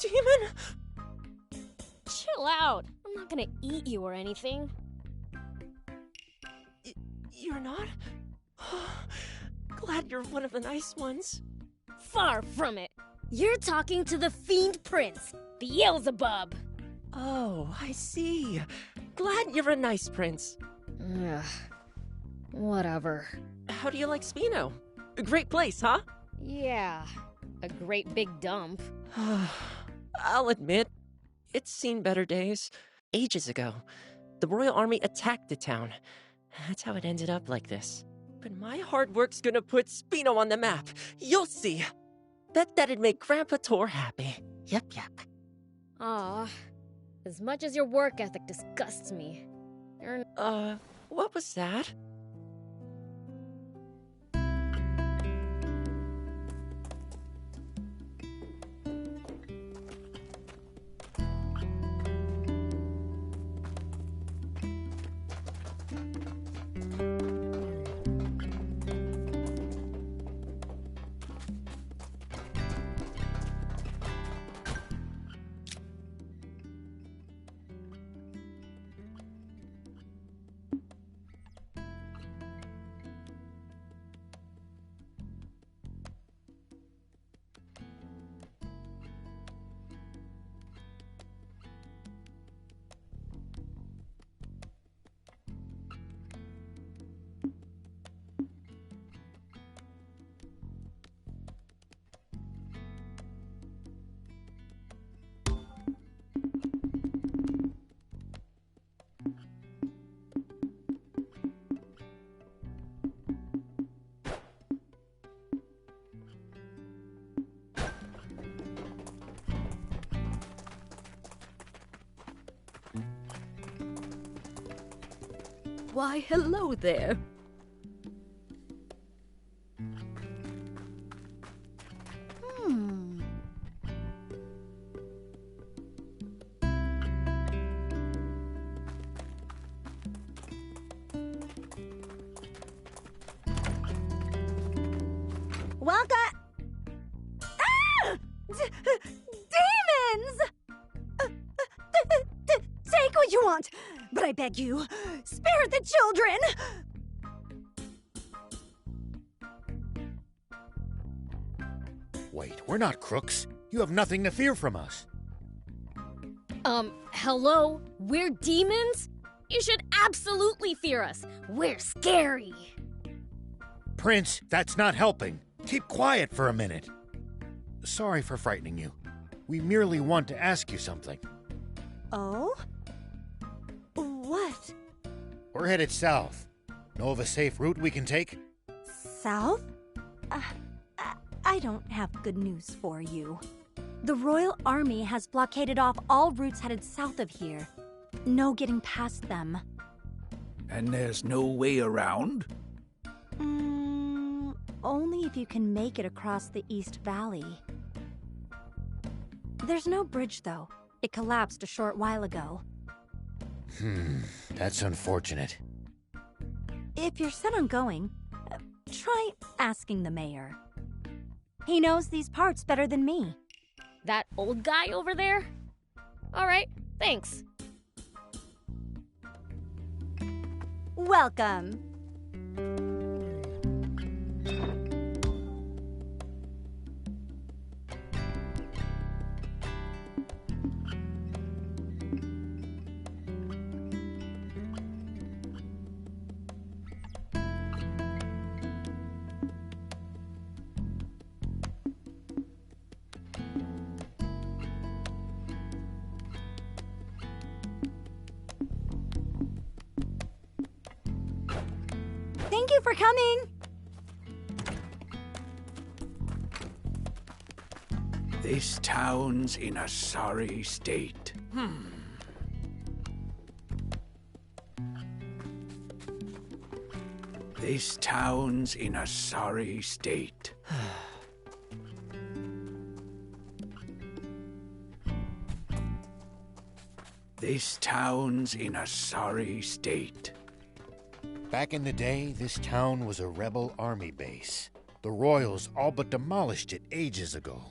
Demon? Chill out. I'm not gonna eat you or anything. You're not? Glad you're one of the nice ones. Far from it. You're talking to the Fiend Prince, Beelzebub. Oh, I see. Glad you're a nice prince. Ugh. Whatever. How do you like Spino? A great place, huh? Yeah. A great big dump. I'll admit, it's seen better days. Ages ago, the Royal Army attacked the town. That's how it ended up like this. But my hard work's gonna put Spino on the map. You'll see. Bet that'd make Grandpa Tor happy. Yep. Aw. As much as your work ethic disgusts me. What was that? Why, hello there. Welcome. Ah! Demons! Take what you want, but I beg you, spare the children! Wait, we're not crooks. You have nothing to fear from us. Hello? We're demons? You should absolutely fear us. We're scary. Prince, that's not helping. Keep quiet for a minute. Sorry for frightening you. We merely want to ask you something. Oh? What? We're headed south. Know of a safe route we can take? South? I don't have good news for you. The Royal Army has blockaded off all routes headed south of here. No getting past them. And there's no way around? Only if you can make it across the East Valley. There's no bridge, though. It collapsed a short while ago. That's unfortunate. If you're set on going, try asking the mayor. He knows these parts better than me. That old guy over there? Alright, thanks. Welcome. Thank you for coming. This town's in a sorry state. This town's in a sorry state. This town's in a sorry state. Back in the day, this town was a rebel army base. The Royals all but demolished it ages ago.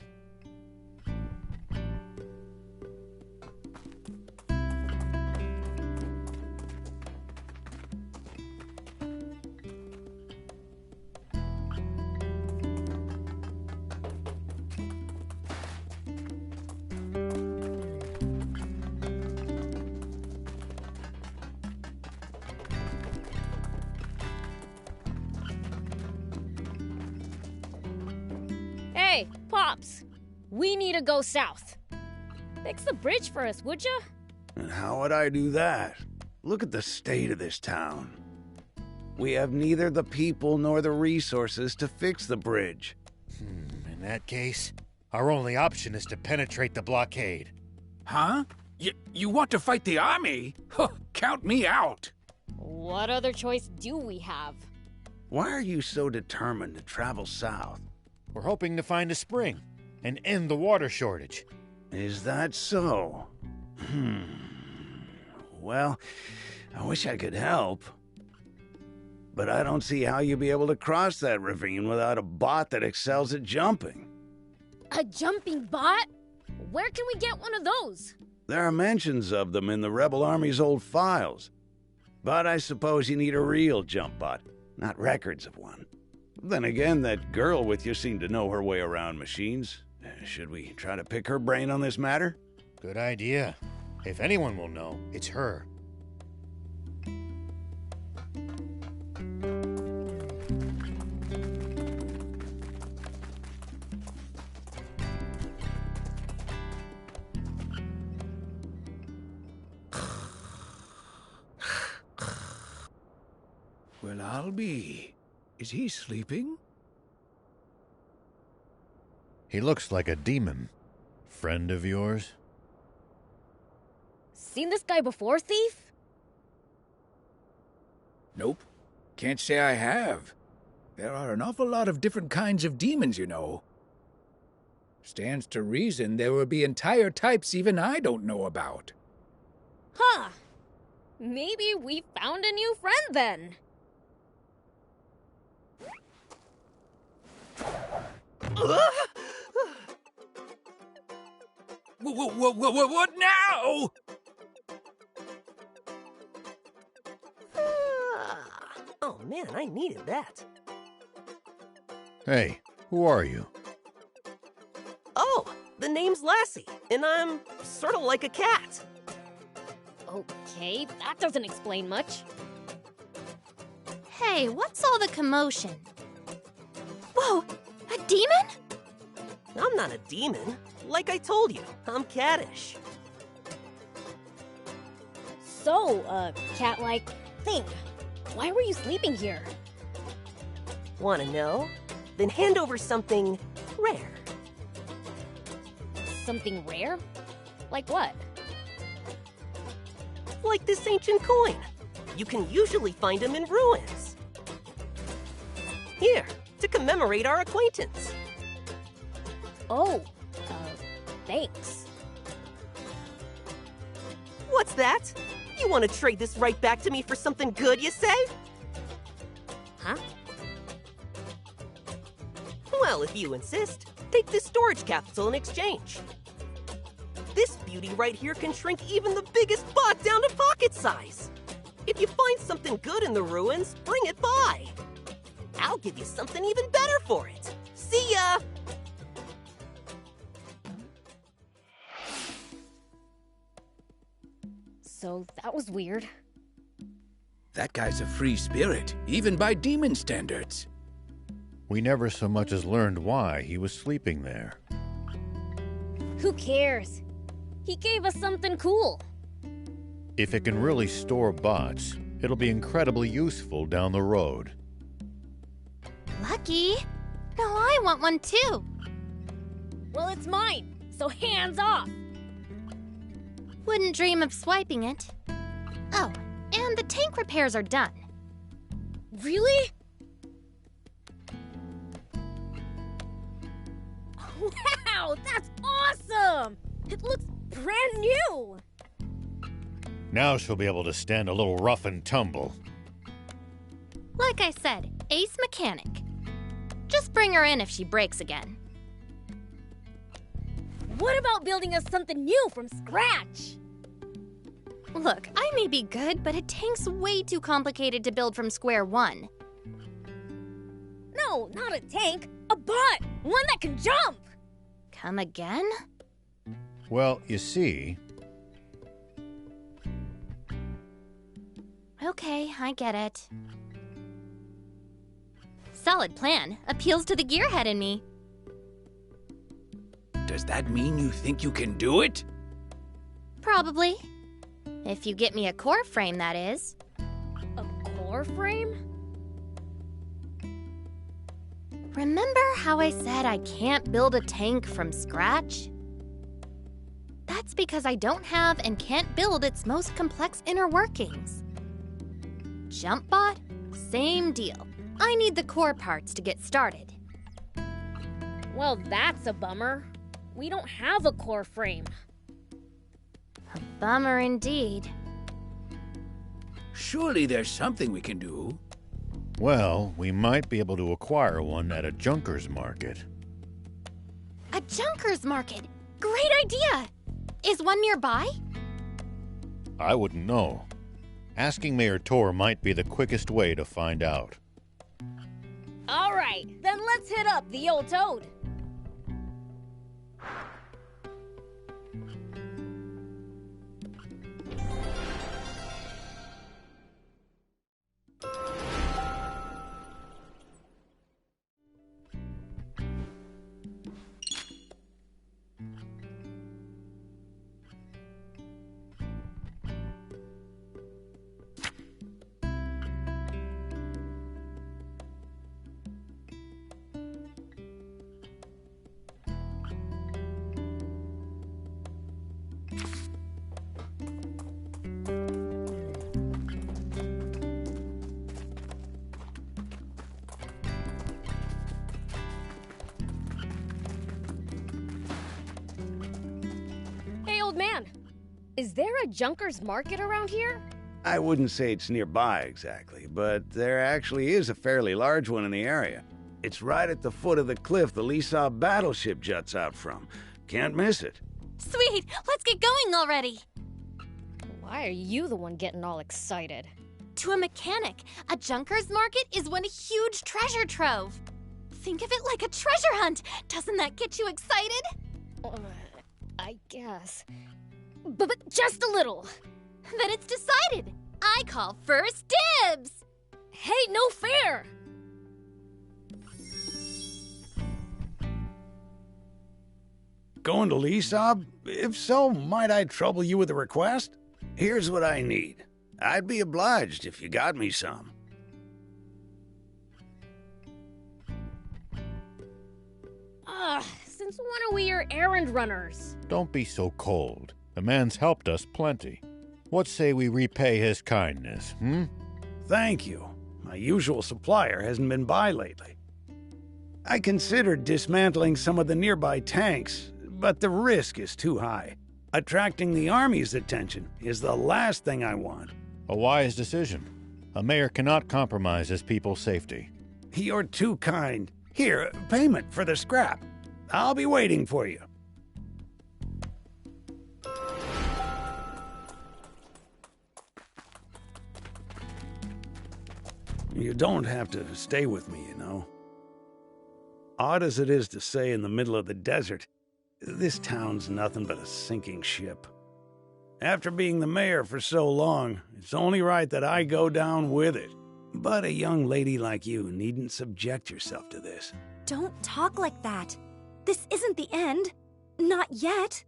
cops. We need to go south. Fix the bridge for us, would ya? And how would I do that? Look at the state of this town. We have neither the people nor the resources to fix the bridge. In that case, our only option is to penetrate the blockade. Huh? You want to fight the army? Huh, count me out. What other choice do we have? Why are you so determined to travel south? We're hoping to find a spring and end the water shortage. Is that so? Well, I wish I could help. But I don't see how you'll be able to cross that ravine without a bot that excels at jumping. A jumping bot? Where can we get one of those? There are mentions of them in the Rebel Army's old files. But I suppose you need a real jump bot, not records of one. Then again, that girl with you seemed to know her way around machines. Should we try to pick her brain on this matter? Good idea. If anyone will know, it's her. Well, I'll be. Is he sleeping? He looks like a demon. Friend of yours? Seen this guy before, thief? Nope. Can't say I have. There are an awful lot of different kinds of demons, you know. Stands to reason there will be entire types even I don't know about. Huh. Maybe we found a new friend then. What now? Oh man, I needed that. Hey, who are you? Oh, the name's Lassie, and I'm sort of like a cat. Okay, that doesn't explain much. Hey, what's all the commotion? Whoa, a demon? I'm not a demon. Like I told you, I'm cattish. So, cat-like thing. Why were you sleeping here? Wanna know? Then hand over something rare. Something rare? Like what? Like this ancient coin. You can usually find them in ruins. Here, to commemorate our acquaintance. Oh, thanks. What's that? You want to trade this right back to me for something good, you say? Huh? Well, if you insist, take this storage capsule in exchange. This beauty right here can shrink even the biggest bot down to pocket size. If you find something good in the ruins, bring it by. I'll give you something even better for it. See ya! So that was weird. That guy's a free spirit, even by demon standards. We never so much as learned why he was sleeping there. Who cares? He gave us something cool. If it can really store bots, it'll be incredibly useful down the road. Lucky. Now I want one too. Well, it's mine, so hands off. Wouldn't dream of swiping it. Oh, and the tank repairs are done. Really? Wow, that's awesome! It looks brand new! Now she'll be able to stand a little rough and tumble. Like I said, ace mechanic. Just bring her in if she breaks again. What about building us something new from scratch? Look, I may be good, but a tank's way too complicated to build from square one. No, not a tank. A bot! One that can jump! Come again? Well, you see... Okay, I get it. Solid plan. Appeals to the gearhead in me. Does that mean you think you can do it? Probably. If you get me a core frame, that is. A core frame? Remember how I said I can't build a tank from scratch? That's because I don't have and can't build its most complex inner workings. JumpBot, same deal. I need the core parts to get started. Well, that's a bummer. We don't have a core frame. A bummer indeed. Surely there's something we can do. Well, we might be able to acquire one at a junker's market. A junker's market! Great idea! Is one nearby? I wouldn't know. Asking Mayor Tor might be the quickest way to find out. All right, then let's hit up the old toad. Hey, old man. Is there a junker's market around here? I wouldn't say it's nearby exactly, but there actually is a fairly large one in the area. It's right at the foot of the cliff the Lisa battleship juts out from. Can't miss it. Sweet! Let's get going already! Why are you the one getting all excited? To a mechanic, a junker's market is one huge treasure trove. Think of it like a treasure hunt. Doesn't that get you excited? I guess. But just a little. Then it's decided. I call first dibs. Hey, no fair! Going to Lisa? If so, might I trouble you with a request? Here's what I need. I'd be obliged if you got me some. Since when are we your errand runners? Don't be so cold. The man's helped us plenty. What say we repay his kindness, Thank you. My usual supplier hasn't been by lately. I considered dismantling some of the nearby tanks, but the risk is too high. Attracting the Army's attention is the last thing I want. A wise decision. A mayor cannot compromise his people's safety. You're too kind. Here, payment for the scrap. I'll be waiting for you. You don't have to stay with me, you know. Odd as it is to say in the middle of the desert, this town's nothing but a sinking ship. After being the mayor for so long, it's only right that I go down with it. But a young lady like you needn't subject yourself to this. Don't talk like that. This isn't the end. Not yet.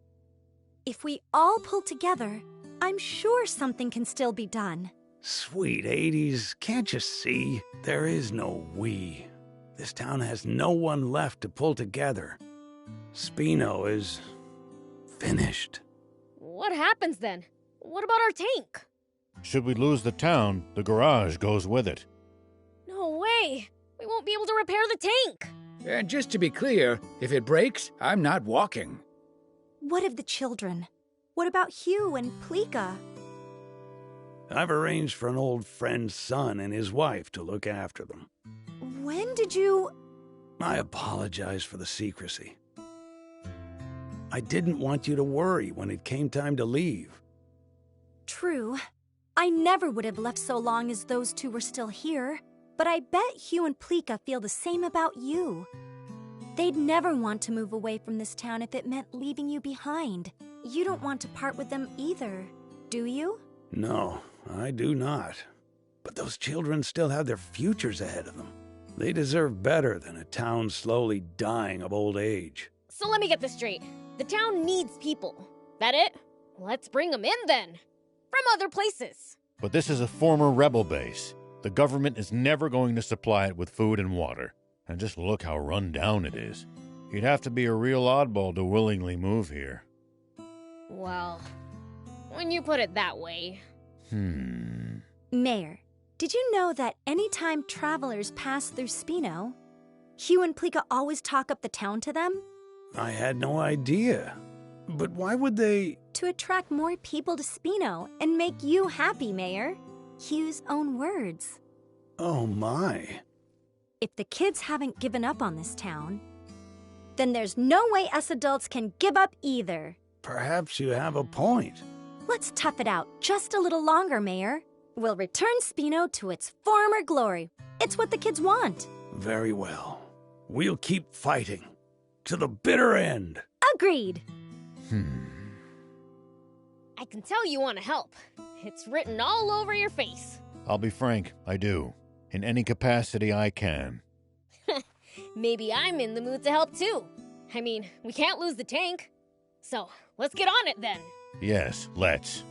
If we all pull together, I'm sure something can still be done. Sweet 80s, can't you see? There is no we. This town has no one left to pull together. Spino is finished. What happens then? What about our tank? Should we lose the town, the garage goes with it. No way! We won't be able to repair the tank! And just to be clear, if it breaks, I'm not walking. What of the children? What about Hugh and Plika? I've arranged for an old friend's son and his wife to look after them. When did you... I apologize for the secrecy. I didn't want you to worry when it came time to leave. True. I never would have left so long as those two were still here. But I bet Hugh and Plika feel the same about you. They'd never want to move away from this town if it meant leaving you behind. You don't want to part with them either, do you? No, I do not. But those children still have their futures ahead of them. They deserve better than a town slowly dying of old age. So let me get this straight. The town needs people. That it? Let's bring them in then. From other places. But this is a former rebel base. The government is never going to supply it with food and water. And just look how run down it is. You'd have to be a real oddball to willingly move here. Well, when you put it that way. Mayor, did you know that anytime travelers pass through Spino, Hugh and Plika always talk up the town to them? I had no idea. But why would they? To attract more people to Spino and make you happy, Mayor. Hugh's own words. Oh my. If the kids haven't given up on this town, then there's no way us adults can give up either. Perhaps you have a point. Let's tough it out just a little longer, Mayor. We'll return Spino to its former glory. It's what the kids want. Very well. We'll keep fighting. To the bitter end. Agreed. I can tell you want to help. It's written all over your face. I'll be frank, I do. In any capacity I can. Maybe I'm in the mood to help too. I mean, we can't lose the tank. So, let's get on it then. Yes, let's.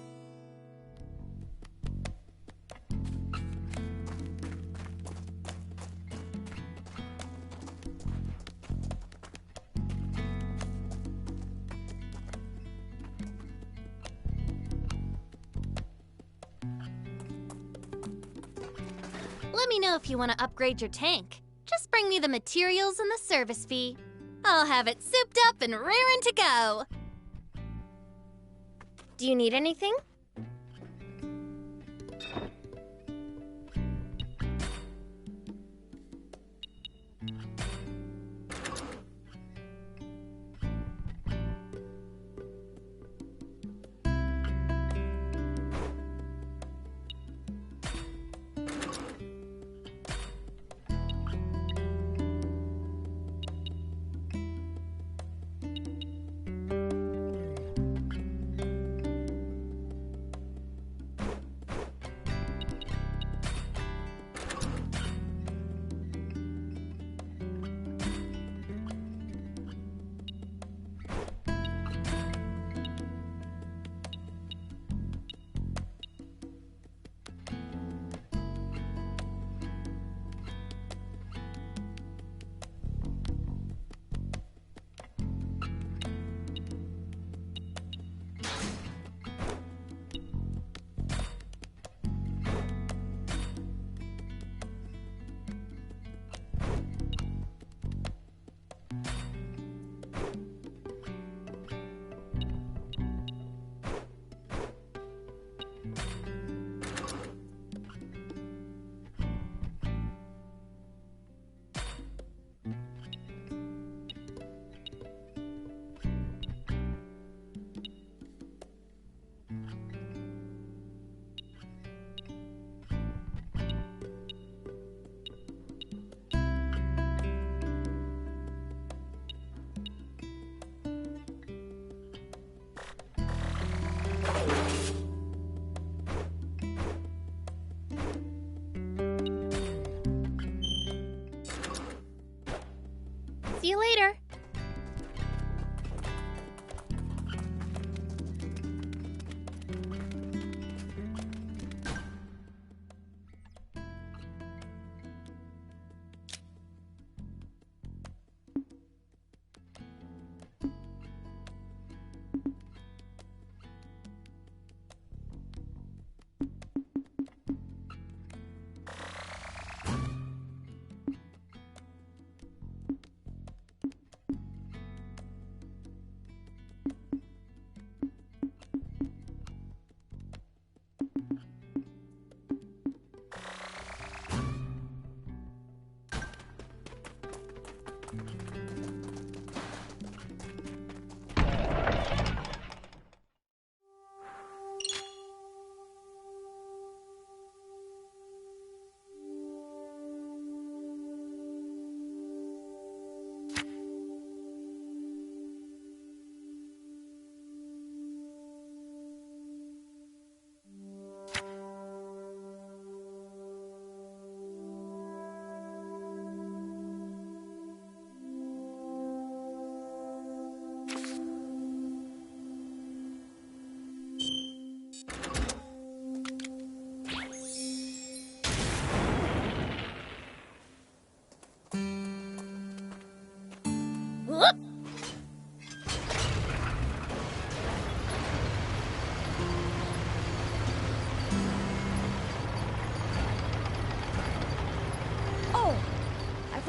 Let me know if you want to upgrade your tank. Just bring me the materials and the service fee. I'll have it souped up and raring to go. Do you need anything? See you later.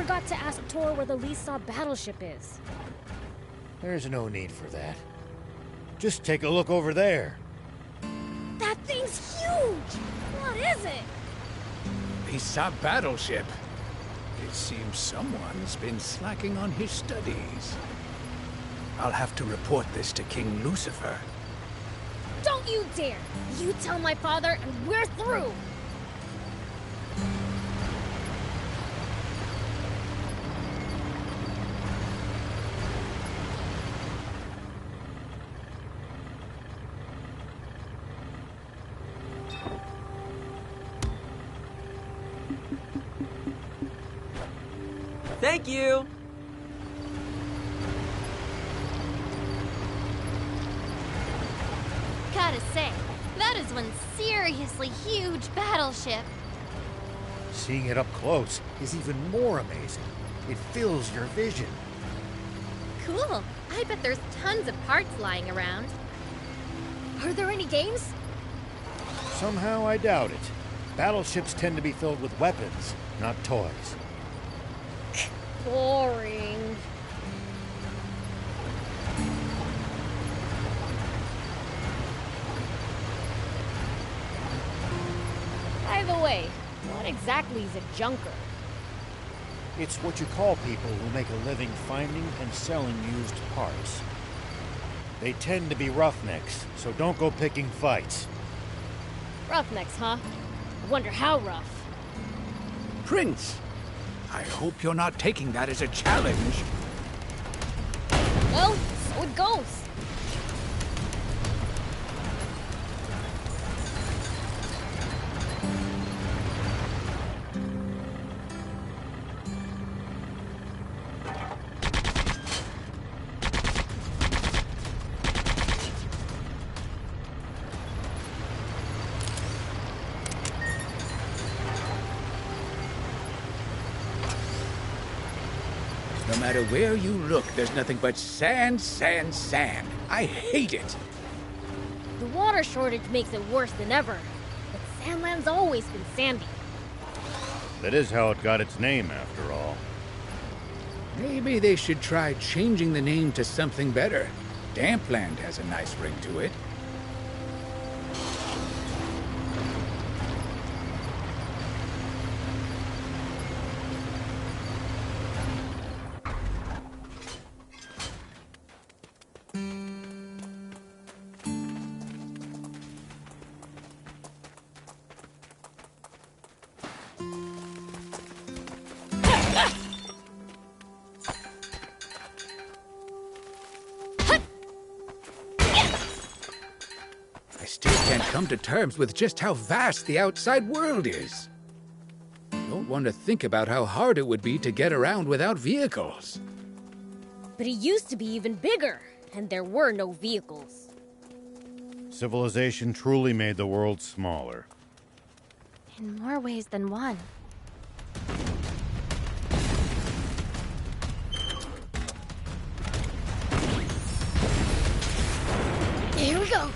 forgot to ask Tor where the least saw battleship is. There's no need for that. Just take a look over there. That thing's huge! What is it? The sub battleship. It seems someone's been slacking on his studies. I'll have to report this to King Lucifer. Don't you dare! You tell my father and we're through! Thank you! Gotta say, that is one seriously huge battleship. Seeing it up close is even more amazing. It fills your vision. Cool. I bet there's tons of parts lying around. Are there any games? Somehow I doubt it. Battleships tend to be filled with weapons, not toys. Boring. By the way, what exactly is a junker? It's what you call people who make a living finding and selling used parts. They tend to be roughnecks, so don't go picking fights. Roughnecks, huh? I wonder how rough. Prince, I hope you're not taking that as a challenge. Well, so it goes. No matter where you look, there's nothing but sand, sand, sand. I hate it. The water shortage makes it worse than ever. But Sandland's always been sandy. That is how it got its name, after all. Maybe they should try changing the name to something better. Dampland has a nice ring to it. I still can't come to terms with just how vast the outside world is. Don't want to think about how hard it would be to get around without vehicles. But it used to be even bigger, and there were no vehicles. Civilization truly made the world smaller. In more ways than one. Here we go.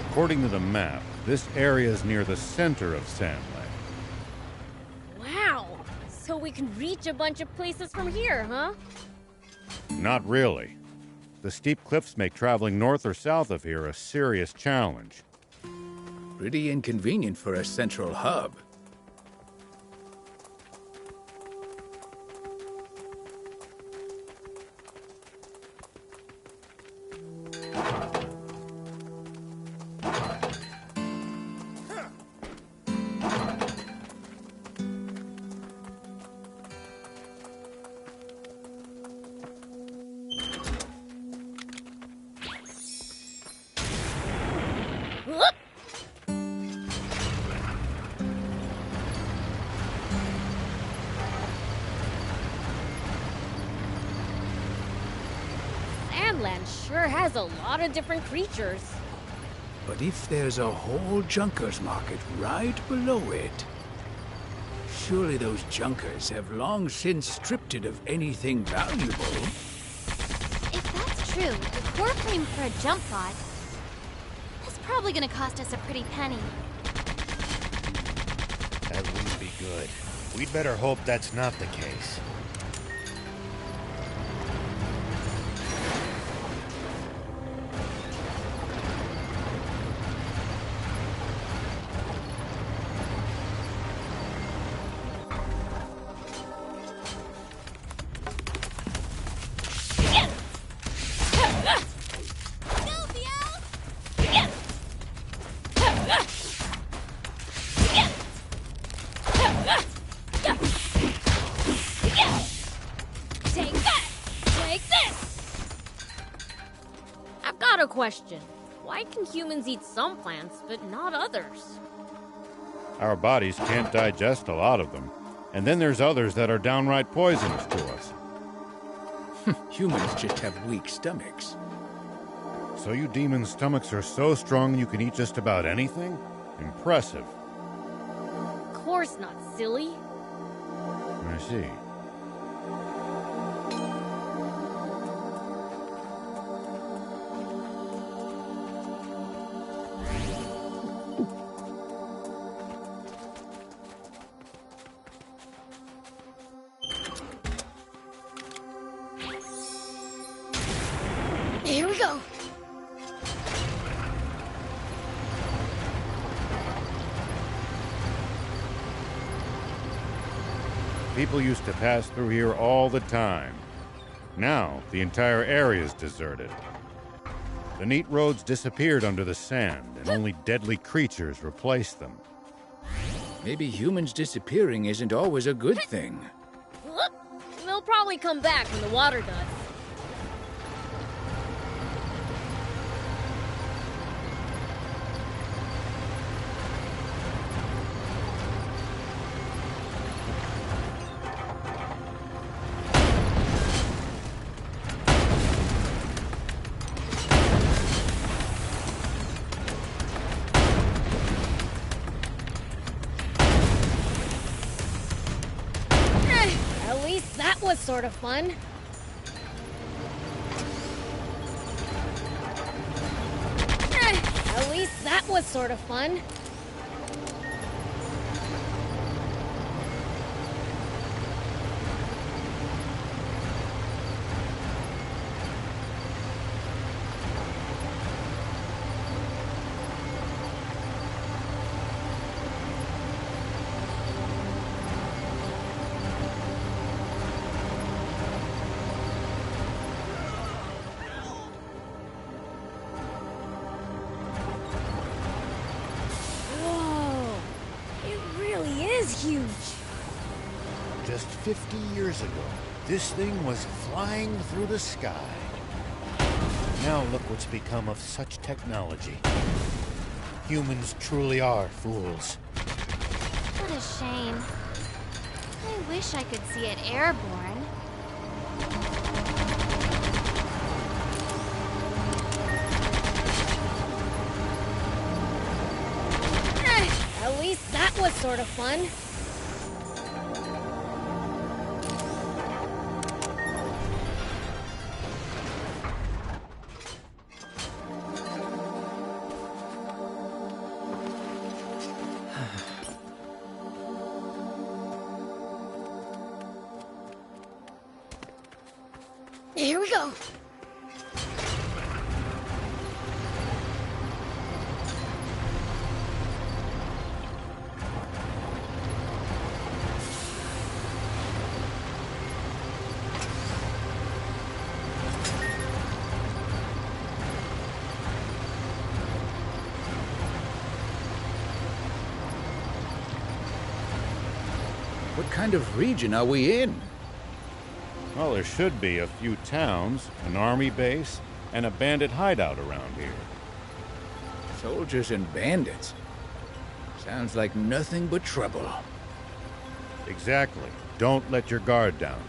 According to the map, this area is near the center of Sandland. Wow. So we can reach a bunch of places from here, huh? Not really. The steep cliffs make traveling north or south of here a serious challenge. Pretty inconvenient for a central hub. Sandland sure has a lot of different creatures. But if there's a whole junkers market right below it, surely those junkers have long since stripped it of anything valuable. If that's true, the core frame for a jump pod, that's probably gonna cost us a pretty penny. That wouldn't be good. We'd better hope that's not the case. Take that! Take this! I've got a question. Why can humans eat some plants, but not others? Our bodies can't digest a lot of them. And then there's others that are downright poisonous to us. Humans just have weak stomachs. So you demons' stomachs are so strong you can eat just about anything? Impressive. Of course not, silly. I see. Here we go. People used to pass through here all the time. Now, the entire area is deserted. The neat roads disappeared under the sand, and only deadly creatures replaced them. Maybe humans disappearing isn't always a good thing. They'll probably come back when the water does. At least that was sort of fun. At least that was sort of fun. Whoa, it really is huge. Just 50 years ago, this thing was flying through the sky. Now look what's become of such technology. Humans truly are fools. What a shame. I wish I could see it airborne. At least that was sort of fun. Here we go. What kind of region are we in? Well, there should be a few towns, an army base, and a bandit hideout around here. Soldiers and bandits. Sounds like nothing but trouble. Exactly. Don't let your guard down.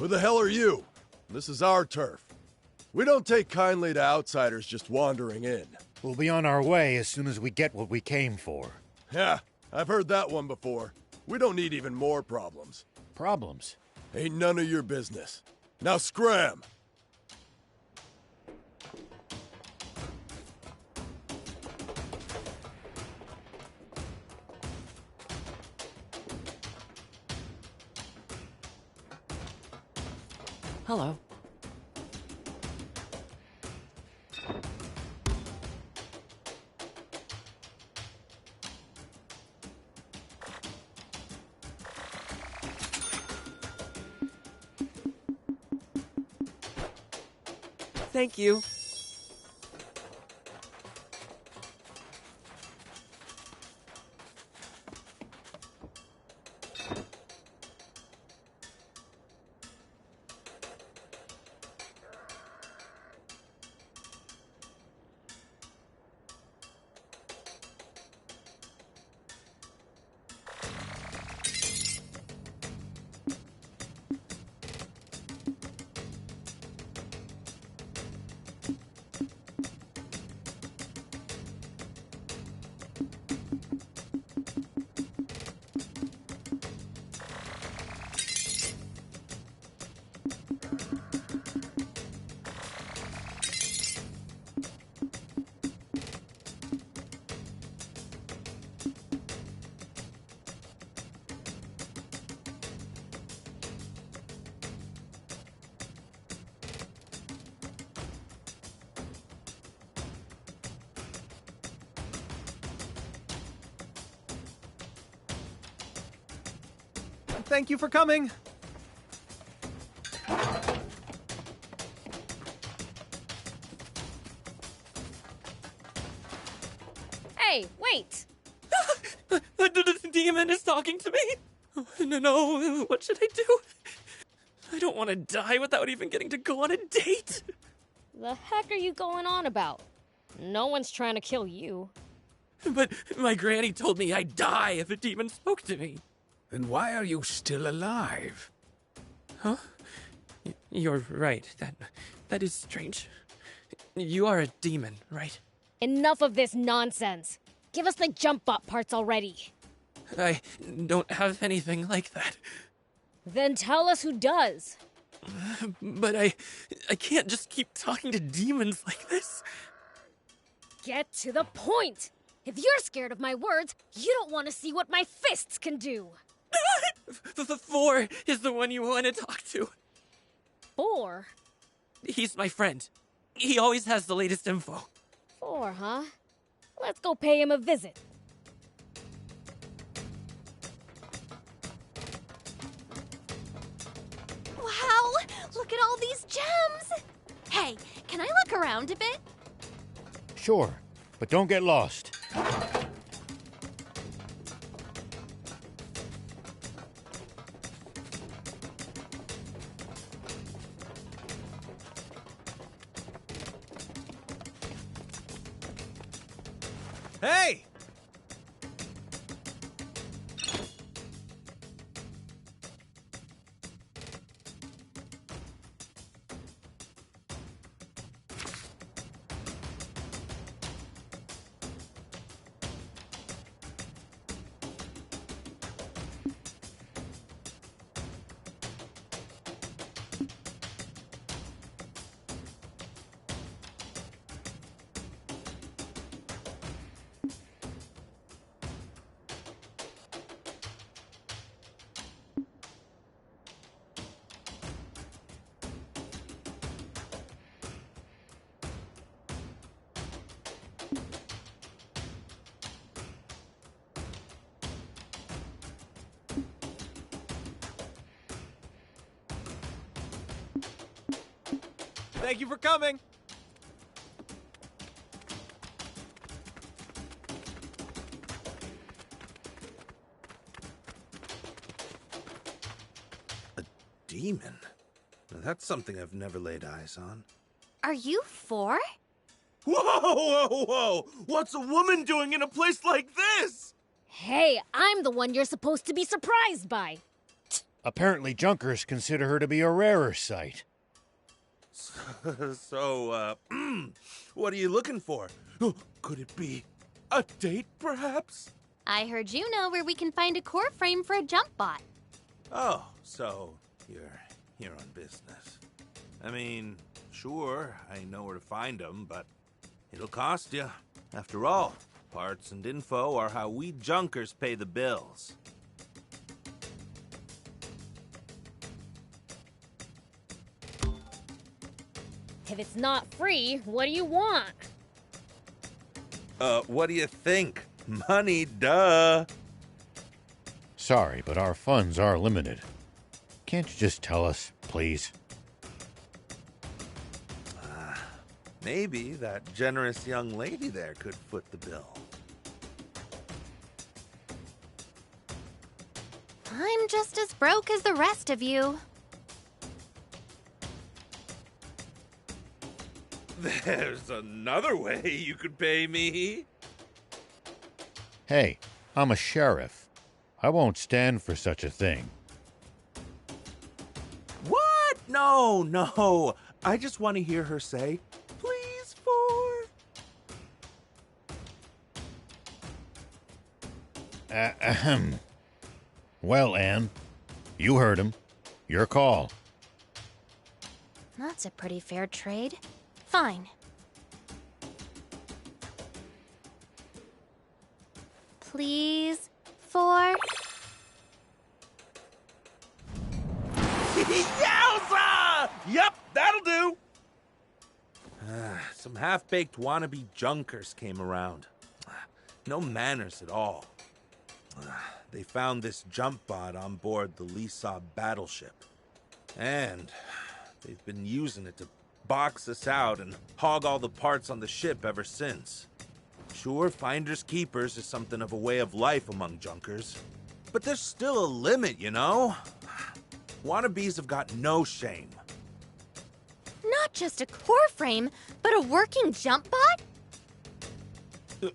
Who the hell are you? This is our turf. We don't take kindly to outsiders just wandering in. We'll be on our way as soon as we get what we came for. Yeah, I've heard that one before. We don't need even more problems. Problems? Ain't none of your business. Now scram! Hello. Thank you. Thank you for coming. Hey, wait! The demon is talking to me. No, what should I do? I don't want to die without even getting to go on a date. The heck are you going on about? No one's trying to kill you. But my granny told me I'd die if a demon spoke to me. Then why are you still alive? Huh? You're right. That is strange. You are a demon, right? Enough of this nonsense. Give us the jump bot parts already. I don't have anything like that. Then tell us who does. But I can't just keep talking to demons like this. Get to the point! If you're scared of my words, you don't want to see what my fists can do. The 4 is the one you want to talk to. 4? He's my friend. He always has the latest info. 4, huh? Let's go pay him a visit. Wow! Look at all these gems! Hey, can I look around a bit? Sure, but don't get lost. Hey! Thank you for coming. A demon? Now, that's something I've never laid eyes on. Are you 4? Whoa, whoa, whoa! What's a woman doing in a place like this? Hey, I'm the one you're supposed to be surprised by. Apparently, Junkers consider her to be a rarer sight. So, what are you looking for? Could it be a date, perhaps? I heard you know where we can find a core frame for a jump bot. Oh, so you're here on business. I mean, sure, I know where to find them, but it'll cost you. After all, parts and info are how we Junkers pay the bills. If it's not free, what do you want? What do you think? Money, duh. Sorry, but our funds are limited. Can't you just tell us, please? Maybe that generous young lady there could foot the bill. I'm just as broke as the rest of you. There's another way you could pay me. Hey, I'm a sheriff. I won't stand for such a thing. What? No. I just want to hear her say, please, for... Ahem. Well, Anne, you heard him. Your call. That's a pretty fair trade. Fine. Please, for... Yowza! Yep, that'll do! Some half-baked wannabe Junkers came around. No manners at all. They found this jump bot on board the Lisa battleship. And they've been using it to box us out and hog all the parts on the ship ever since. Sure, finders keepers is something of a way of life among Junkers. But there's still a limit, you know? Wannabes have got no shame. Not just a core frame, but a working jump bot?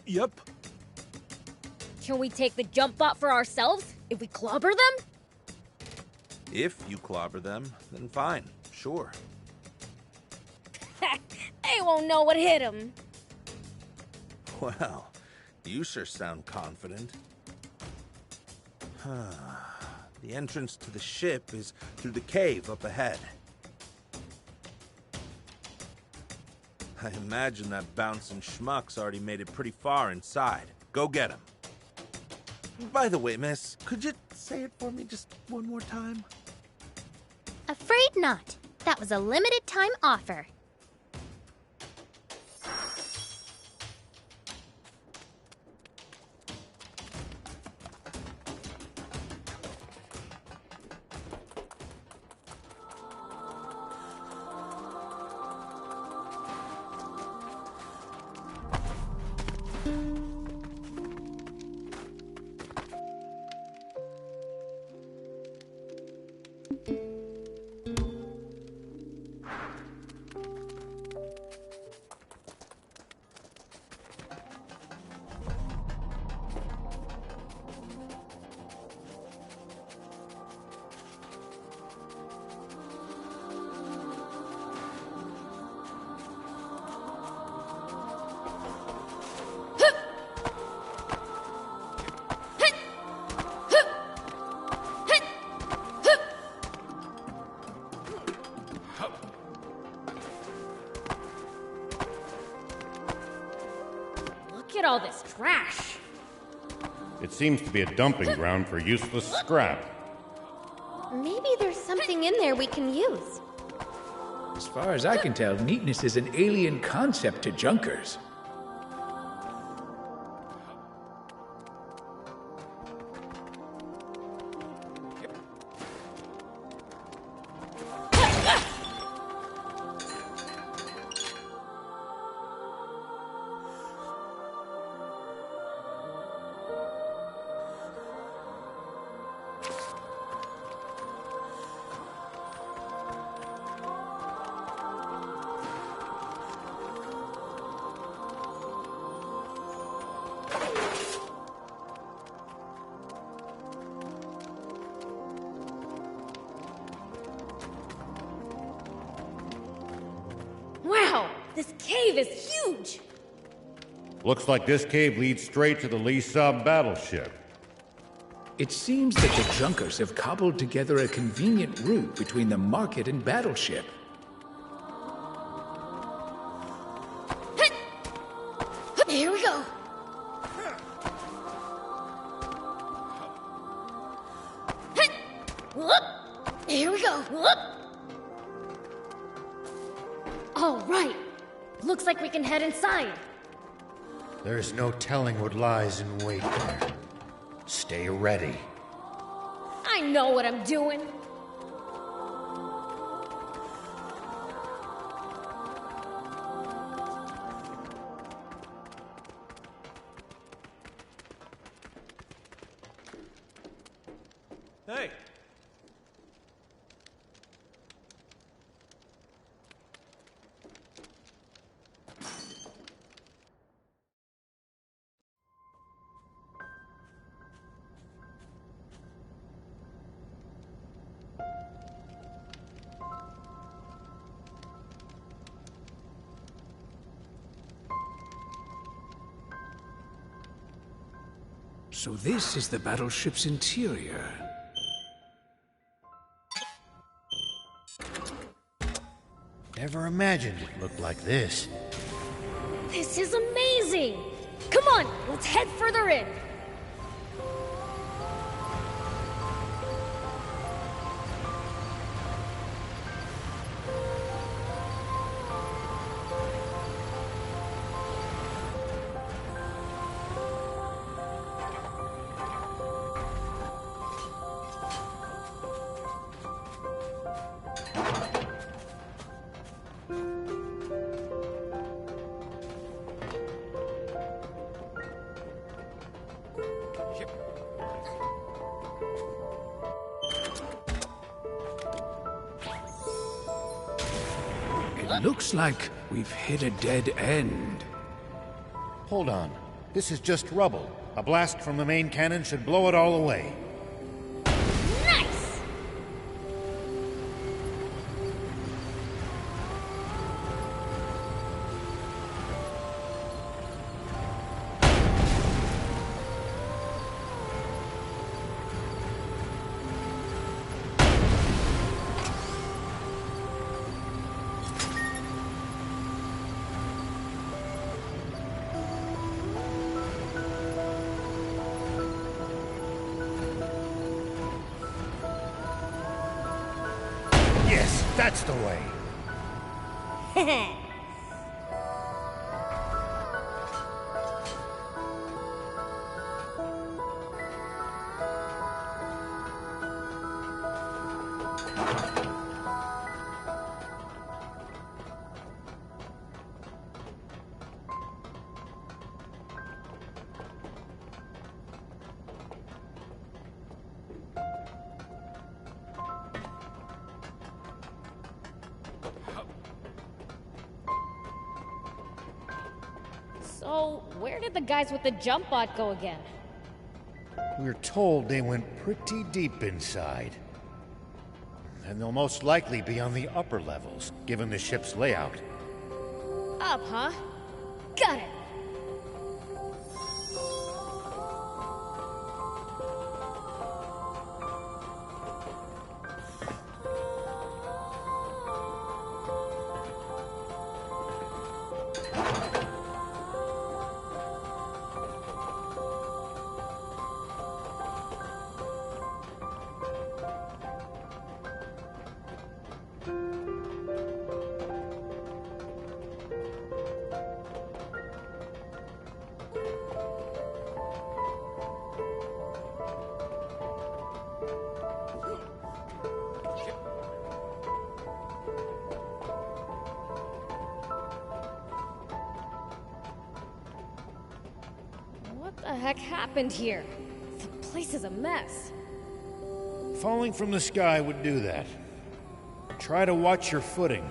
Yep. Can we take the jump bot for ourselves if we clobber them? If you clobber them, then fine, sure. They won't know what hit them. Well, you sure sound confident. The entrance to the ship is through the cave up ahead. I imagine that bouncing schmuck's already made it pretty far inside. Go get him. By the way, miss, could you say it for me just one more time? Afraid not. That was a limited time offer. Look at all this trash. It seems to be a dumping ground for useless scrap. Maybe there's something in there we can use. As far as I can tell, neatness is an alien concept to Junkers. This cave is huge! Looks like this cave leads straight to the Lisa battleship. It seems that the Junkers have cobbled together a convenient route between the market and battleship. Here we go! Here we go! All right! Looks like we can head inside. There's no telling what lies in wait there. Stay ready. I know what I'm doing. Hey! So this is the battleship's interior. Never imagined it looked like this. This is amazing! Come on, let's head further in. It looks like we've hit a dead end. Hold on. This is just rubble. A blast from the main cannon should blow it all away. Nice! Yes, that's the way. So, where did the guys with the jump bot go again? We're told they went pretty deep inside. And they'll most likely be on the upper levels, given the ship's layout. Up, huh? Got it! What the heck happened here? The place is a mess. Falling from the sky would do that. Try to watch your footing.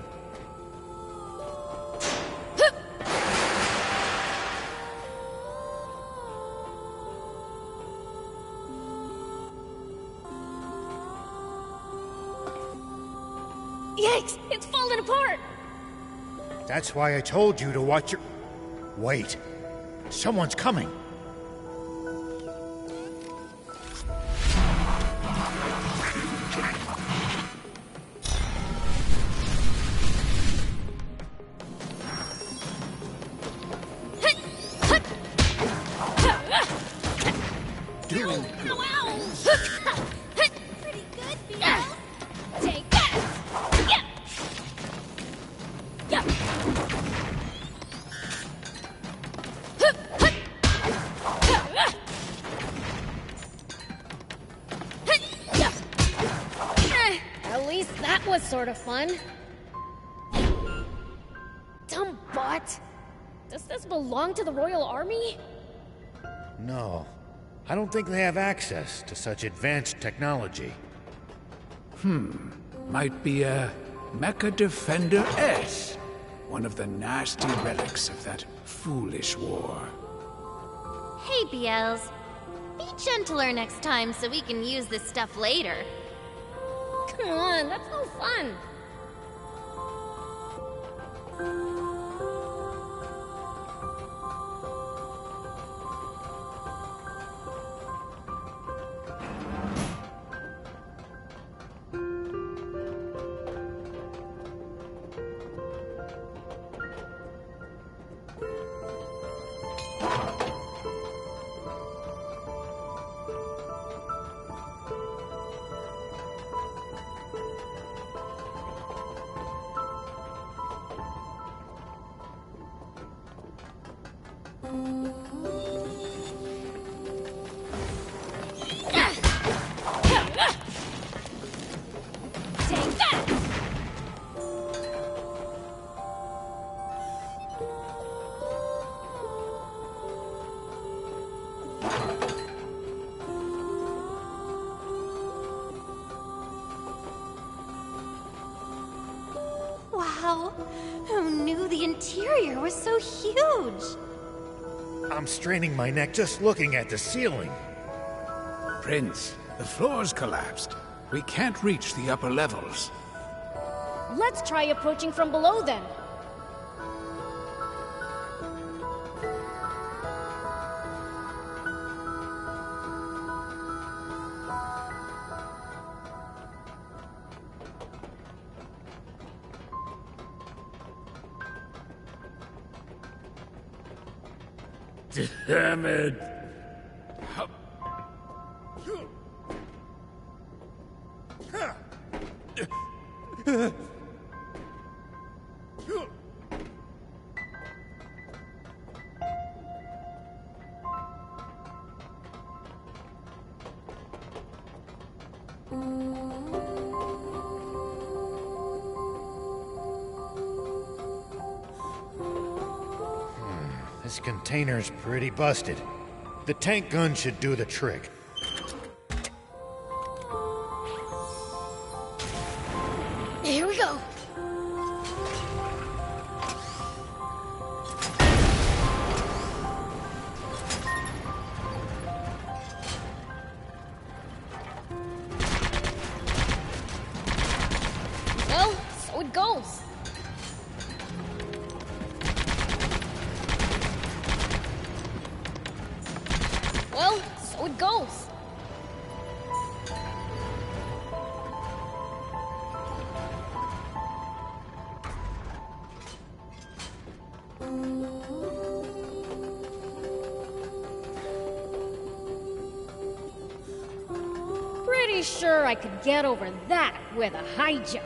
Yikes! It's falling apart! That's why I told you to watch your... Wait. Someone's coming. Doing good. Pretty good, Beatles. Take that. Yeah. At least that was sort of fun. Dumb butt. Does this belong to the Royal Army? No. I don't think they have access to such advanced technology. Might be a Mecha Defender S. One of the nasty relics of that foolish war. Hey, BLs. Be gentler next time so we can use this stuff later. Come on, that's no fun. Take that! Wow. Who knew the interior was so huge? I'm straining my neck just looking at the ceiling. Prince, the floor's collapsed. We can't reach the upper levels. Let's try approaching from below then. Damn it. This container's pretty busted. The tank gun should do the trick. Here we go. Well, so it goes. Well, so it goes. Pretty sure I could get over that with a high jump.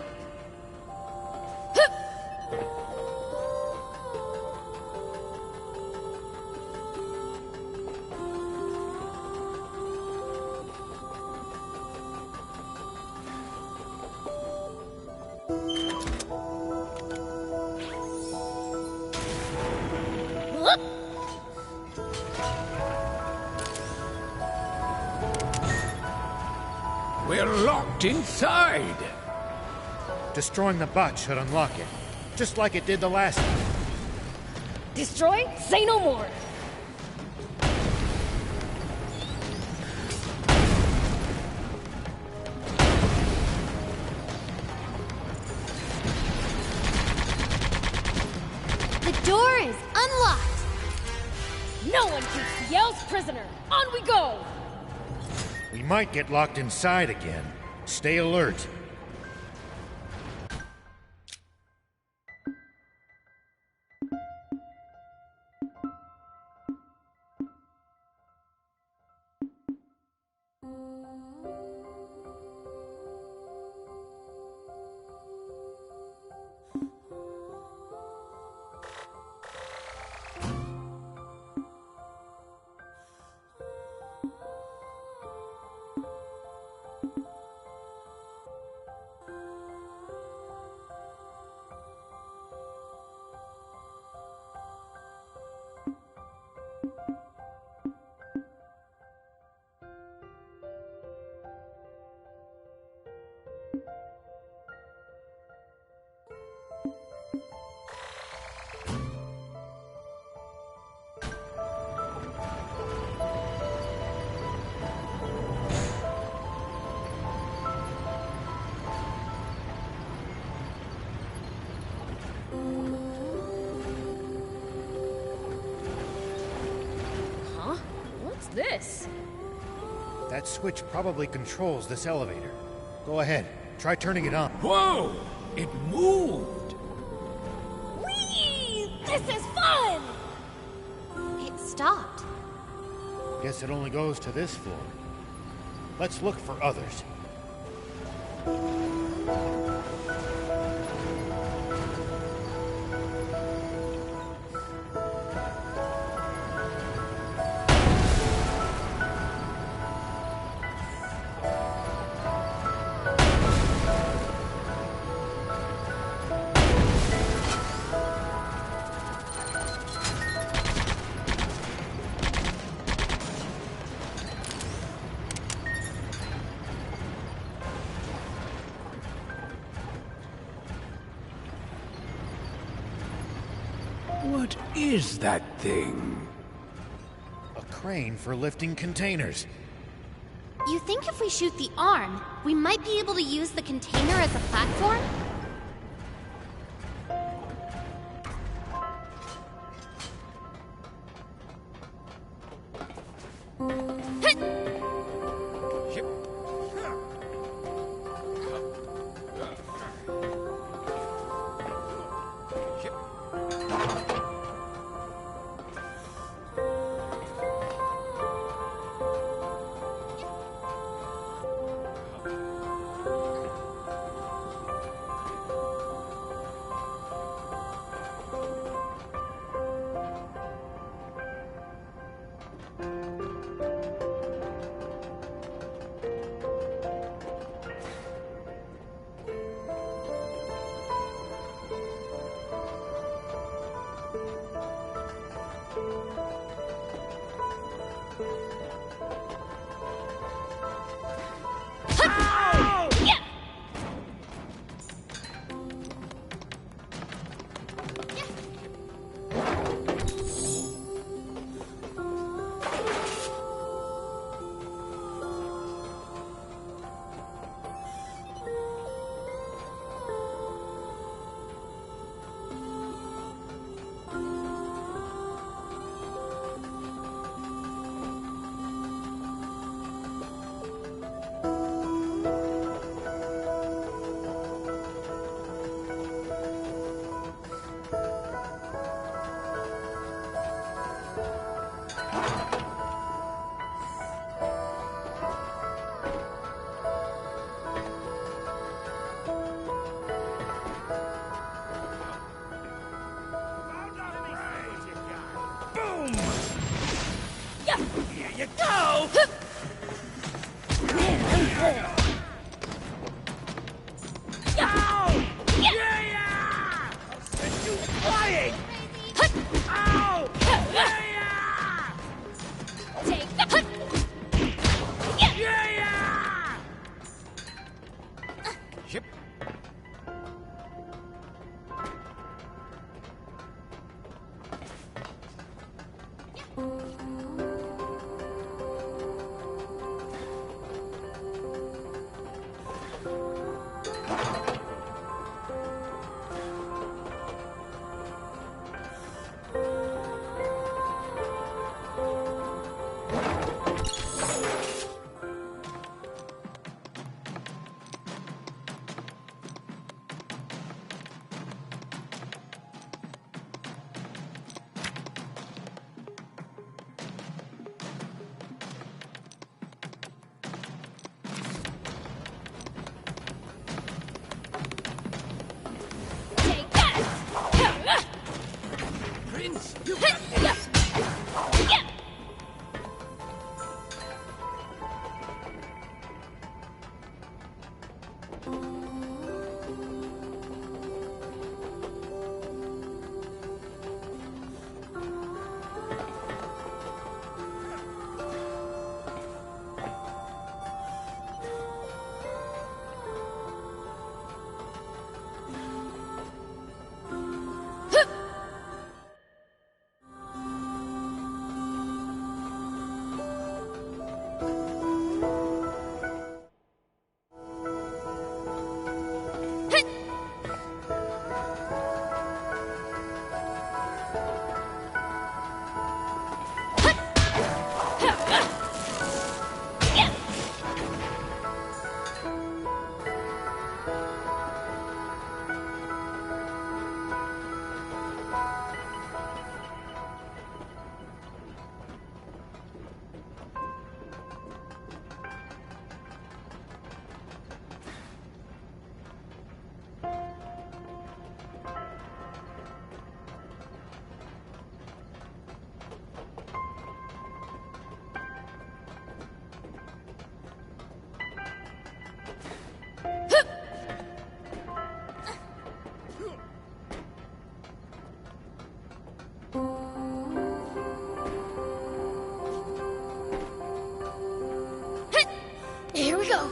We're locked inside. Destroying the bot should unlock it, just like it did the last time. Destroy? Say no more. Yell's prisoner. On we go! We might get locked inside again. Stay alert. Huh? What's this? That switch probably controls this elevator. Go ahead, try turning it on. Whoa! It moved! Whee! This is fun! It stopped. Guess it only goes to this floor. Let's look for others. What is that thing? A crane for lifting containers. You think if we shoot the arm, we might be able to use the container as a platform? Here we go.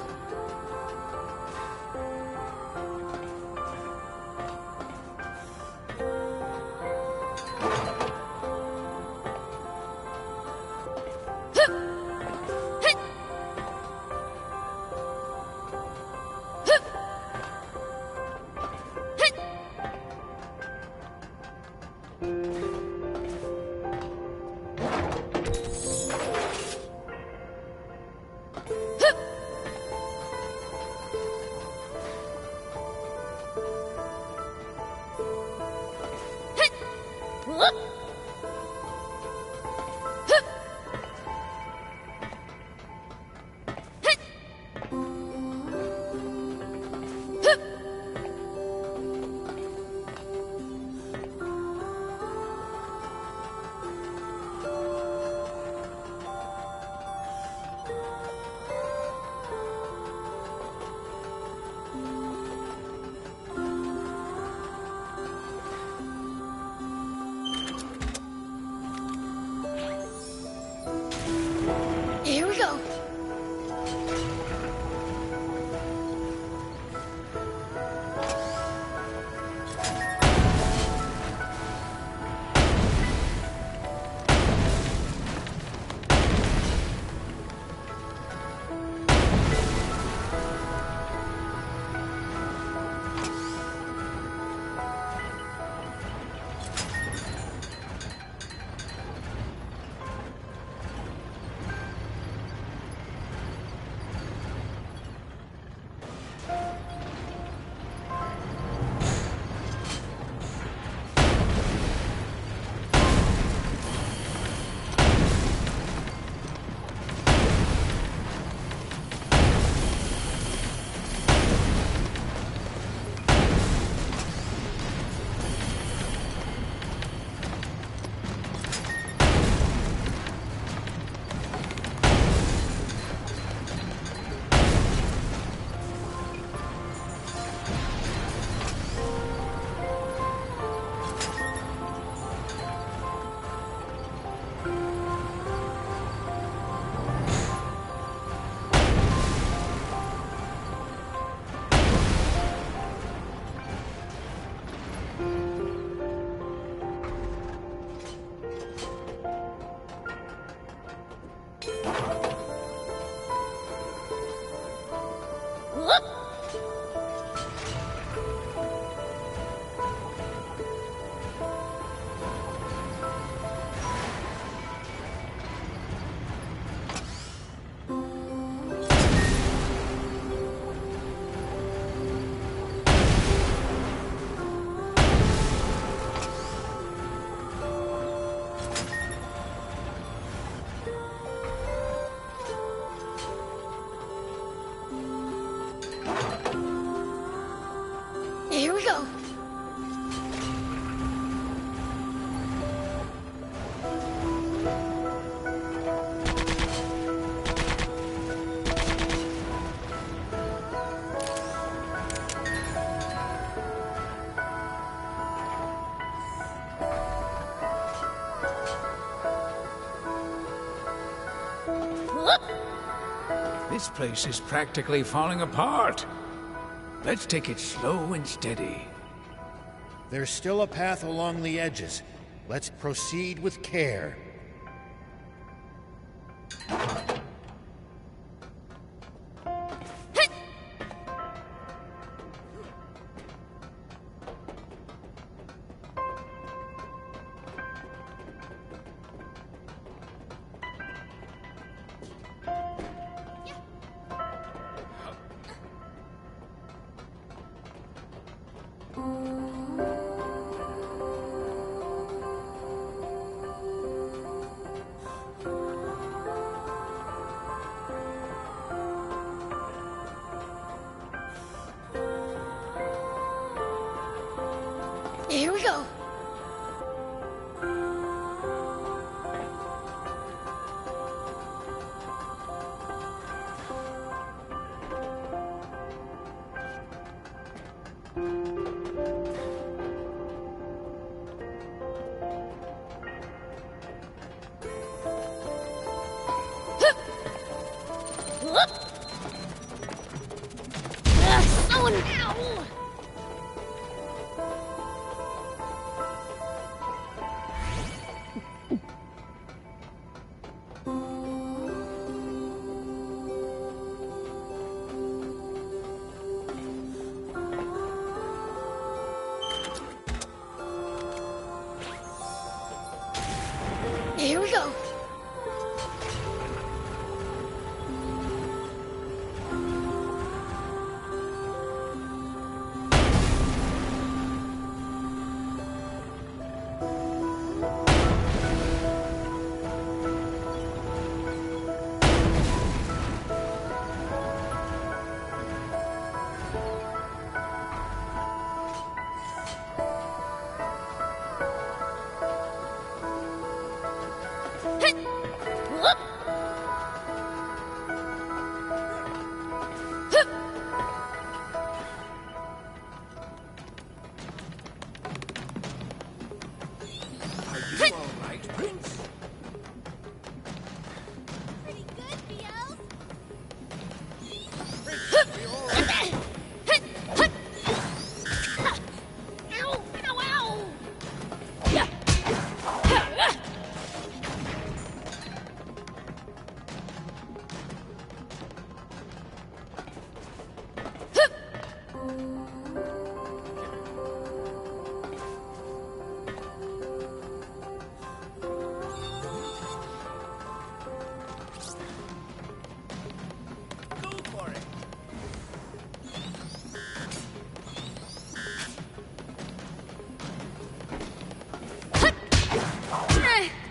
Here we go. Here we go. This place is practically falling apart. Let's take it slow and steady. There's still a path along the edges. Let's proceed with care. Here we go. Ow! Here we go.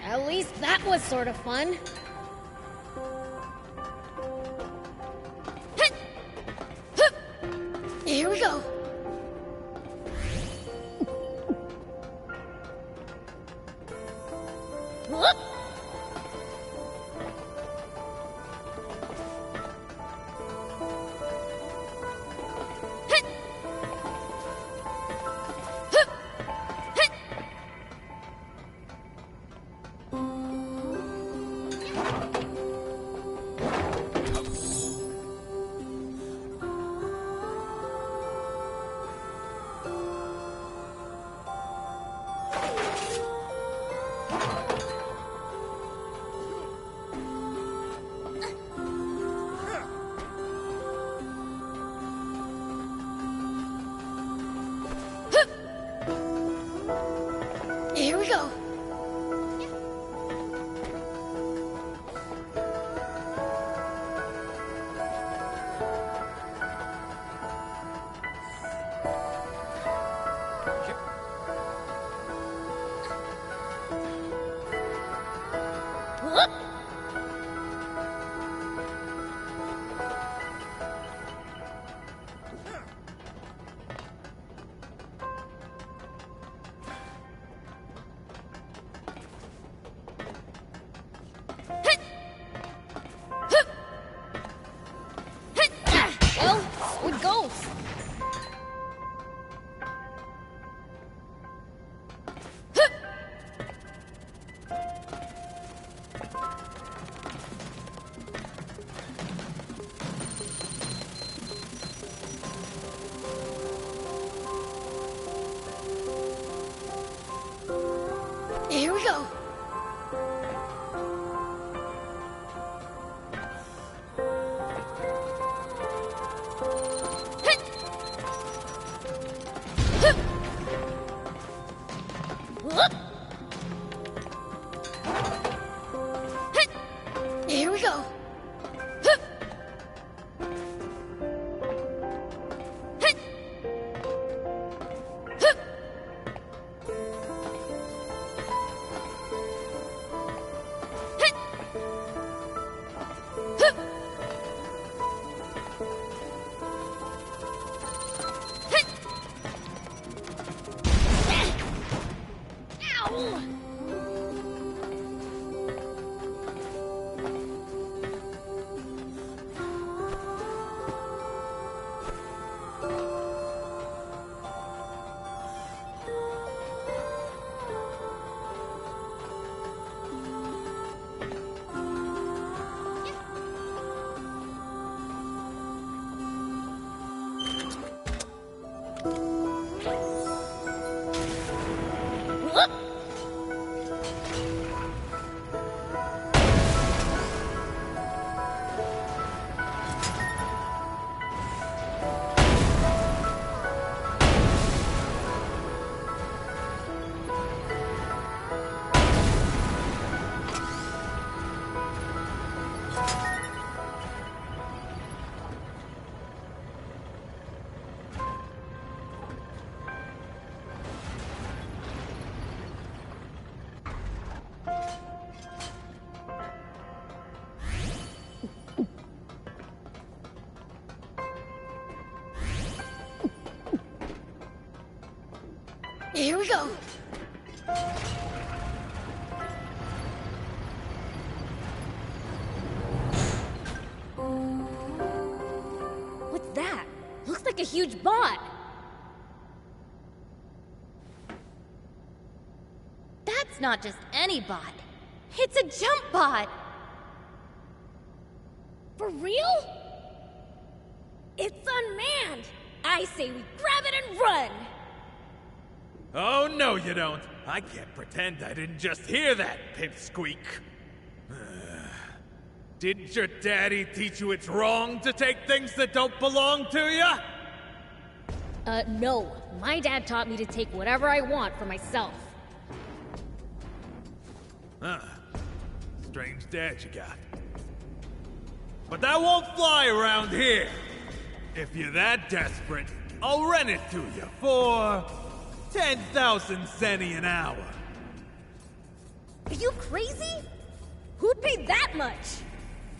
At least that was sort of fun. Here we go. Here we go. What's that? Looks like a huge bot. That's not just any bot. It's a jump bot! For real? It's unmanned. I say we grab it and run. Oh, no, you don't. I can't pretend I didn't just hear that, pipsqueak. Didn't your daddy teach you it's wrong to take things that don't belong to you? No. My dad taught me to take whatever I want for myself. Huh. Strange dad you got. But that won't fly around here. If you're that desperate, I'll rent it to you for 10,000 zenny an hour. Are you crazy? Who'd pay that much?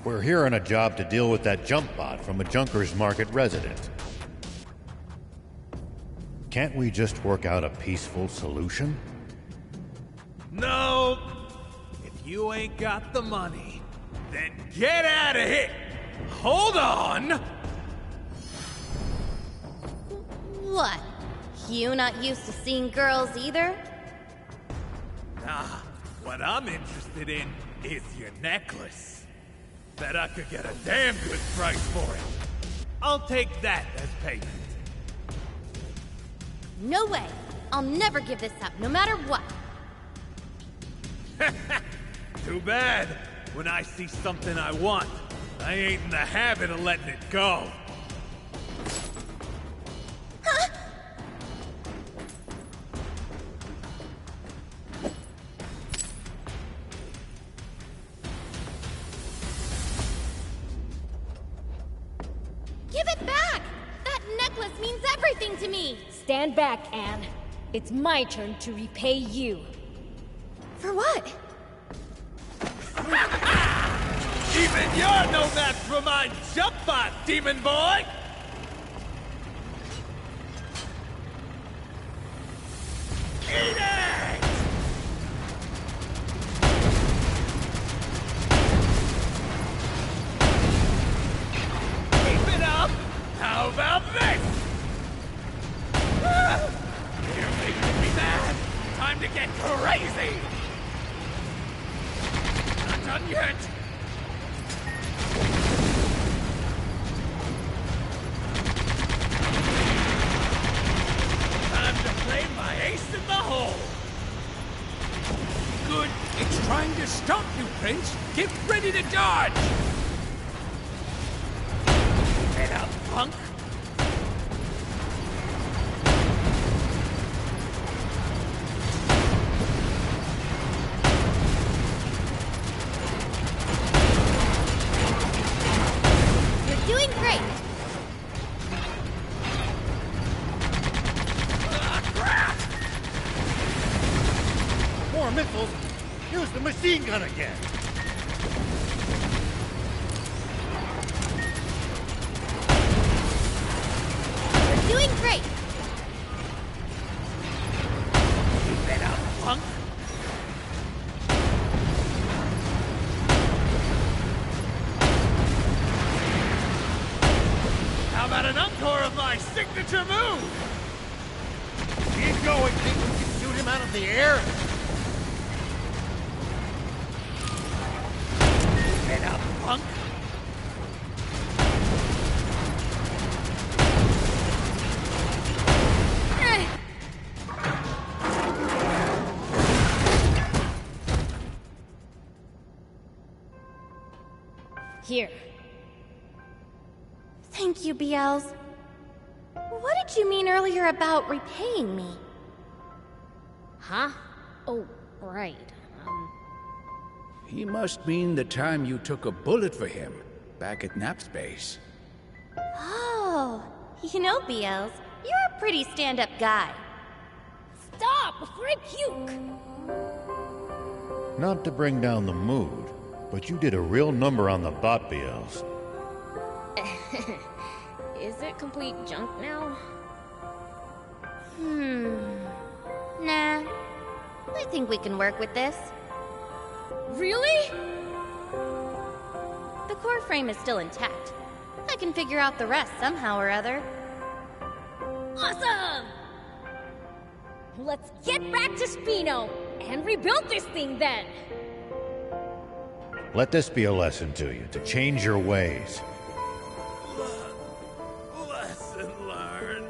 We're here on a job to deal with that jump bot from a Junkers Market resident. Can't we just work out a peaceful solution? No. If you ain't got the money, then get out of here. Hold on. What? You not used to seeing girls either? Nah, what I'm interested in is your necklace. Bet I could get a damn good price for it. I'll take that as payment. No way! I'll never give this up, no matter what! Too bad. When I see something I want, I ain't in the habit of letting it go. Give it back! That necklace means everything to me! Stand back, Anne. It's my turn to repay you. For what? Even you're no match for my jump bot, demon boy! Eat it! Keep it up! How about this? You're making me mad! Time to get crazy! Not done yet! Time to play my ace in the hole! Good. It's trying to stop you, Prince. Get ready to dodge! Head up, punk! You're doing great! More missiles! Use the machine gun again! You're doing great! Keep it up, punk! How about an encore of my signature move? Keep going! Think we can shoot him out of the air? Keep it up, punk! Here. Thank you, BLs. What did you mean earlier about repaying me? Huh? Oh, right. He must mean the time you took a bullet for him back at Napspace. Oh, you know, BLs, you're a pretty stand-up guy. Stop before I puke! Not to bring down the mood, but you did a real number on the bot BLs. Is it complete junk now? Nah, I think we can work with this. Really? The core frame is still intact. I can figure out the rest somehow or other. Awesome! Let's get back to Spino and rebuild this thing then! Let this be a lesson to you, to change your ways. Lesson learned.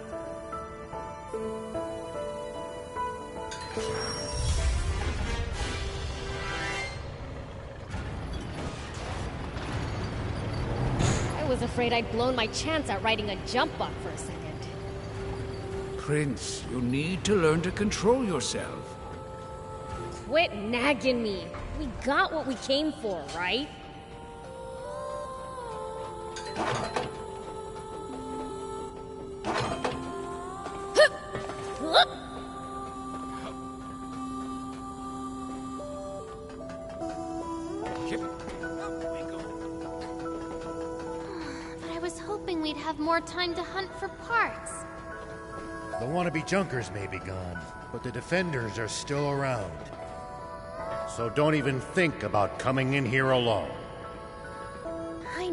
I was afraid I'd blown my chance at riding a jump bot for a second. Prince, you need to learn to control yourself. Quit nagging me. We got what we came for, right? But I was hoping we'd have more time to hunt for parts. The wannabe junkers may be gone, but the defenders are still around. So don't even think about coming in here alone. I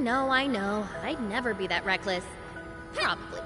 know. I'd never be that reckless. Probably.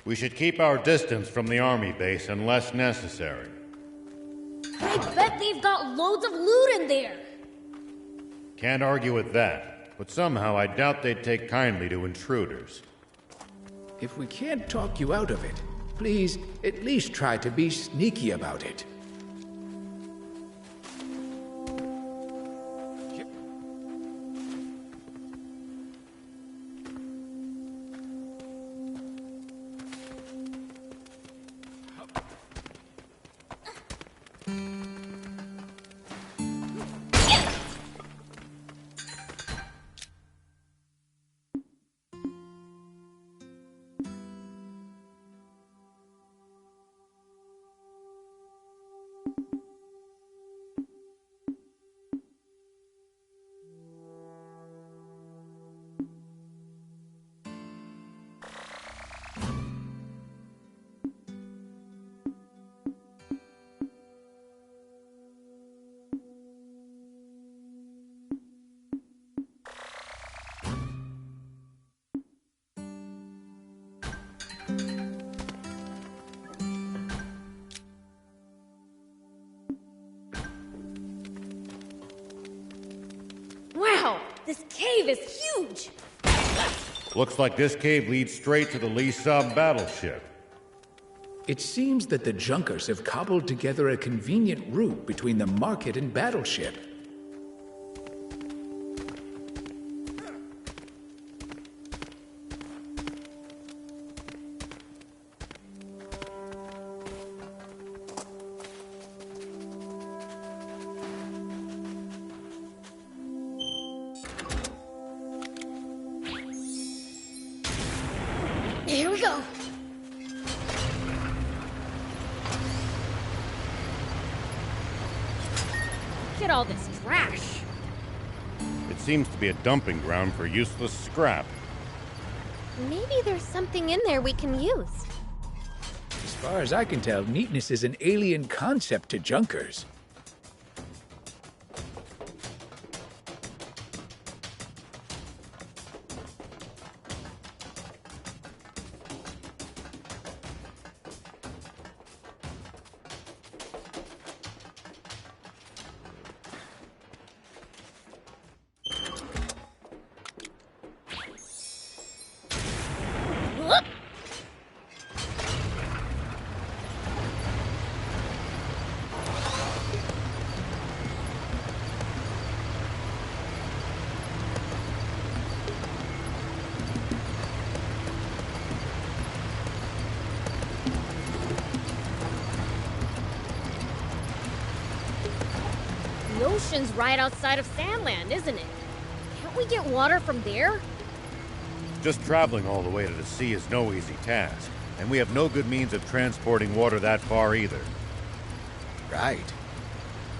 We should keep our distance from the army base unless necessary. I bet they've got loads of loot in there! Can't argue with that, but somehow I doubt they'd take kindly to intruders. If we can't talk you out of it, please at least try to be sneaky about it. Wow, this cave is huge! Looks like this cave leads straight to the Lisa battleship. It seems that the Junkers have cobbled together a convenient route between the market and battleship. Here we go! Look at all this trash! It seems to be a dumping ground for useless scrap. Maybe there's something in there we can use. As far as I can tell, neatness is an alien concept to Junkers. ocean's right outside of Sandland, isn't it? Can't we get water from there? Just traveling all the way to the sea is no easy task, and we have no good means of transporting water that far either. Right.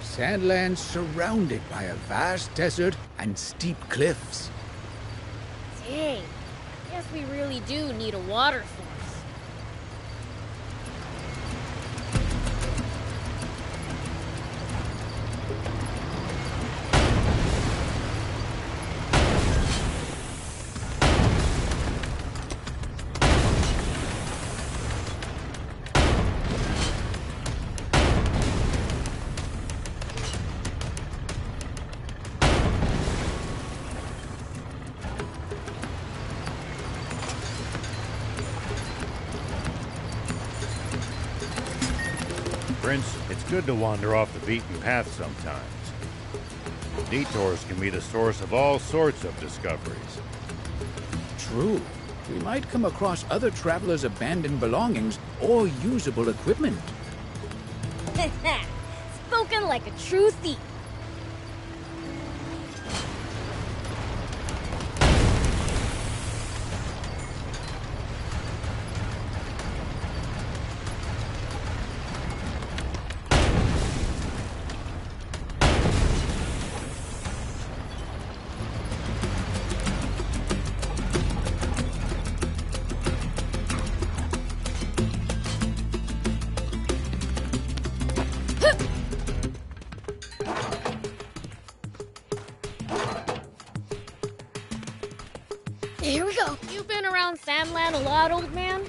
Sandland's surrounded by a vast desert and steep cliffs. Dang. Guess we really do need a water source. Prince, it's good to wander off the beaten path sometimes. Detours can be the source of all sorts of discoveries. True. We might come across other travelers' abandoned belongings or usable equipment. Spoken like a true thief. Here we go. You've been around Sandland a lot, old man?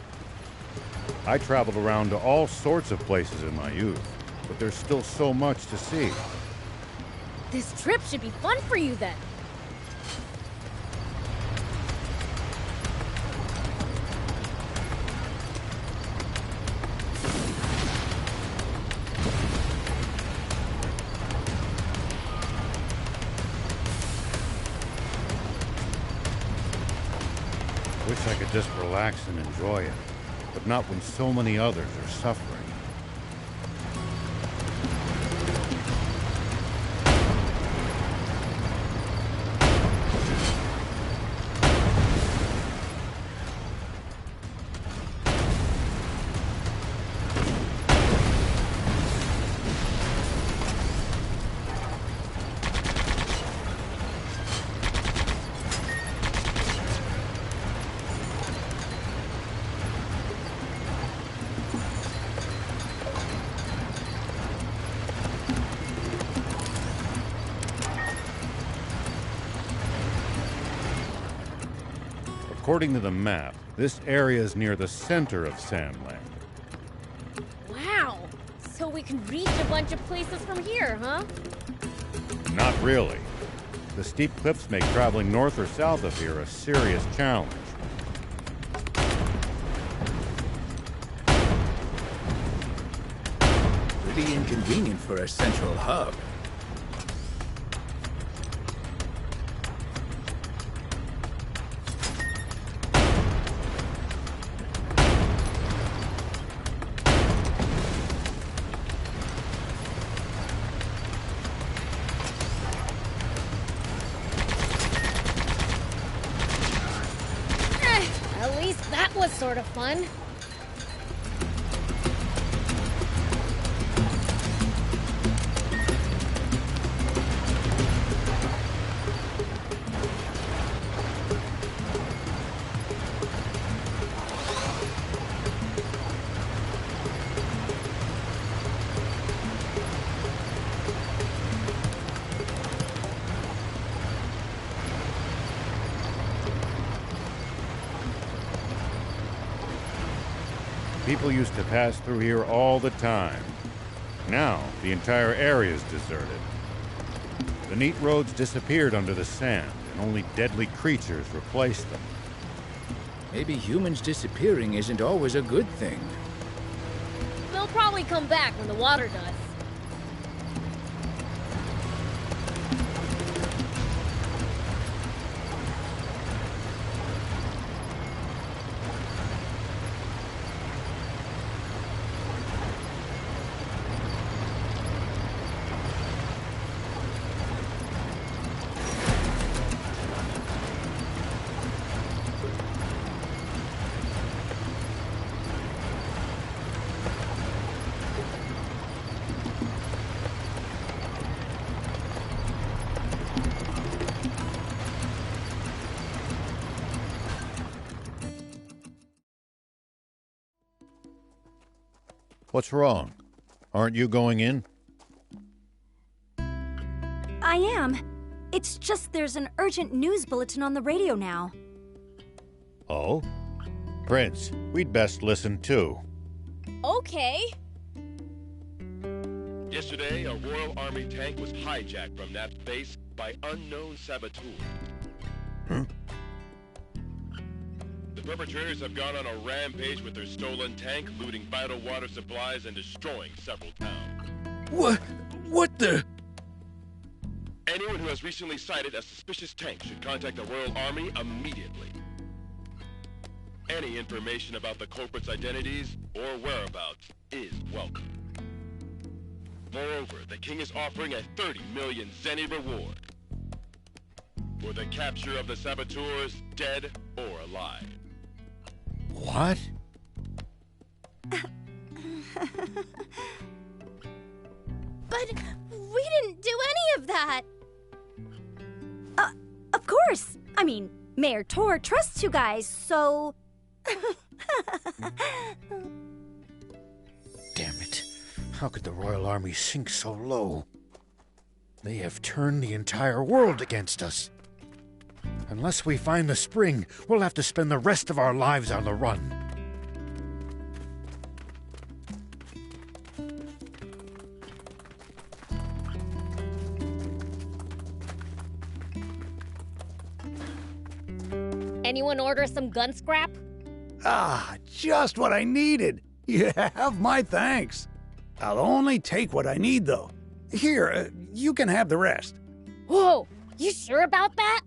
I traveled around to all sorts of places in my youth, but there's still so much to see. This trip should be fun for you then. Wish I could just relax and enjoy it, but not when so many others are suffering. According to the map, this area is near the center of Sandland. Wow. So we can reach a bunch of places from here, huh? Not really. The steep cliffs make traveling north or south of here a serious challenge. Pretty inconvenient for a central hub. At least that was sort of fun. People used to pass through here all the time. Now, the entire area is deserted. The neat roads disappeared under the sand, and only deadly creatures replaced them. Maybe humans disappearing isn't always a good thing. They'll probably come back when the water does. What's wrong? Aren't you going in? I am. It's just there's an urgent news bulletin on the radio now. Oh? Prince, we'd best listen too. Okay. Yesterday, a Royal Army tank was hijacked from that base by unknown saboteurs. Huh? The perpetrators have gone on a rampage with their stolen tank, looting vital water supplies and destroying several towns. What the? Anyone who has recently sighted a suspicious tank should contact the Royal Army immediately. Any information about the culprits' identities or whereabouts is welcome. Moreover, the king is offering a 30 million zenny reward for the capture of the saboteurs, dead or alive. What? But we didn't do any of that. Of course. I mean, Mayor Tor trusts you guys, so... Damn it. How could the Royal Army sink so low? They have turned the entire world against us. Unless we find the spring, we'll have to spend the rest of our lives on the run. Anyone order some gun scrap? Ah, just what I needed. You have my thanks. I'll only take what I need, though. Here, you can have the rest. Whoa, you sure about that?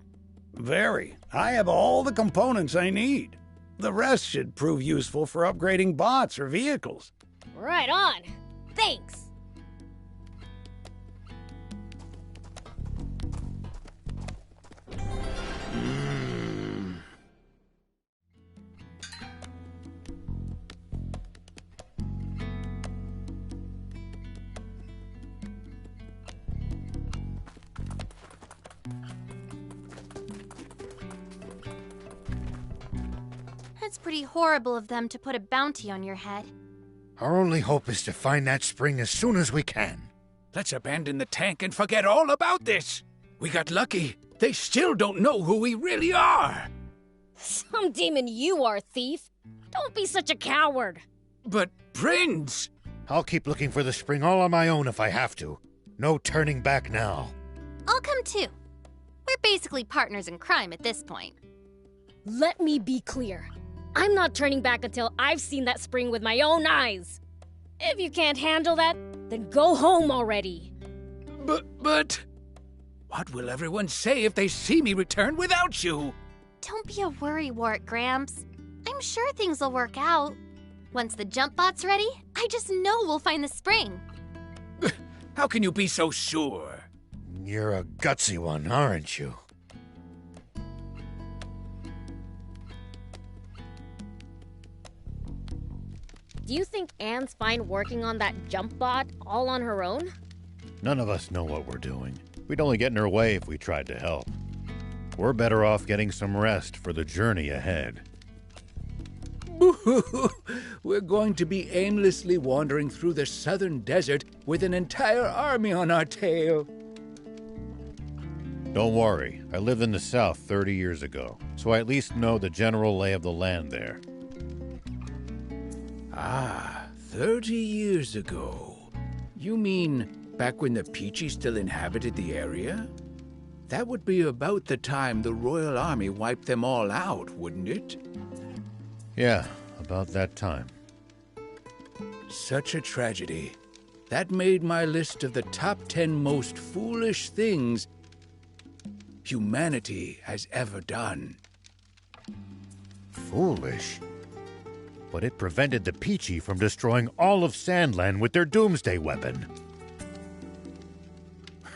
Very. I have all the components I need. The rest should prove useful for upgrading bots or vehicles. Right on. Thanks. It's pretty horrible of them to put a bounty on your head. Our only hope is to find that spring as soon as we can. Let's abandon the tank and forget all about this. We got lucky. They still don't know who we really are. Some demon you are, thief. Don't be such a coward. But, Prince... I'll keep looking for the spring all on my own if I have to. No turning back now. I'll come too. We're basically partners in crime at this point. Let me be clear. I'm not turning back until I've seen that spring with my own eyes. If you can't handle that, then go home already. But... What will everyone say if they see me return without you? Don't be a worrywart, Gramps. I'm sure things will work out. Once the jump bot's ready, I just know we'll find the spring. How can you be so sure? You're a gutsy one, aren't you? Do you think Anne's fine working on that jump bot all on her own? None of us know what we're doing. We'd only get in her way if we tried to help. We're better off getting some rest for the journey ahead. We're going to be aimlessly wandering through the southern desert with an entire army on our tail. Don't worry, I lived in the south 30 years ago, so I at least know the general lay of the land there. Ah, 30 years ago. You mean back when the Peachy still inhabited the area? That would be about the time the Royal Army wiped them all out, wouldn't it? Yeah, about that time. Such a tragedy. That made my list of the top 10 most foolish things humanity has ever done. Foolish? But it prevented the Peachy from destroying all of Sandland with their doomsday weapon.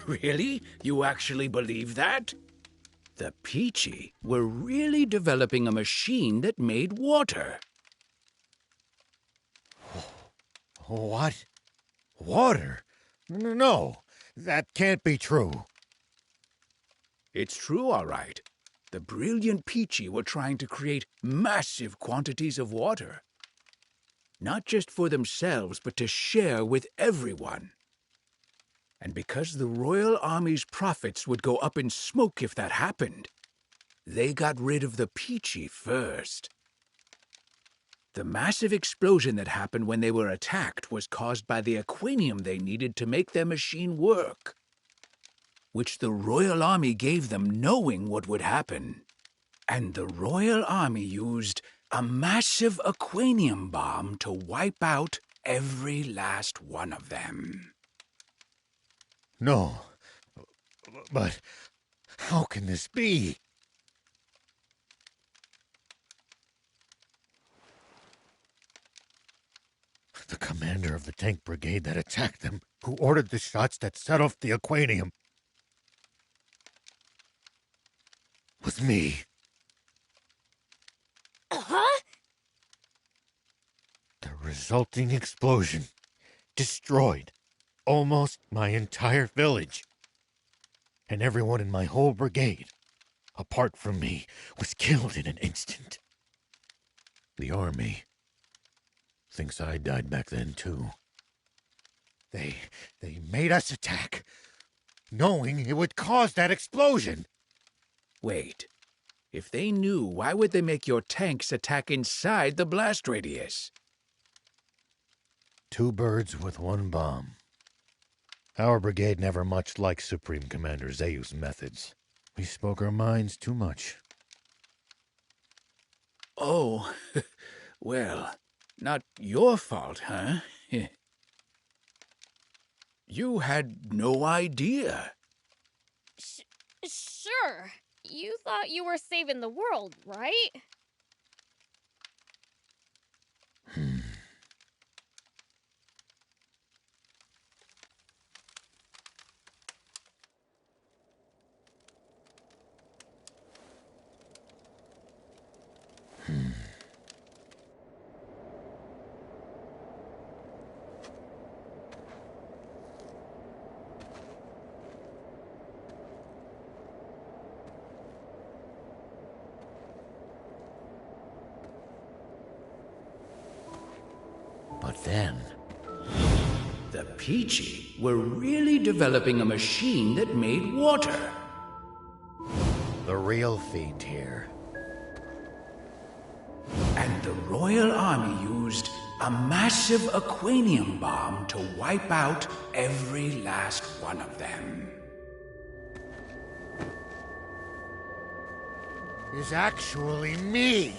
Really? You actually believe that? The Peachy were really developing a machine that made water. What? Water? No, that can't be true. It's true, all right. The brilliant Peachy were trying to create massive quantities of water. not just for themselves, but to share with everyone. And because the Royal Army's profits would go up in smoke if that happened, they got rid of the Peachy first. The massive explosion that happened when they were attacked was caused by the aquanium they needed to make their machine work, which the Royal Army gave them knowing what would happen. And the Royal Army used a massive aquanium bomb to wipe out every last one of them. No. But how can this be? The commander of the tank brigade that attacked them, who ordered the shots that set off the aquanium, was me. Huh? The resulting explosion destroyed almost my entire village. And everyone in my whole brigade, apart from me, was killed in an instant. The army thinks I died back then, too. They made us attack, knowing it would cause that explosion. Wait. If they knew, why would they make your tanks attack inside the blast radius? 2 birds with 1 bomb. Our brigade never much liked Supreme Commander Zeu's methods. We spoke our minds too much. Oh, well, not your fault, huh? You had no idea. Sure. You thought you were saving the world, right? But then, the Peachy were really developing a machine that made water. the real feat here. And the Royal Army used a massive aquanium bomb to wipe out every last one of them. Is actually me.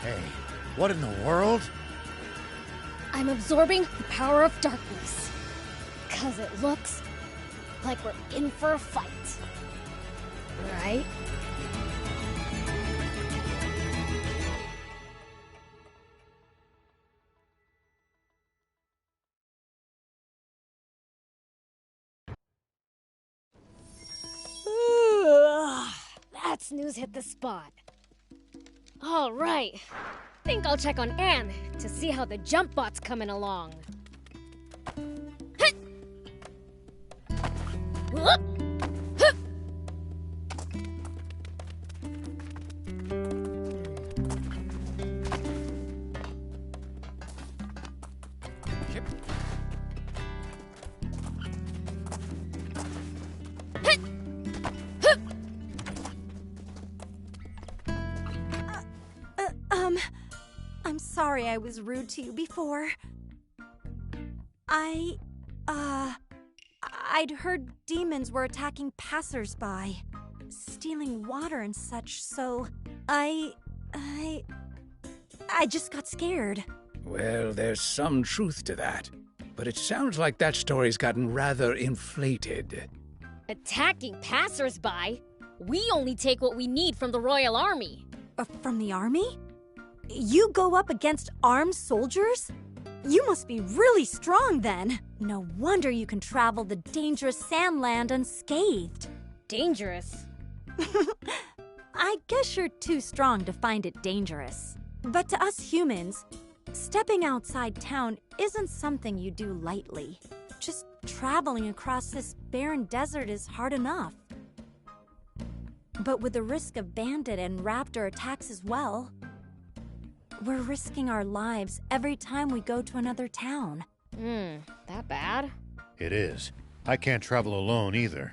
Hey, what in the world? I'm absorbing the power of darkness. 'Cause it looks like we're in for a fight. Right? That snooze hit the spot. All right. Think I'll check on Anne to see how the jump bot's coming along. Whoop! Hup! Hit! Hup! I'm sorry I was rude to you before. I'd heard demons were attacking passers-by, stealing water and such, so I just got scared. Well, there's some truth to that. But it sounds like that story's gotten rather inflated. Attacking passers-by? We only take what we need from the Royal Army. From the army? You go up against armed soldiers? You must be really strong then. No wonder you can travel the dangerous sandland unscathed. Dangerous? I guess you're too strong to find it dangerous. But to us humans, stepping outside town isn't something you do lightly. Just traveling across this barren desert is hard enough. But with the risk of bandit and raptor attacks as well, we're risking our lives every time we go to another town. That bad? It is. I can't travel alone either.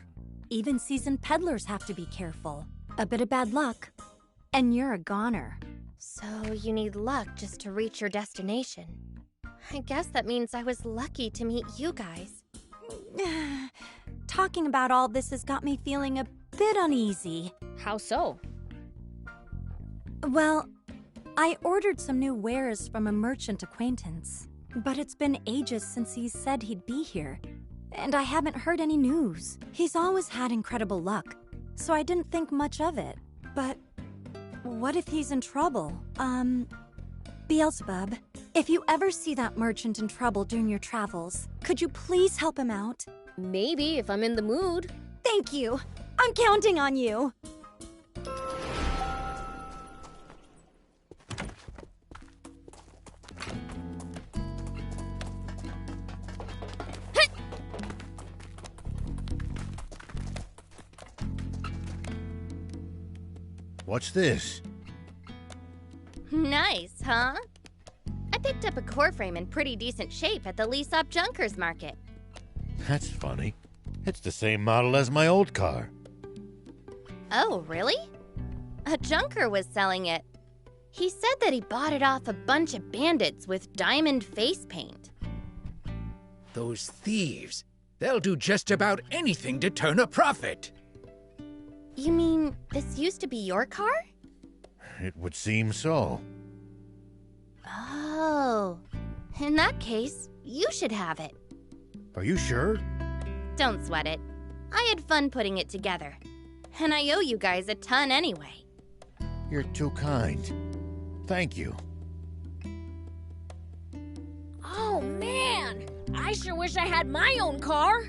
Even seasoned peddlers have to be careful. A bit of bad luck, and you're a goner. So you need luck just to reach your destination. I guess that means I was lucky to meet you guys. Talking about all this has got me feeling a bit uneasy. How so? Well, I ordered some new wares from a merchant acquaintance, but it's been ages since he said he'd be here, and I haven't heard any news. He's always had incredible luck, so I didn't think much of it. But what if he's in trouble? Beelzebub, if you ever see that merchant in trouble during your travels, could you please help him out? Maybe, if I'm in the mood. Thank you. I'm counting on you. What's this? Nice, huh? I picked up a core frame in pretty decent shape at the Leasop Junkers Market. That's funny. It's the same model as my old car. Oh, really? A junker was selling it. He said that he bought it off a bunch of bandits with diamond face paint. Those thieves. They'll do just about anything to turn a profit. You mean this used to be your car? It would seem so. Oh, in that case, you should have it. Are you sure? Don't sweat it. I had fun putting it together. And I owe you guys a ton anyway. You're too kind. Thank you. Oh, man! I sure wish I had my own car!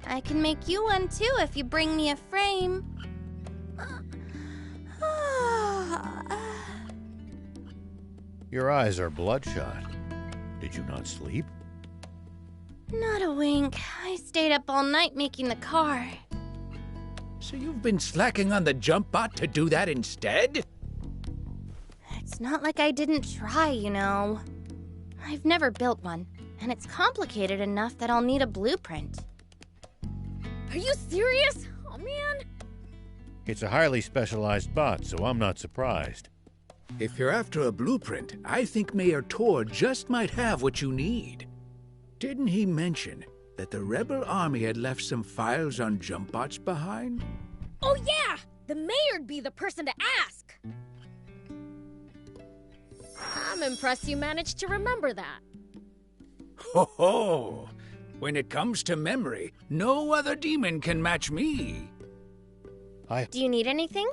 I can make you one too if you bring me a frame. Your eyes are bloodshot. Did you not sleep? Not a wink. I stayed up all night making the car. So you've been slacking on the jump bot to do that instead? It's not like I didn't try, you know. I've never built one, and it's complicated enough that I'll need a blueprint. Are you serious? Oh, man. It's a highly specialized bot, so I'm not surprised. If you're after a blueprint, I think Mayor Tor just might have what you need. Didn't he mention that the rebel army had left some files on jump bots behind? Oh, yeah! The mayor'd be the person to ask! I'm impressed you managed to remember that. Ho ho! When it comes to memory, no other demon can match me. Do you need anything?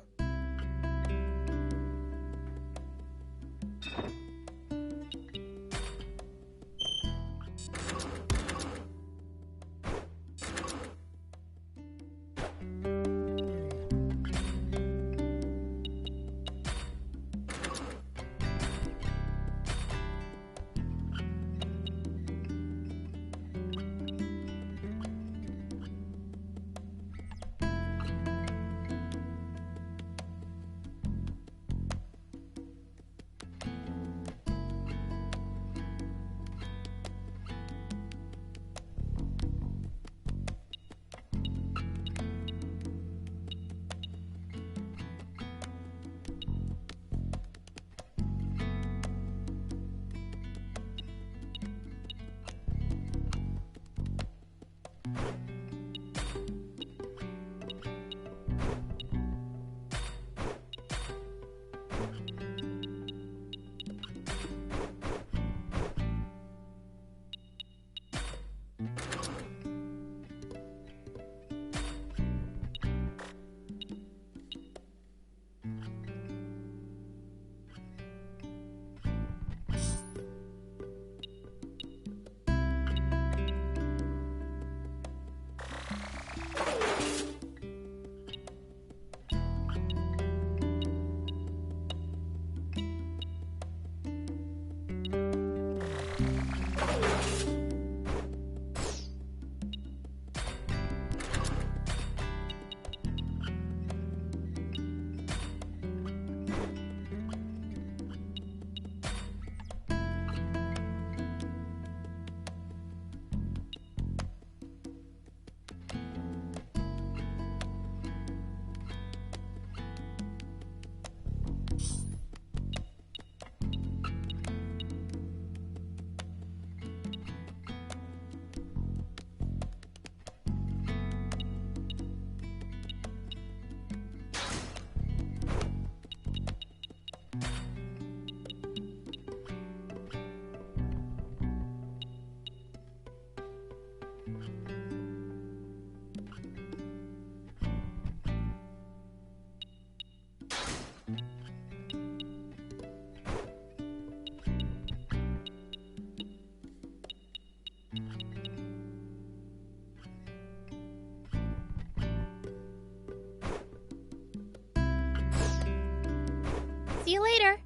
See you later.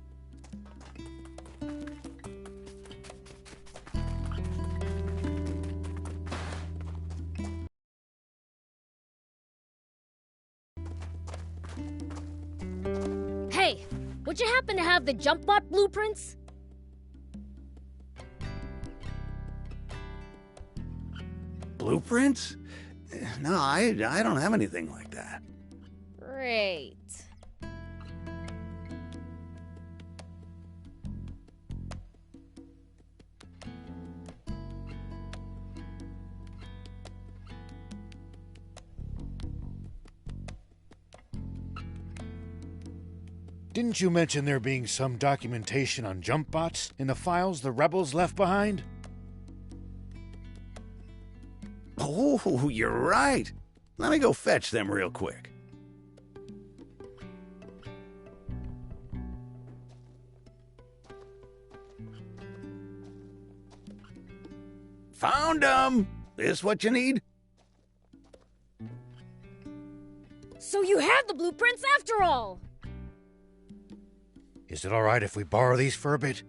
Hey, would you happen to have the jump bot blueprints? Blueprints? No, I don't have anything like that. Great. Didn't you mention there being some documentation on jump bots in the files the rebels left behind? Oh, you're right. Let me go fetch them real quick. Found them! This what you need? So you have the blueprints after all! Is it all right if we borrow these for a bit?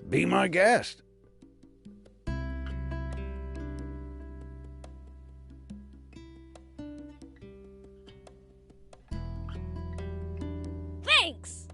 Be my guest. Thanks!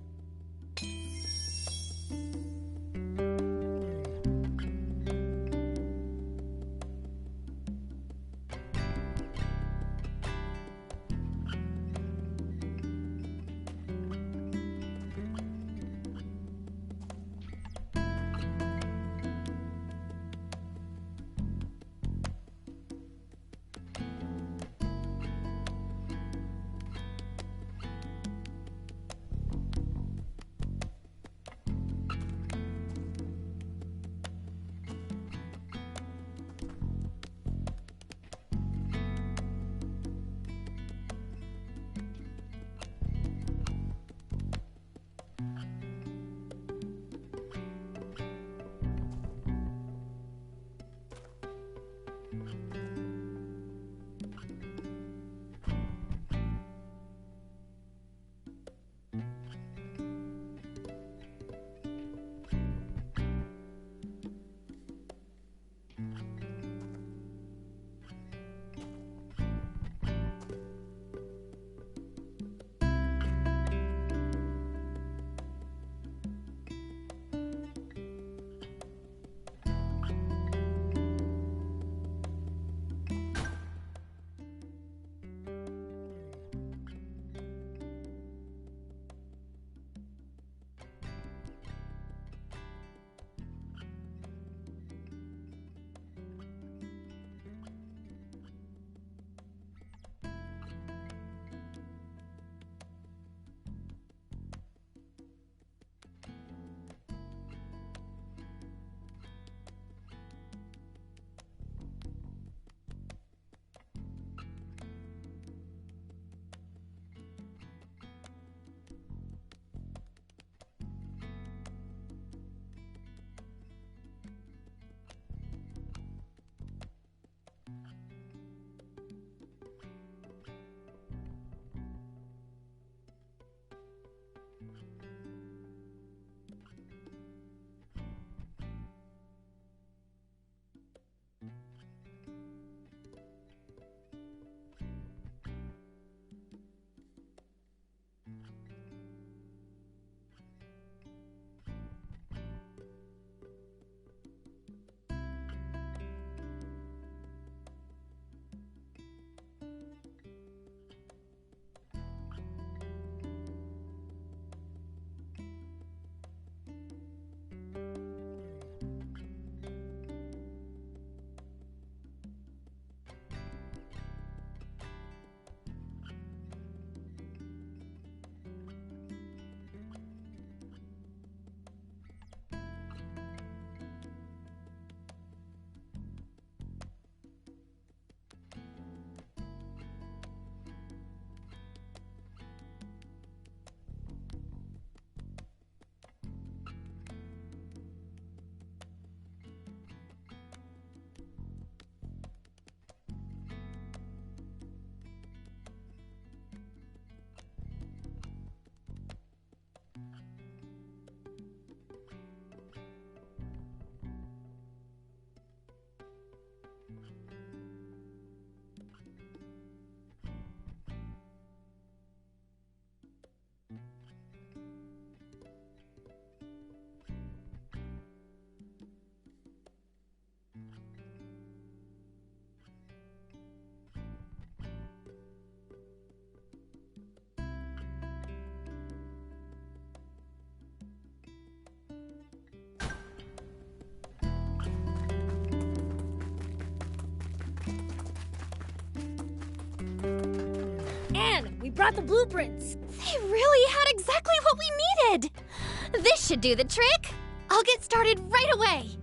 can! We brought the blueprints! They really had exactly what we needed! This should do the trick! I'll get started right away!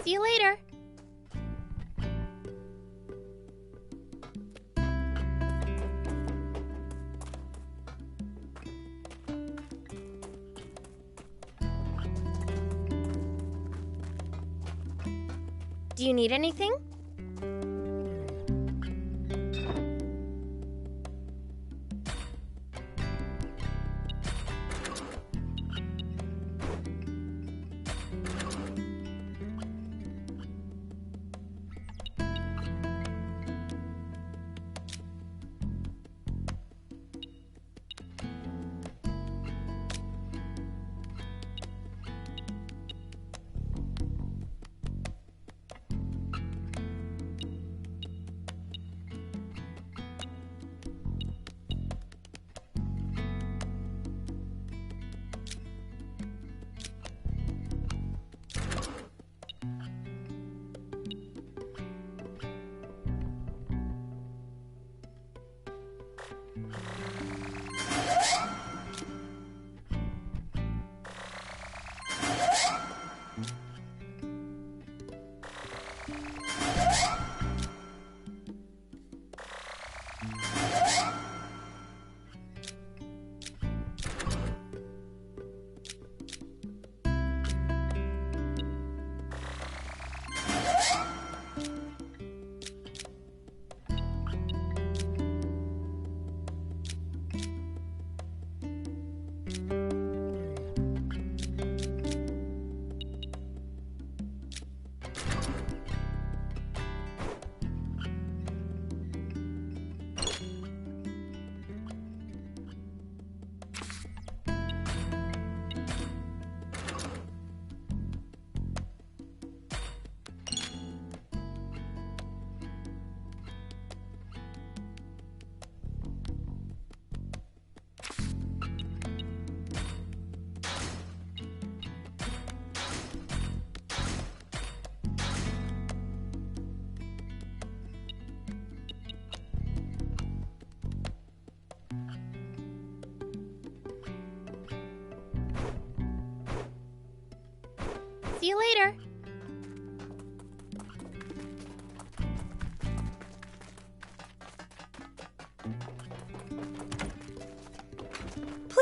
See you later. Do you need anything? See you later.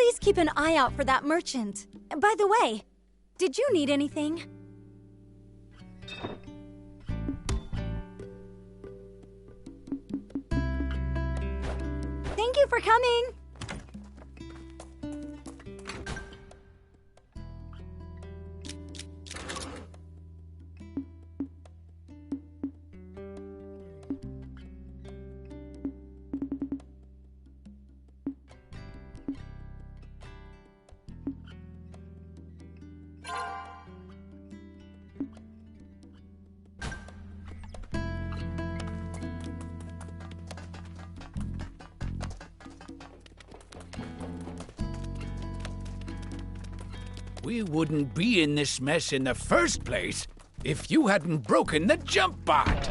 Please keep an eye out for that merchant. By the way, did you need anything? Thank you for coming. We wouldn't be in this mess in the first place if you hadn't broken the jump bot.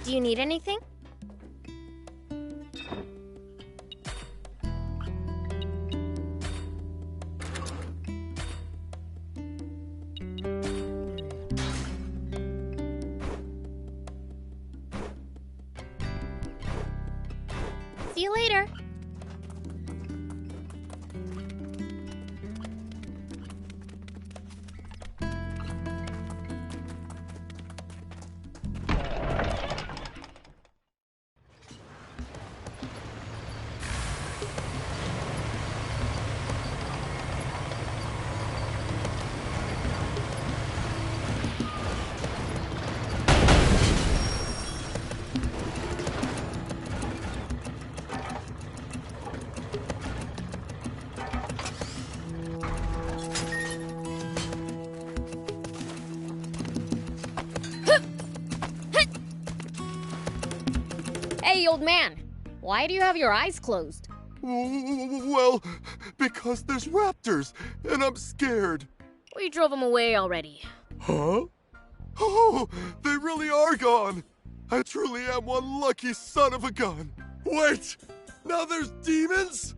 Do you need anything? See you later. Hey, old man. Why do you have your eyes closed? Well, because there's raptors, and I'm scared. We drove them away already. Huh? Oh, they really are gone. I truly am one lucky son of a gun. Wait, now there's demons?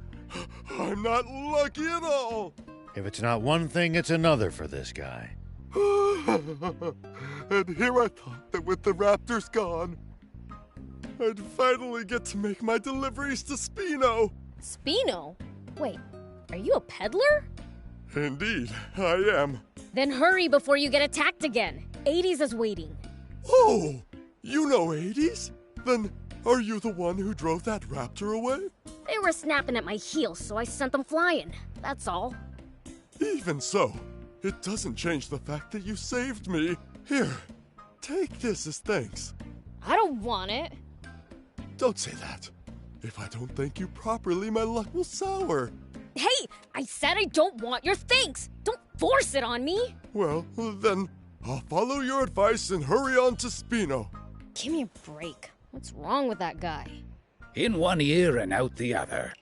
I'm not lucky at all. If it's not one thing, it's another for this guy. And here I thought that with the raptors gone, I'd finally get to make my deliveries to Spino. Spino? Wait, are you a peddler? Indeed, I am. Then hurry before you get attacked again. 80s is waiting. Oh, you know 80s? Then are you the one who drove that raptor away? They were snapping at my heels, so I sent them flying. That's all. Even so, it doesn't change the fact that you saved me. Here, take this as thanks. I don't want it. Don't say that. If I don't thank you properly, my luck will sour. Hey, I said I don't want your thanks. Don't force it on me. Well, then I'll follow your advice and hurry on to Spino. Give me a break. What's wrong with that guy? In one ear and out the other.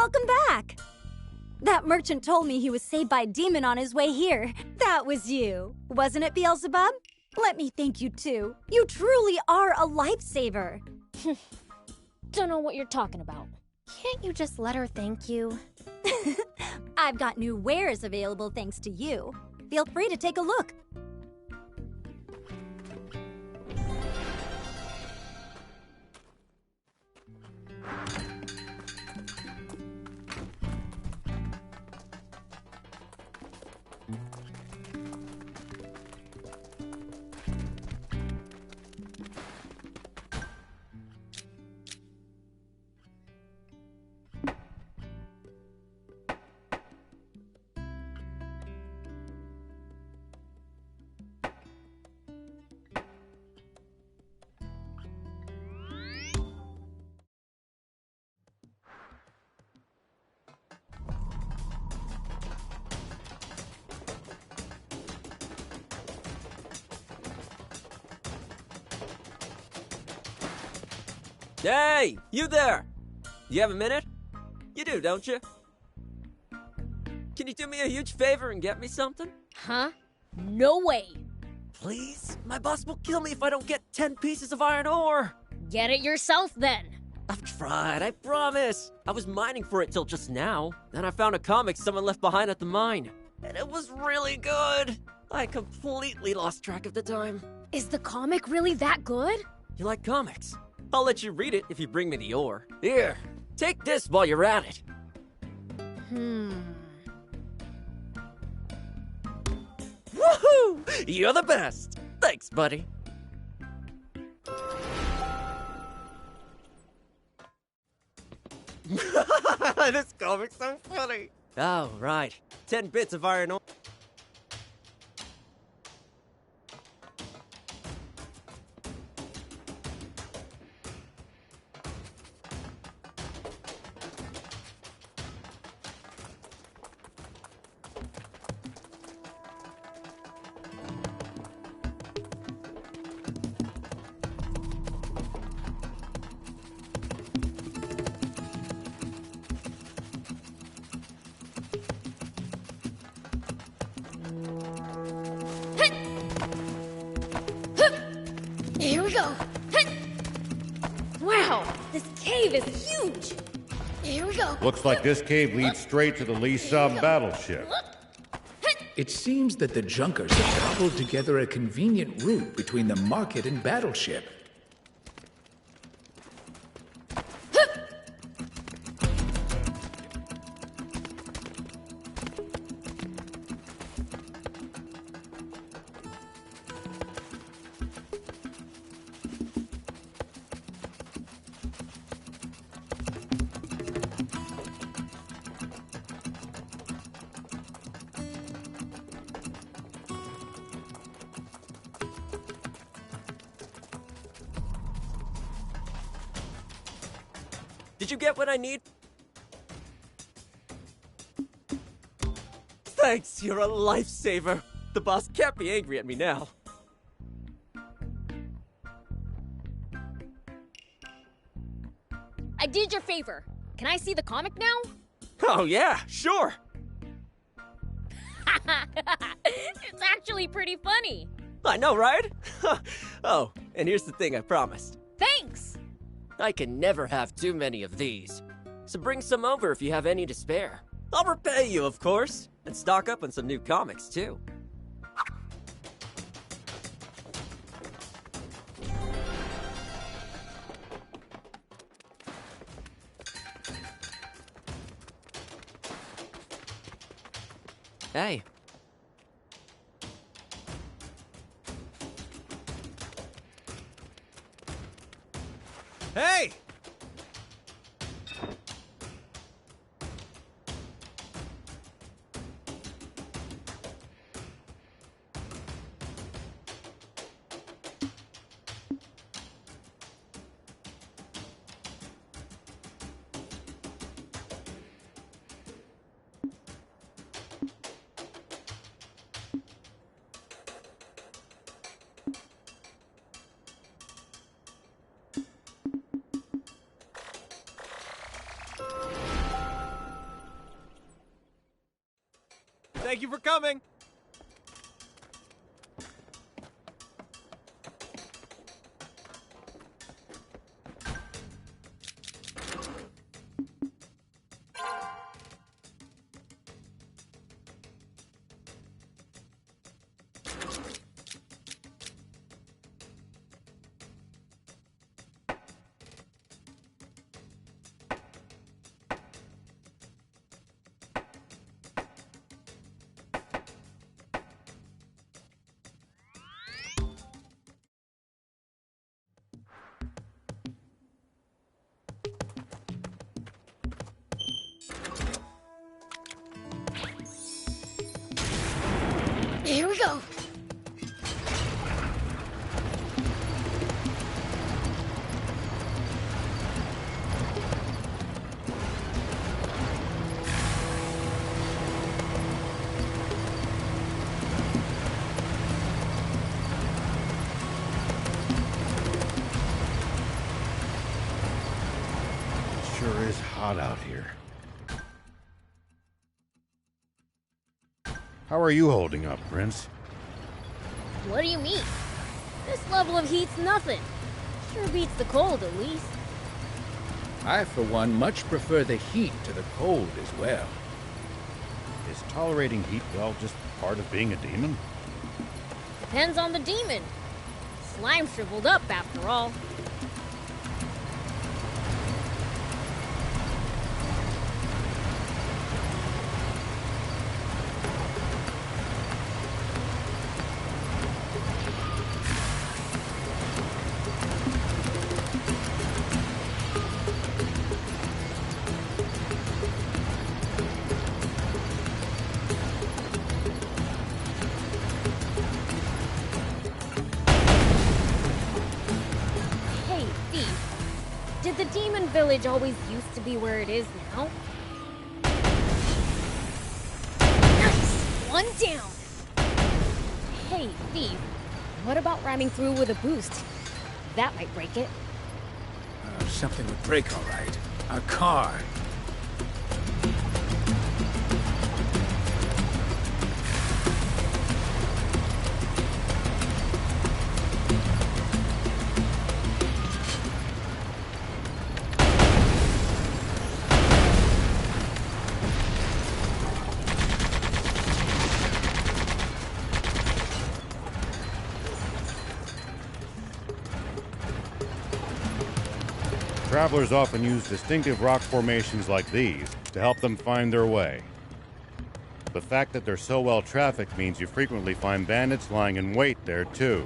welcome back. That merchant told me he was saved by a demon on his way here. That was you, wasn't it, Beelzebub? Let me thank you too. You truly are a lifesaver. Don't know what you're talking about. Can't you just let her thank you? I've got new wares available thanks to you. Feel free to take a look. Hey, you there! You have a minute? You do, don't you? Can you do me a huge favor and get me something? Huh? No way. Please? My boss will kill me if I don't get 10 pieces of iron ore. Get it yourself then. I've tried, I promise. I was mining for it till just now. Then I found a comic someone left behind at the mine. And it was really good. I completely lost track of the time. Is the comic really that good? You like comics? I'll let you read it if you bring me the ore. Here, take this while you're at it. Woohoo! You're the best. Thanks, buddy. This comic's so funny. Oh, right. 10 bits of iron ore. Here we go. Wow, this cave is huge. Here we go. Looks like this cave leads straight to the Lee Sub battleship. It seems that the Junkers have cobbled together a convenient route between the market and battleship. Did you get what I need? Thanks, you're a lifesaver. The boss can't be angry at me now. I did your favor. Can I see the comic now? Oh yeah, sure. It's actually pretty funny. I know, right? Oh, and here's the thing I promised. Thanks! I can never have too many of these. So bring some over if you have any to spare. I'll repay you, of course, and stock up on some new comics, too. Hey. Hey! Thank you for coming. Here we go. Sure is hot out here. How are you holding up, Prince? What do you mean? This level of heat's nothing. Sure beats the cold, at least. I, for one, much prefer the heat to the cold as well. Is tolerating heat, well, just part of being a demon? Depends on the demon. Slime shriveled up, after all. Did the demon village always used to be where it is now? Nice! One down! Hey, Thief, what about ramming through with a boost? That might break it. Something would break, all right. A car. Travelers often use distinctive rock formations like these to help them find their way. The fact that they're so well trafficked means you frequently find bandits lying in wait there too.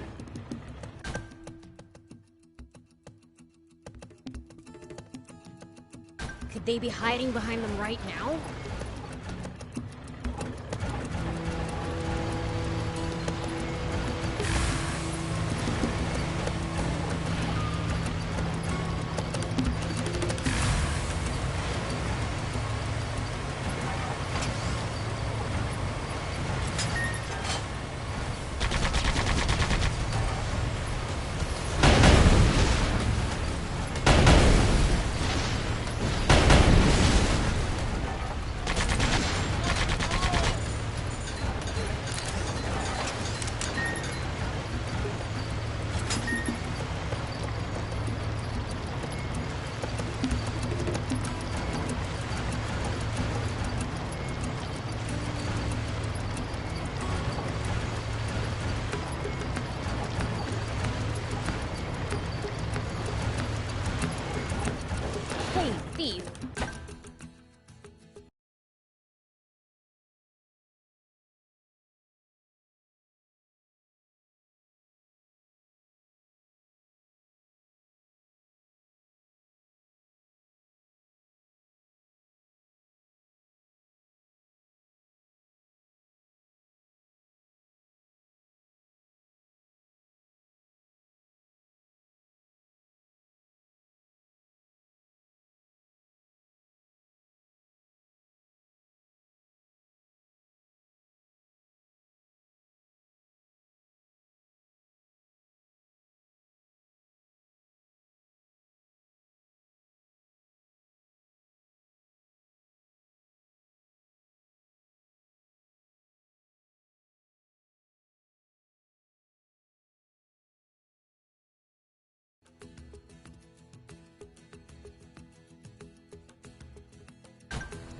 Could they be hiding behind them right now?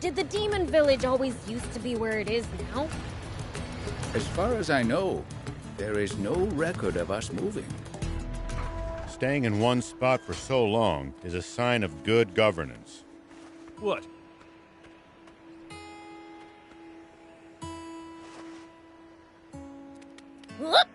Did the demon village always used to be where it is now? As far as I know, there is no record of us moving. Staying in one spot for so long is a sign of good governance. What? Whoop!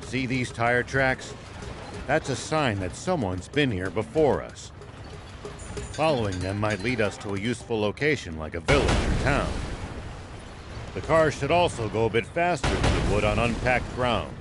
See these tire tracks? That's a sign that someone's been here before us. Following them might lead us to a useful location like a village or town. The cars should also go a bit faster than it would on unpacked ground.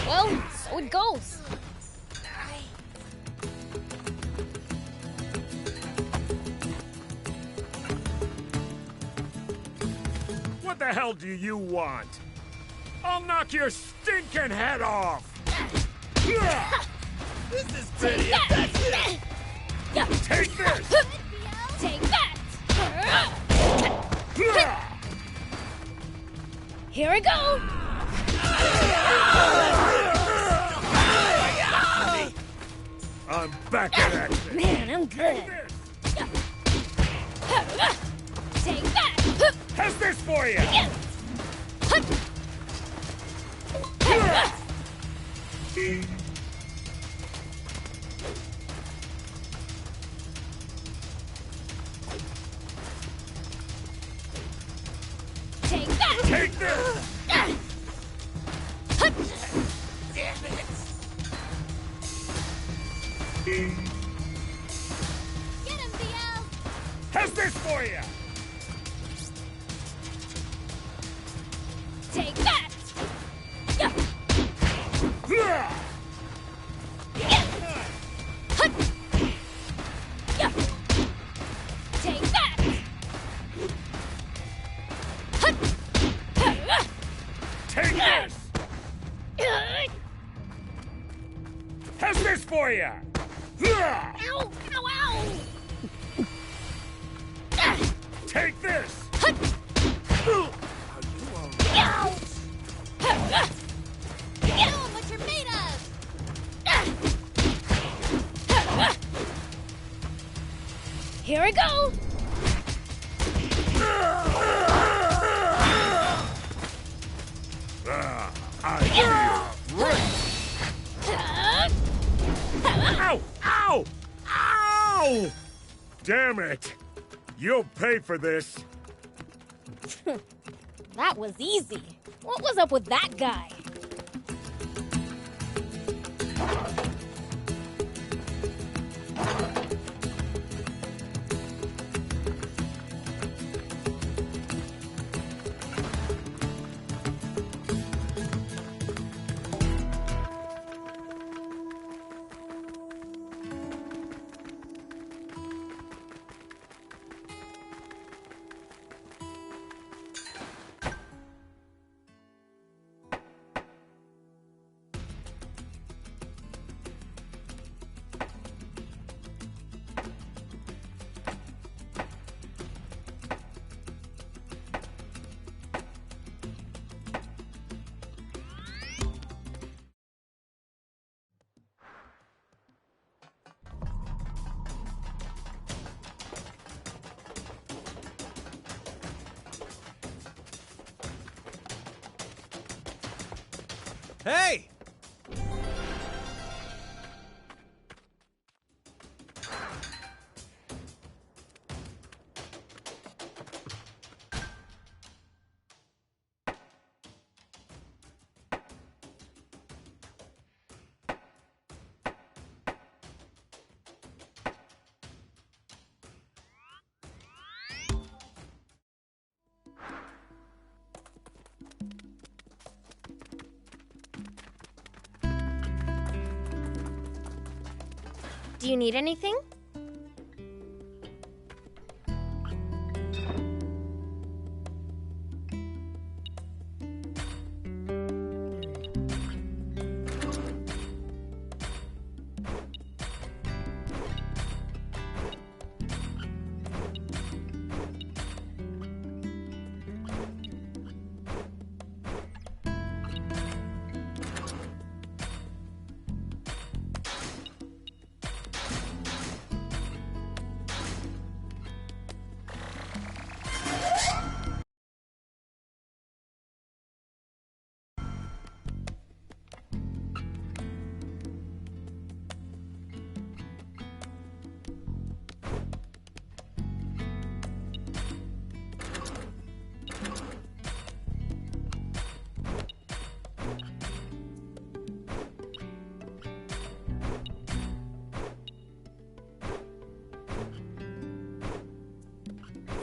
Well, so it goes. What the hell do you want? I'll knock your stinking head off! This is pretty effective! Take this! Take that! Here we go! I'm back at action! Man, I'm good. Take that! How's this for you? Take that! Take this! Damn it! Get him, DL! How's this for you? Take that! Take that! Take this! How's this for you? Ow! Ow! Ow! Take this! Show him what you're made of! Here we go! Ow! Ow! Ow! Damn it! You'll pay for this. That was easy. What was up with that guy? Hey! Do you need anything?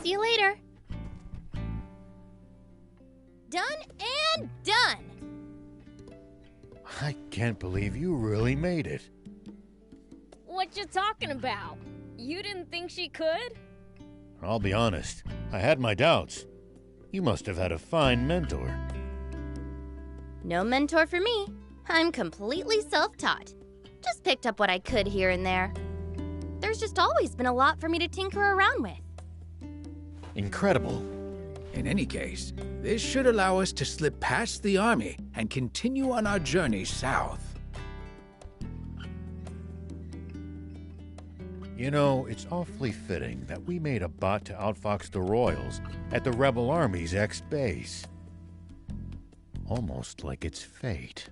See you later. Done and done. I can't believe you really made it. What you talking about? You didn't think she could? I'll be honest, I had my doubts. You must have had a fine mentor. No mentor for me. I'm completely self-taught. Just picked up what I could here and there. There's just always been a lot for me to tinker around with. Incredible. In any case, this should allow us to slip past the army and continue on our journey south. You know, it's awfully fitting that we made a bot to outfox the Royals at the Rebel Army's ex-base. Almost like it's fate.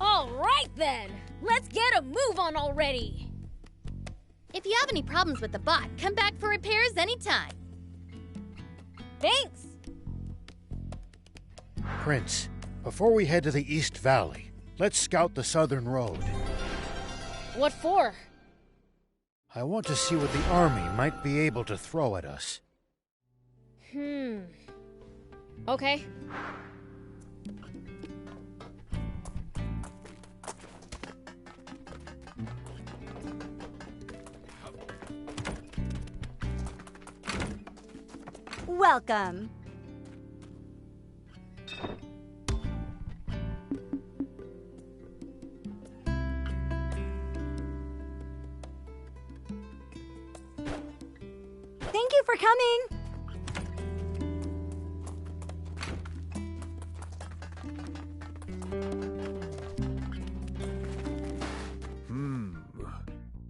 All right then! Let's get a move on already! If you have any problems with the bot, come back for repairs anytime. Thanks! Prince, before we head to the East Valley, let's scout the southern road. What for? I want to see what the army might be able to throw at us. Okay. Welcome. Thank you for coming.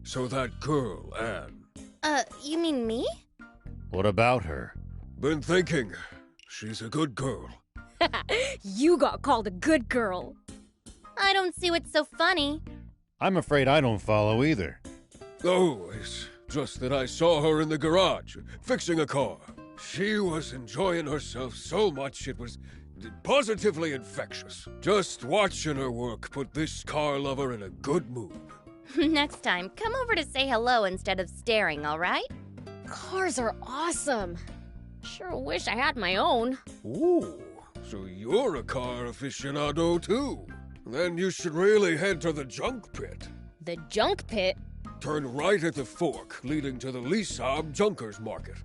So that girl, Anne. You mean me? What about her? Been thinking. She's a good girl. You got called a good girl. I don't see what's so funny. I'm afraid I don't follow either. Oh, it's just that I saw her in the garage, fixing a car. She was enjoying herself so much it was positively infectious. Just watching her work put this car lover in a good mood. Next time, come over to say hello instead of staring, all right? Cars are awesome. Sure wish I had my own. Ooh, so you're a car aficionado too. Then you should really head to the junk pit. The junk pit? Turn right at the fork leading to the Lisab Junkers Market.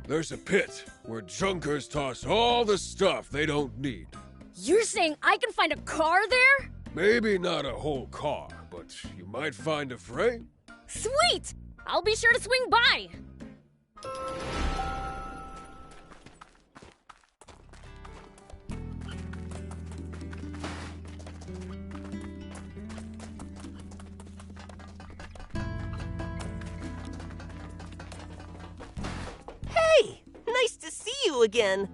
There's a pit where junkers toss all the stuff they don't need. You're saying I can find a car there? Maybe not a whole car, but you might find a frame. Sweet! I'll be sure to swing by. Hey! Nice to see you again.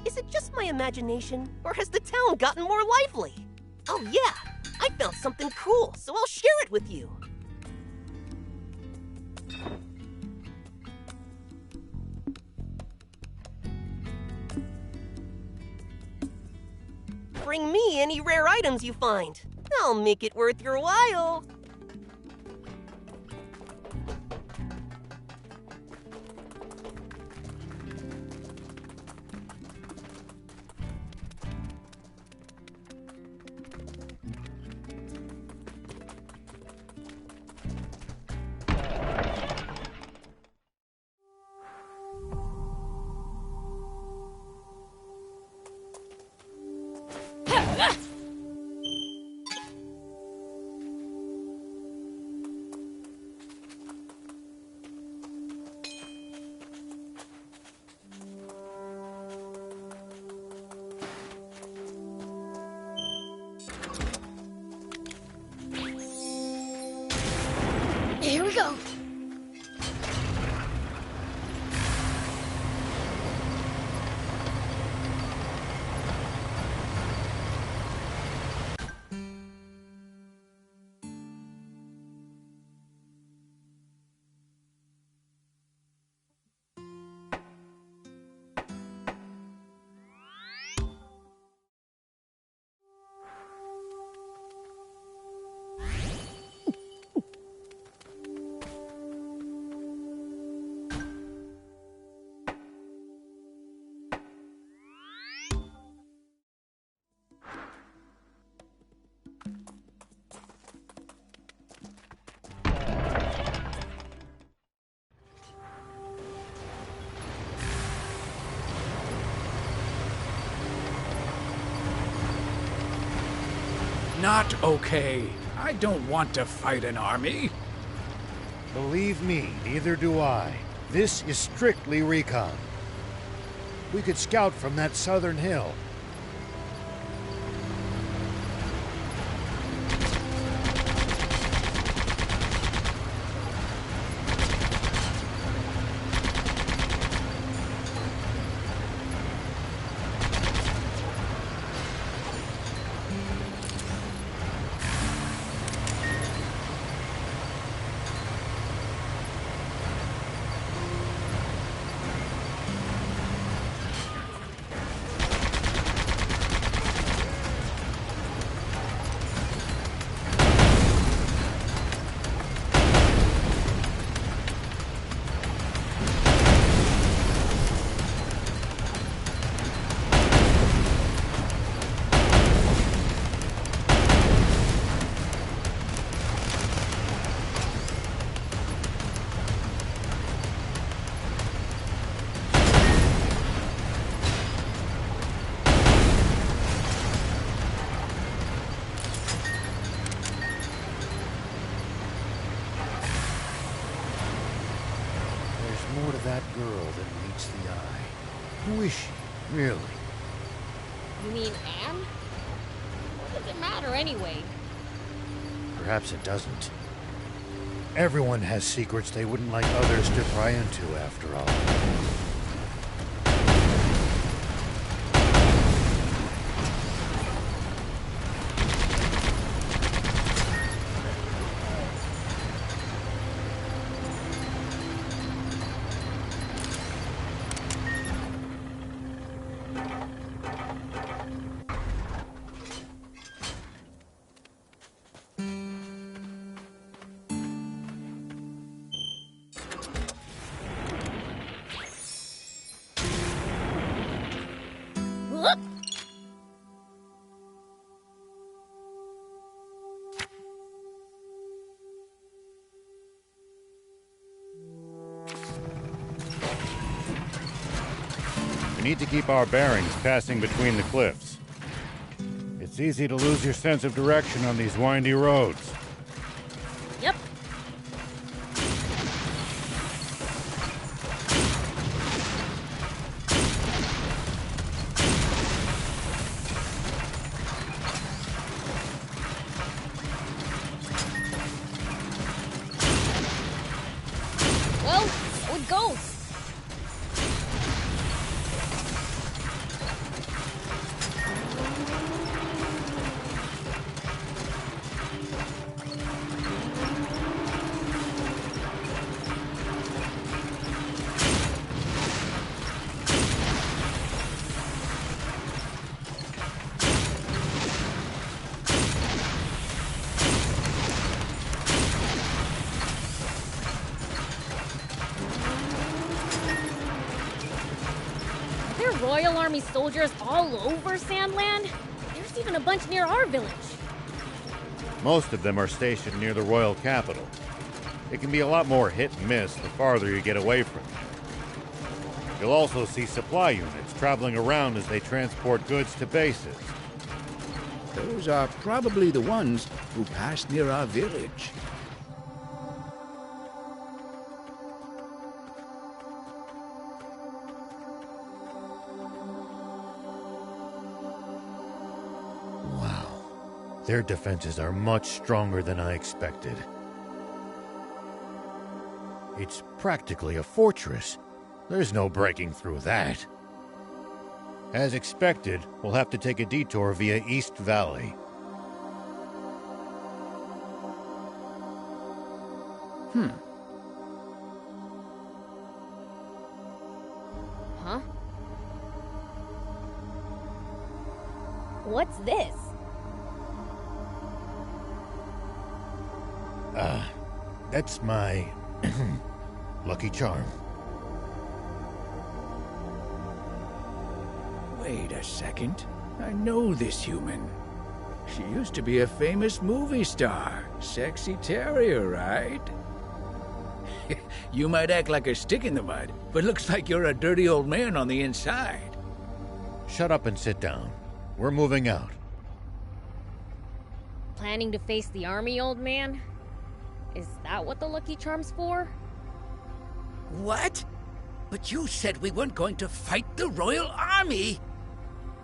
Is Is it just my imagination, or has the town gotten more lively? Oh yeah, I found something cool, so I'll share it with you. Bring me any rare items you find. I'll make it worth your while. Here we go. Not okay. I don't want to fight an army. Believe me, neither do I. This is strictly recon. We could scout from that southern hill. More to that girl than meets the eye. Who is she, really? You mean Anne? What does it matter anyway? Perhaps it doesn't. Everyone has secrets they wouldn't like others to pry into, after all. Whoop! We need to keep our bearings passing between the cliffs. It's easy to lose your sense of direction on these windy roads. Yep. Well, so it goes. Royal Army soldiers all over Sandland? There's even a bunch near our village. Most of them are stationed near the royal capital. It can be a lot more hit and miss the farther you get away from it. You'll also see supply units traveling around as they transport goods to bases. Those are probably the ones who passed near our village. Wow. Their defenses are much stronger than I expected. It's practically a fortress. There's no breaking through that. As expected, we'll have to take a detour via East Valley. Huh? What's this? That's my lucky charm. Wait a second. I know this human. She used to be a famous movie star. Sexy Terrier, right? You might act like a stick in the mud, but looks like you're a dirty old man on the inside. Shut up and sit down. We're moving out. Planning to face the army, old man? Is that what the Lucky Charm's for? What? But you said we weren't going to fight the Royal Army!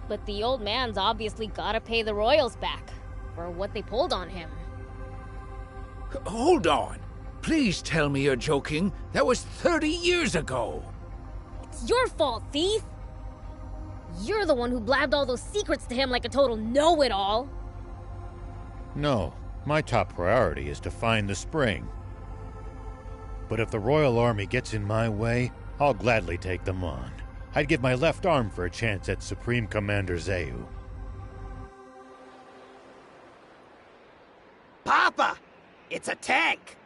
But the old man's obviously gotta pay the royals back for what they pulled on him. Hold on. Please tell me you're joking. That was 30 years ago. It's your fault, thief! You're the one who blabbed all those secrets to him like a total know-it-all. No, my top priority is to find the spring. But if the Royal Army gets in my way, I'll gladly take them on. I'd give my left arm for a chance at Supreme Commander Zeu. Papa! It's a tank!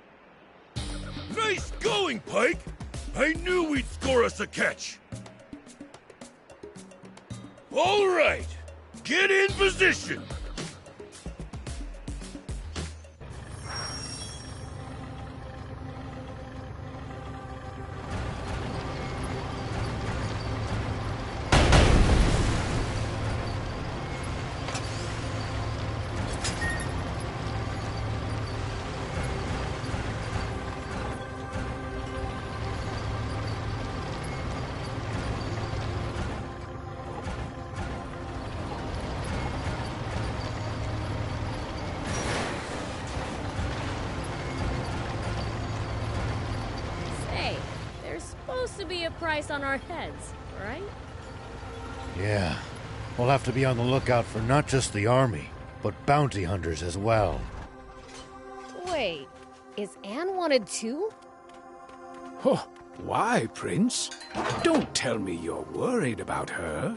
Nice going, Pike! I knew we'd score us a catch! All right, get in position! To be a price on our heads, right? Yeah, we'll have to be on the lookout for not just the army, but bounty hunters as well. Wait, is Anne wanted too? Oh, why, Prince? Don't tell me you're worried about her.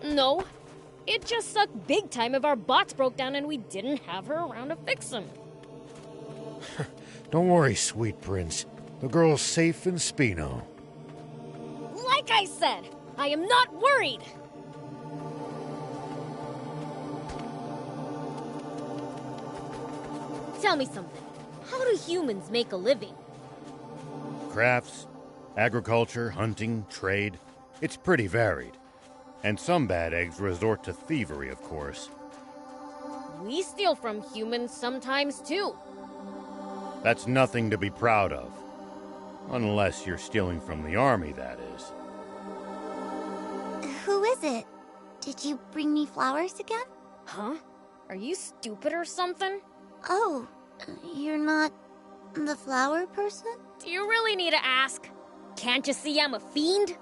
No, it just sucked big time if our bots broke down and we didn't have her around to fix them. Don't worry, sweet prince. The girl's safe in Spino. Like I said, I am not worried! Tell me something. How do humans make a living? Crafts, agriculture, hunting, trade. It's pretty varied. And some bad eggs resort to thievery, of course. We steal from humans sometimes, too. That's nothing to be proud of. Unless you're stealing from the army, that is. Who is it? Did you bring me flowers again? Huh? Are you stupid or something? Oh, you're not the flower person? Do you really need to ask? Can't you see I'm a fiend?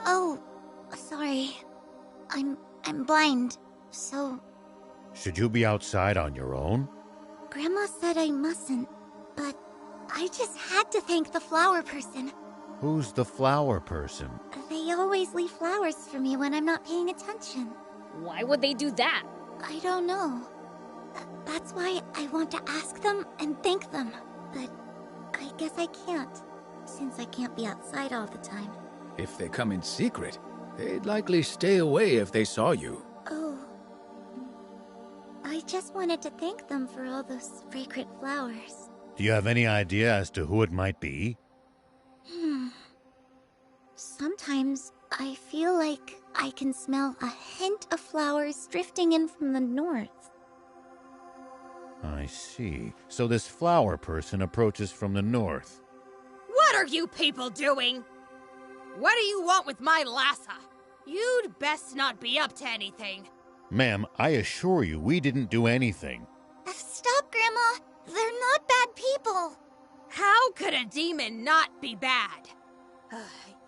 Oh, sorry. I'm blind, so... Should you be outside on your own? Grandma said I mustn't, but I just had to thank the flower person. Who's the flower person? They always leave flowers for me when I'm not paying attention. Why would they do that? I don't know. That's why I want to ask them and thank them. But I guess I can't, since I can't be outside all the time. If they come in secret, they'd likely stay away if they saw you. Oh. I just wanted to thank them for all those fragrant flowers. Do you have any idea as to who it might be? Sometimes I feel like I can smell a hint of flowers drifting in from the north. I see. So this flower person approaches from the north. What are you people doing? What do you want with my Lassa? You'd best not be up to anything. Ma'am, I assure you we didn't do anything. Stop, Grandma! They're not bad people! How could a demon not be bad?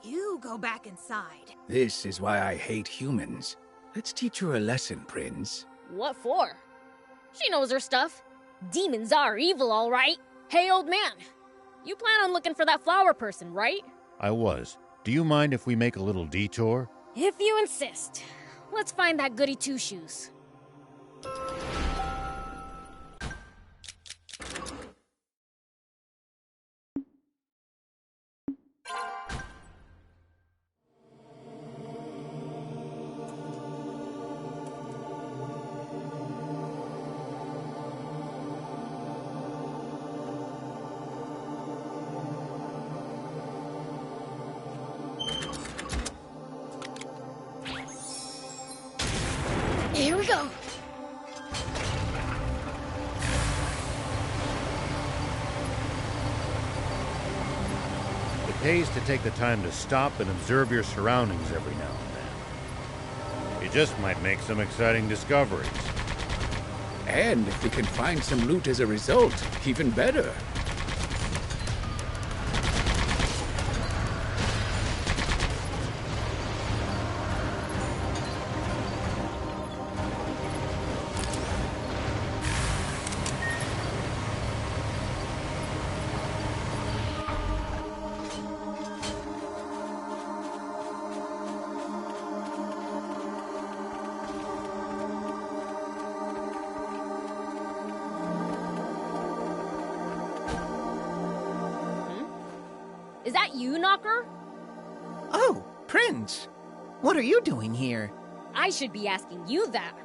You go back inside. This is why I hate humans. Let's teach her a lesson, Prince. What for? She knows her stuff. Demons are evil, all right. Hey, old man. You plan on looking for that flower person, right? I was. Do you mind if we make a little detour? If you insist. Let's find that goody two-shoes. Here we go. It pays to take the time to stop and observe your surroundings every now and then. You just might make some exciting discoveries. And if we can find some loot as a result, even better. Is that you, Knocker? Oh, Prince. What are you doing here? I should be asking you that.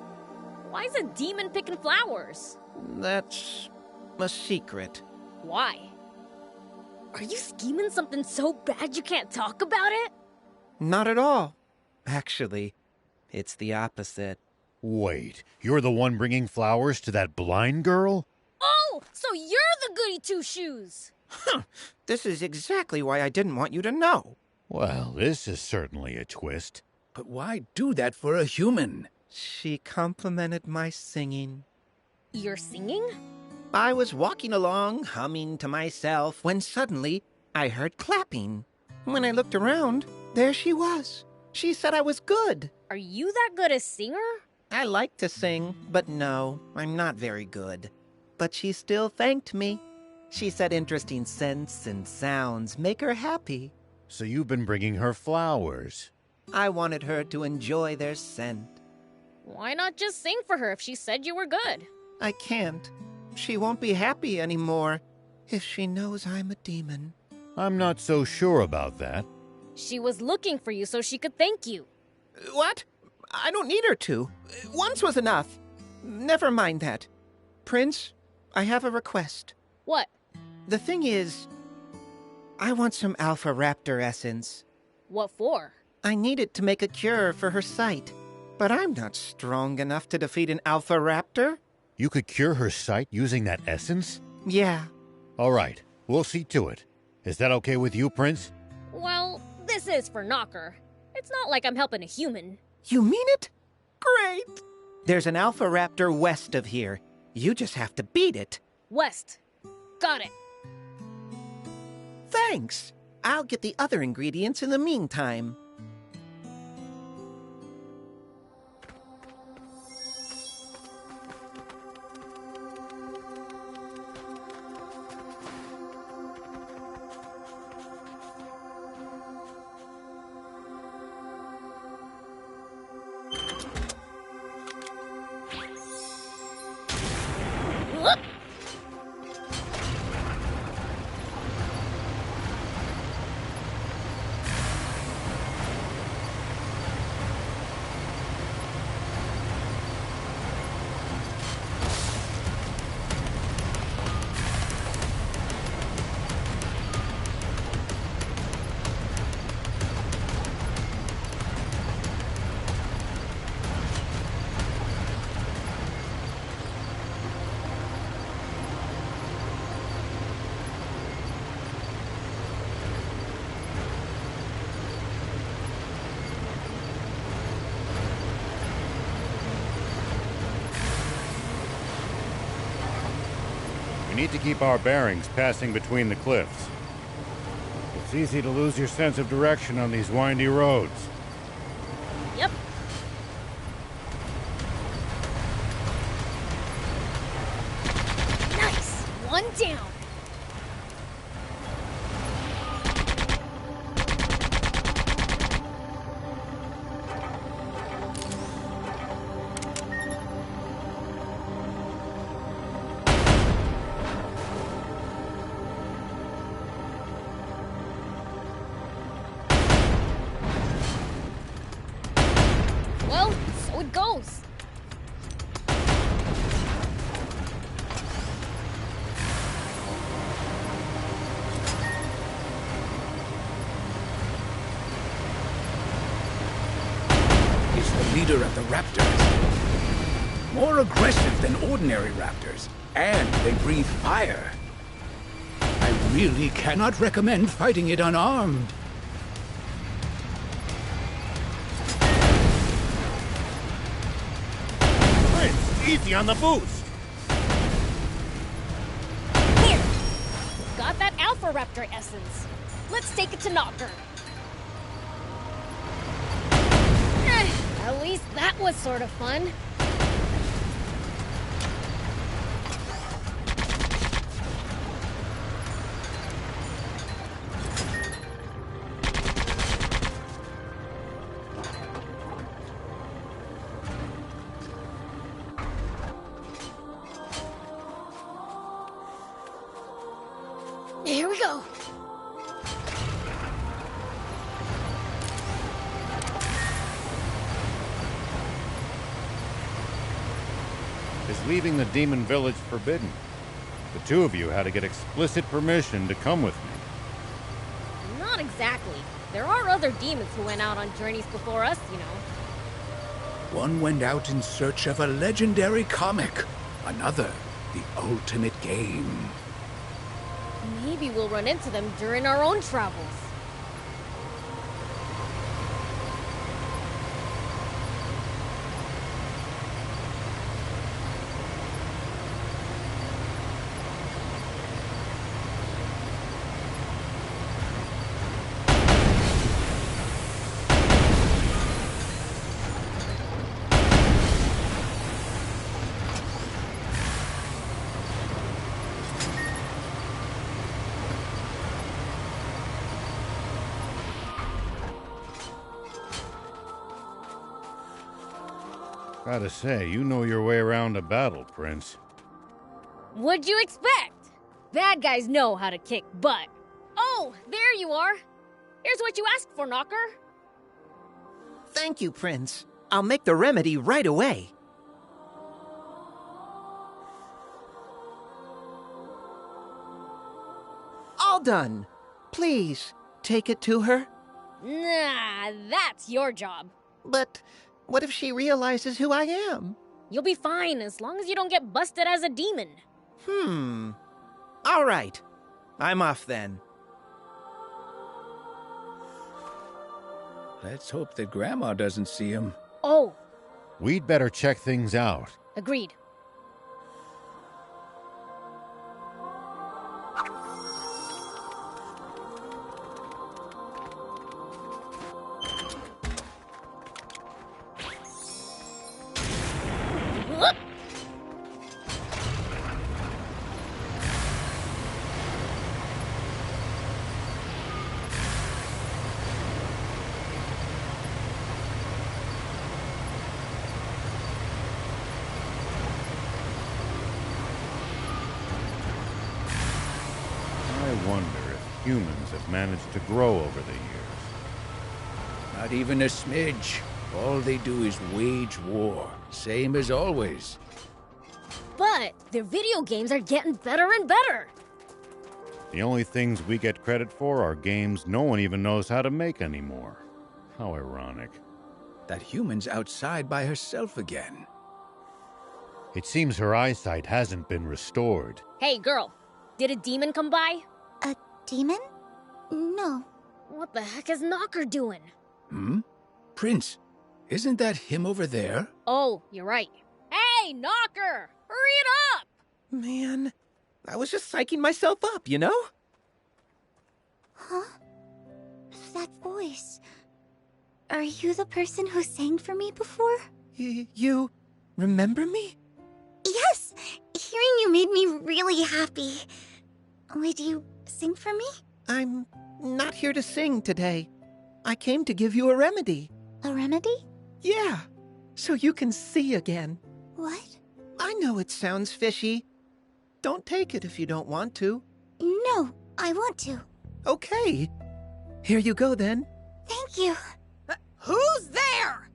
Why is a demon picking flowers? That's a secret. Why? Are you scheming something so bad you can't talk about it? Not at all. Actually, it's the opposite. Wait, you're the one bringing flowers to that blind girl? Oh, so you're the goody two-shoes! This is exactly why I didn't want you to know. Well, this is certainly a twist. But why do that for a human? She complimented my singing. You're singing? I was walking along, humming to myself, when suddenly I heard clapping. When I looked around, there she was. She said I was good. Are you that good a singer? I like to sing, but no, I'm not very good. But she still thanked me. She said interesting scents and sounds make her happy. So you've been bringing her flowers. I wanted her to enjoy their scent. Why not just sing for her if she said you were good? I can't. She won't be happy anymore if she knows I'm a demon. I'm not so sure about that. She was looking for you so she could thank you. What? I don't need her to. Once was enough. Never mind that. Prince, I have a request. What? The thing is, I want some Alpha Raptor essence. What for? I need it to make a cure for her sight. But I'm not strong enough to defeat an Alpha Raptor. You could cure her sight using that essence? Yeah. All right, we'll see to it. Is that okay with you, Prince? Well, this is for Knocker. It's not like I'm helping a human. You mean it? Great! There's an Alpha Raptor west of here. You just have to beat it. West. Got it. Thanks. I'll get the other ingredients in the meantime. We need to keep our bearings passing between the cliffs. It's easy to lose your sense of direction on these windy roads. Yep. Nice! One down. Well, so it goes. He's the leader of the raptors. More aggressive than ordinary raptors, and they breathe fire. I really cannot recommend fighting it unarmed. Prince, easy on the boost! Here! Got that Alpha Raptor essence. Let's take it to Knocker. At least that was sort of fun. Here we go. Is leaving the demon village forbidden? The two of you had to get explicit permission to come with me. Not exactly. There are other demons who went out on journeys before us, you know. One went out in search of a legendary comic. Another, the ultimate game. Maybe we'll run into them during our own travels. Gotta say, you know your way around a battle, Prince. What'd you expect? Bad guys know how to kick butt. Oh, there you are. Here's what you asked for, Knocker. Thank you, Prince. I'll make the remedy right away. All done. Please, take it to her. Nah, that's your job. But what if she realizes who I am? You'll be fine as long as you don't get busted as a demon. All right. I'm off then. Let's hope that Grandma doesn't see him. Oh, We'd better check things out. agreed. Whoop! I wonder if humans have managed to grow over the years. Not even a smidge. All they do is wage war. Same as always. But their video games are getting better and better. The only things we get credit for are games no one even knows how to make anymore. How ironic. That human's outside by herself again. It seems her eyesight hasn't been restored. Hey, girl, did a demon come by? A demon? No. What the heck is Knocker doing? Prince, isn't that him over there? Oh, you're right. Hey, Knocker! Hurry it up! Man, I was just psyching myself up, you know? Huh? That voice. Are you the person who sang for me before? You remember me? Yes! Hearing you made me really happy. Would you sing for me? I'm not here to sing today. I came to give you a remedy. A remedy? Yeah, so you can see again. What? I know it sounds fishy. Don't take it if you don't want to. No, I want to. Okay. Here you go then. Thank you. Who's there?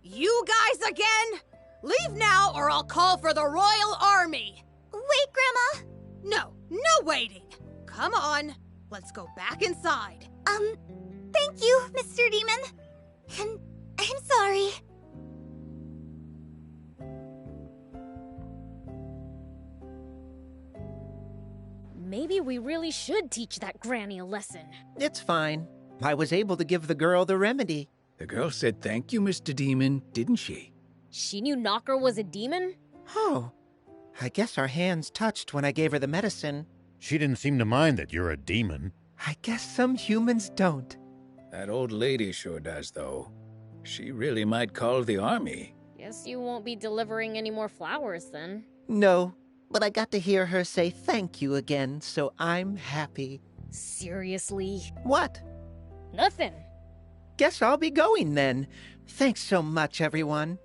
You guys again? Leave now or I'll call for the Royal Army. Wait, Grandma. No waiting. Come on, let's go back inside. Thank you, Mr. Demon. And I'm sorry. Maybe we really should teach that granny a lesson. It's fine. I was able to give the girl the remedy. The girl said thank you, Mr. Demon, didn't she? She knew Knocker was a demon? Oh, I guess our hands touched when I gave her the medicine. She didn't seem to mind that you're a demon. I guess some humans don't. That old lady sure does, though. She really might call the army. Guess you won't be delivering any more flowers then. No, but I got to hear her say thank you again, so I'm happy. Seriously? What? Nothing. Guess I'll be going then. Thanks so much, everyone.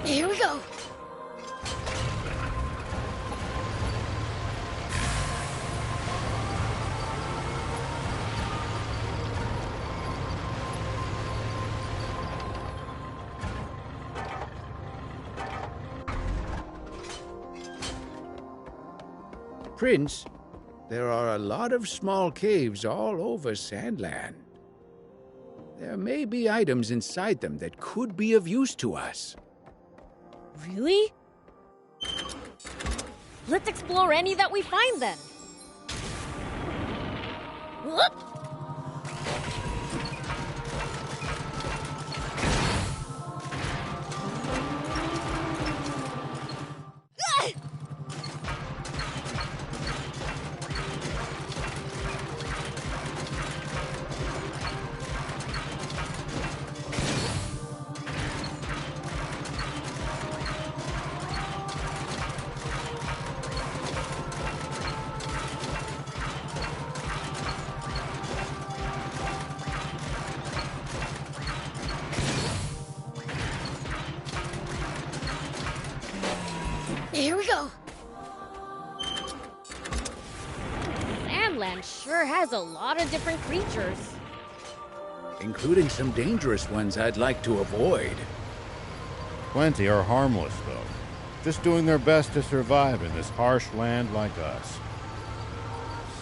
Here we go. Prince, there are a lot of small caves all over Sandland. There may be items inside them that could be of use to us. Really? Let's explore any that we find then. Whoop! Here we go. Sandland sure has a lot of different creatures. Including some dangerous ones I'd like to avoid. Plenty are harmless, though. Just doing their best to survive in this harsh land like us.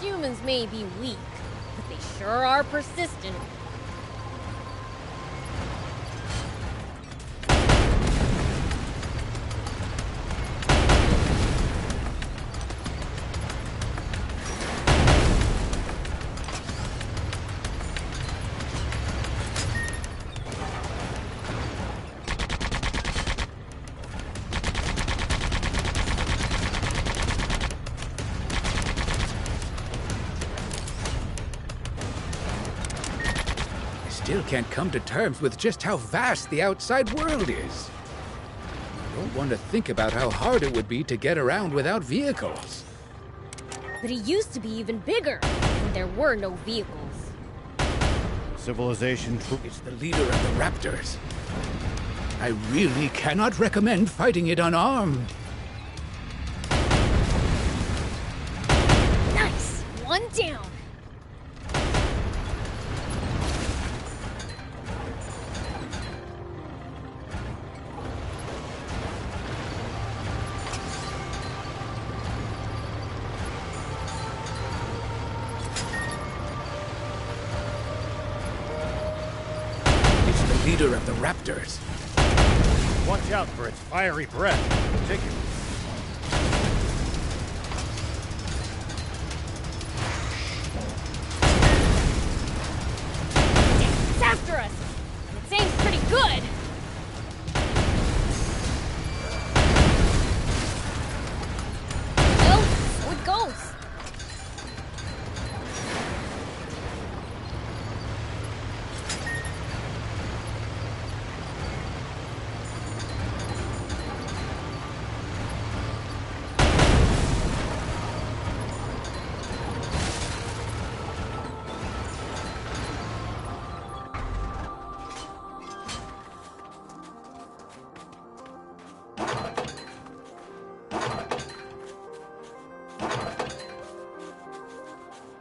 Humans may be weak, but they sure are persistent. Still can't come to terms with just how vast the outside world is. I don't want to think about how hard it would be to get around without vehicles. But it used to be even bigger when there were no vehicles. Civilization It's the leader of the Raptors. I really cannot recommend fighting it unarmed. Nice! One down. Leader of the Raptors. Watch out for its fiery breath, in particular.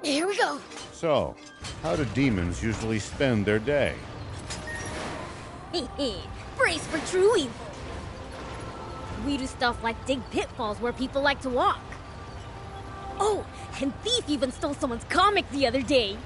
Here we go. So, how do demons usually spend their day? Brace for true evil. We do stuff like dig pitfalls where people like to walk. Oh, and Thief even stole someone's comic the other day.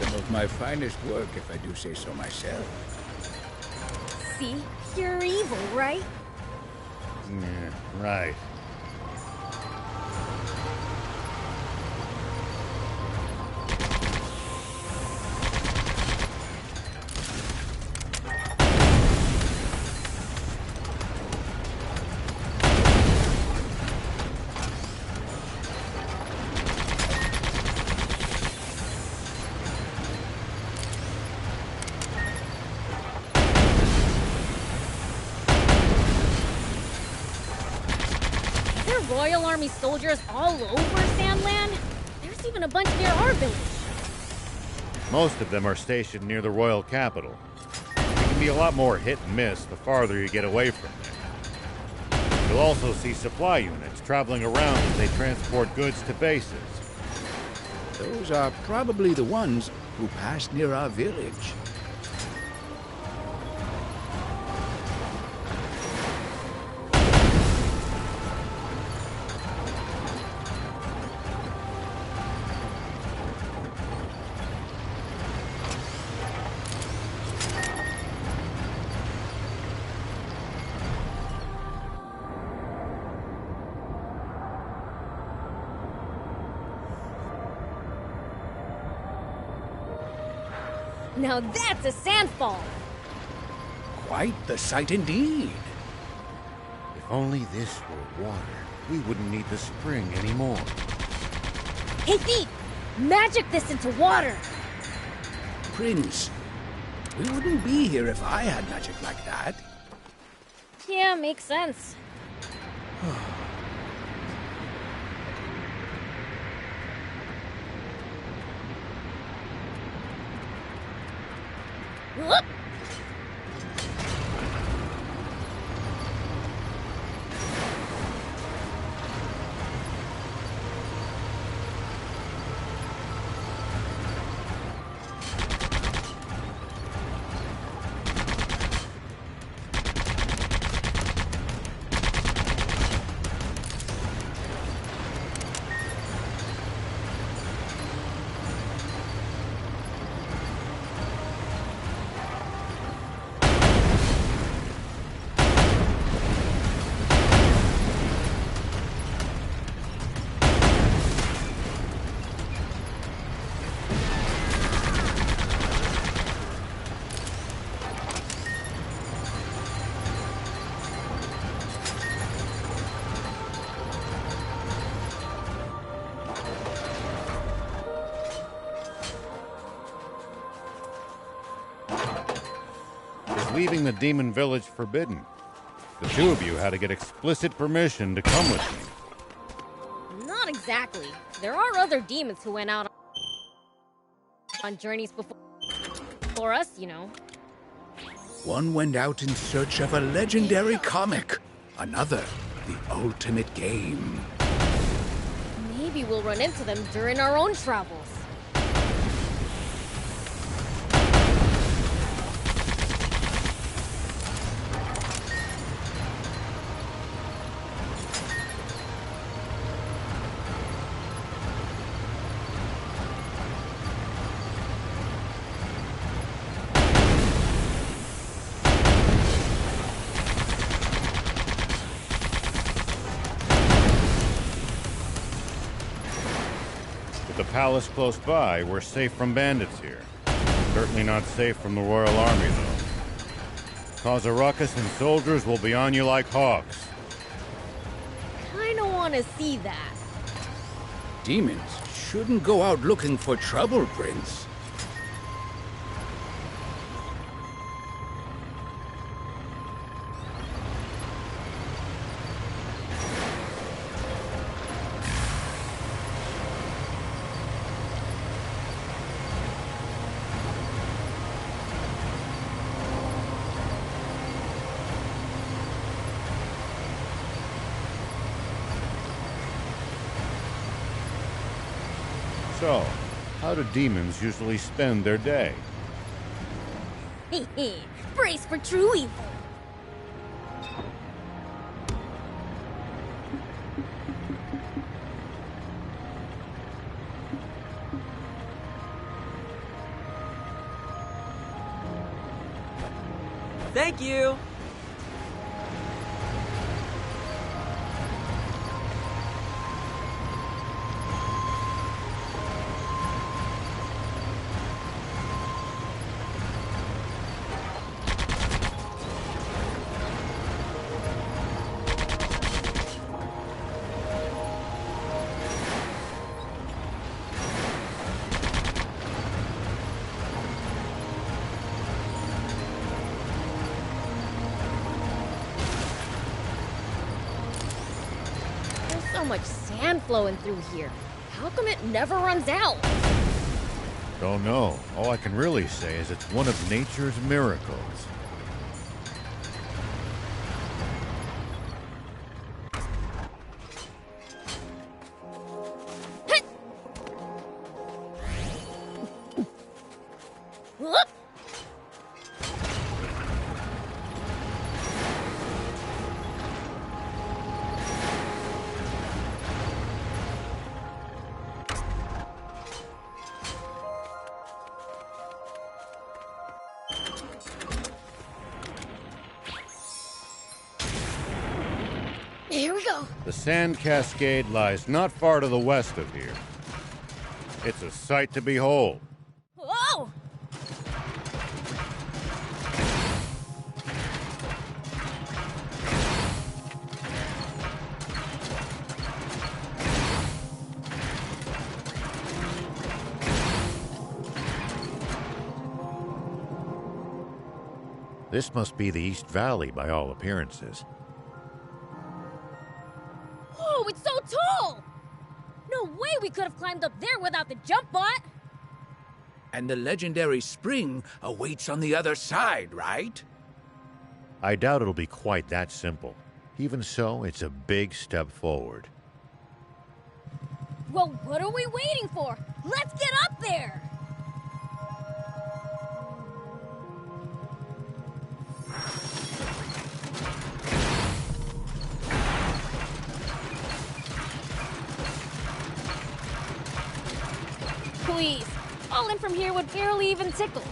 Some of my finest work, if I do say so myself. See? Pure evil, right? Yeah, right. Royal Army soldiers all over Sandland? There's even a bunch near our village. Most of them are stationed near the royal capital. It can be a lot more hit and miss the farther you get away from it. You'll also see supply units traveling around as they transport goods to bases. Those are probably the ones who passed near our village. Now that's a sandfall! Quite the sight indeed. If only this were water, we wouldn't need the spring anymore. Hey, Thief! Magic this into water! Prince, we wouldn't be here if I had magic like that. Yeah, makes sense. Whoop! Leaving the demon village forbidden. The two of you had to get explicit permission to come with me. Not exactly. There are other demons who went out on journeys before us, you know. One went out in search of a legendary comic. Another, the ultimate game. Maybe we'll run into them during our own travels. The palace close by, we're safe from bandits here. Certainly not safe from the Royal Army, though. Cause a ruckus and soldiers will be on you like hawks. Kinda wanna see that. Demons shouldn't go out looking for trouble, Prince. So, how do demons usually spend their day? Brace for true evil. Thank you! So much sand flowing through here. How come it never runs out? Don't know. All I can really say is it's one of nature's miracles. Whoop! Here we go. The Sand Cascade lies not far to the west of here. It's a sight to behold. Whoa! This must be the East Valley by all appearances. Whoa, it's so tall! No way we could have climbed up there without the jump bot! And the legendary spring awaits on the other side, right? I doubt it'll be quite that simple. Even so, it's a big step forward. Well, what are we waiting for? Let's get up there! Please, falling from here would barely even tickle.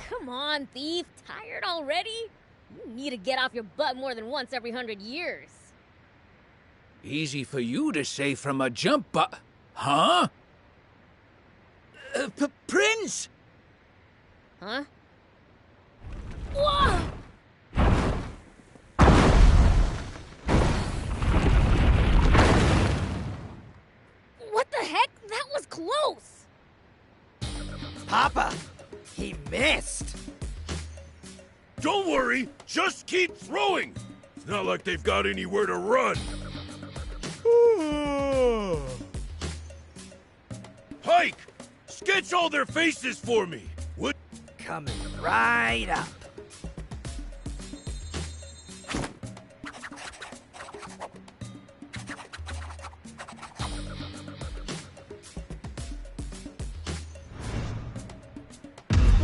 Come on, thief. Tired already? You need to get off your butt more than once every 100 years. Easy for you to say from a jump Huh? Prince! Huh? Whoa! What the heck? That was close! Papa, he missed. Don't worry, just keep throwing. It's not like they've got anywhere to run. Pike, sketch all their faces for me. What? Coming right up.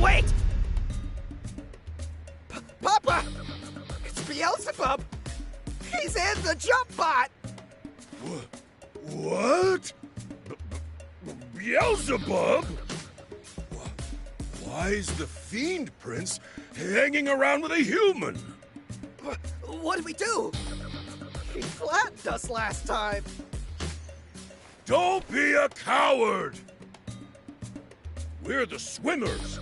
Wait! Papa! It's Beelzebub! He's in the jump bot! What? Beelzebub? Why's the Fiend Prince hanging around with a human? What did we do? He flattened us last time. Don't be a coward! We're the Swimmers,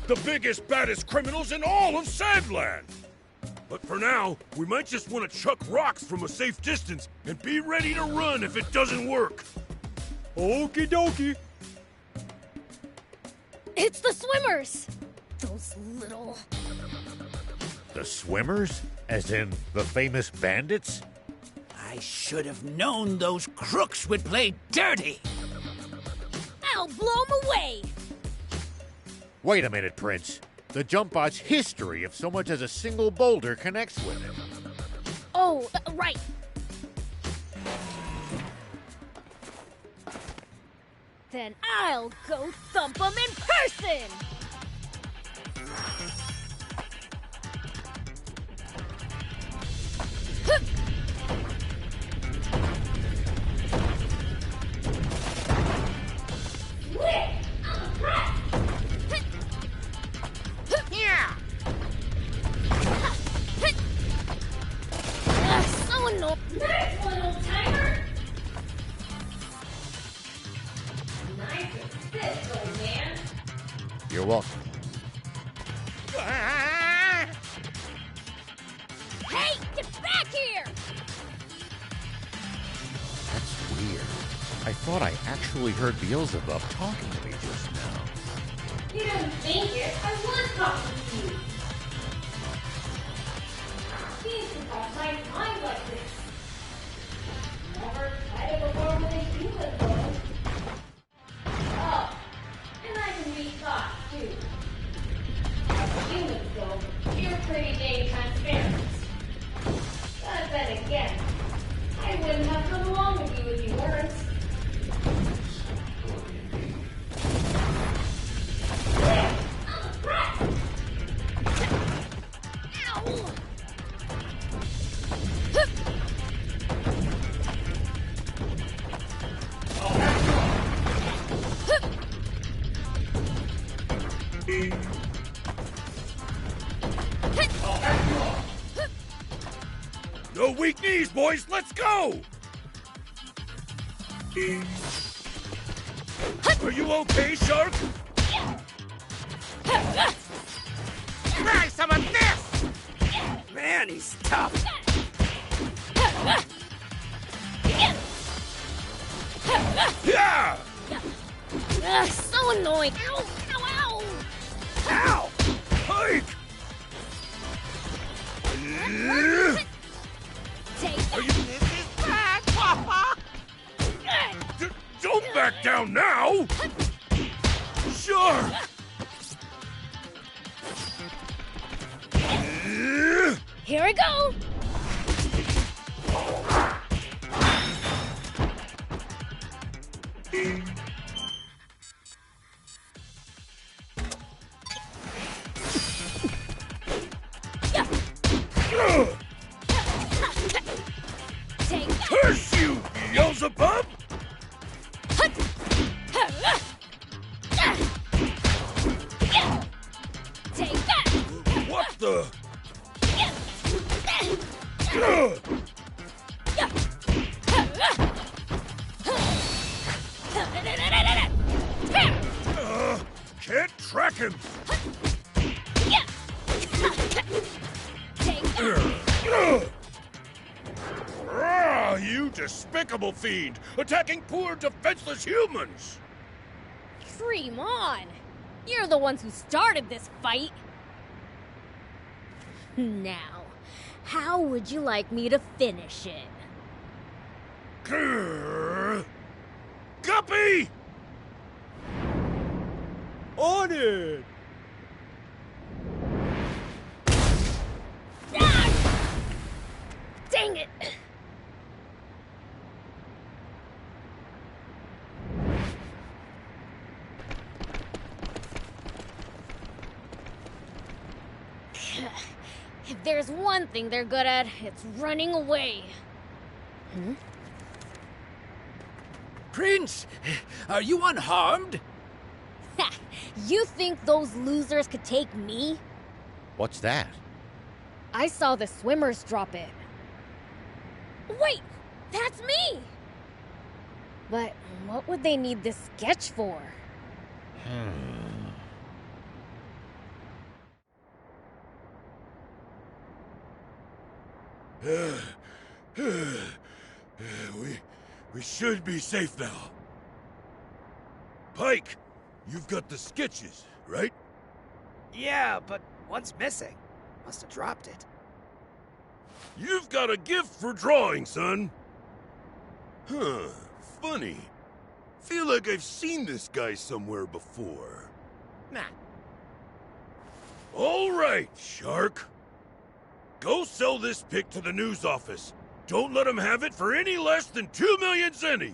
the biggest, baddest criminals in all of Sandland. But for now, we might just want to chuck rocks from a safe distance and be ready to run if it doesn't work. Okie dokie. It's the Swimmers! Those little... The Swimmers? As in the famous bandits? I should have known those crooks would play dirty. I'll blow 'em away! Wait a minute, Prince. The jump bot's history if so much as a single boulder connects with it. Oh, right. Then I'll go thump 'em in person! So annoying. Nice one, old timer. Nice assist, old man. You're welcome. Hey, get back here! That's weird. I thought I actually heard Beelzebub talking to me just now. You didn't think it. I was talking to you. Beelzebub might mind like this. Never tried it before with a human, though. Oh, and I can read thoughts, too. Humans, though, you're pretty dang transparent. But then again, I wouldn't have come along with you if you weren't. No weak knees, boys. Let's go! Are you okay, Shark? Try some of this! Man, he's tough. Yeah! So annoying. Ow, ow, ow! Ow! Hike! Take Are you... This is bad, Papa! Don't back down now! Shark! Here I go! Take that! Curse you, Beelzebub! Take that! What the... Can't track him! You despicable fiend! Attacking poor, defenseless humans! Dream on! You're the ones who started this fight! Now, how would you like me to finish it? Guppy! On it! Ah! Dang it! If there's one thing they're good at, it's running away. Prince, are you unharmed? You think those losers could take me? What's that? I saw the swimmers drop it. Wait! That's me! But what would they need this sketch for? We should be safe now. Pike, you've got the sketches, right? Yeah, but one's missing. Must have dropped it. You've got a gift for drawing, son. Huh, funny. Feel like I've seen this guy somewhere before. Nah. All right, Shark. Go sell this pic to the news office. Don't let him have it for any less than 2 million zenny.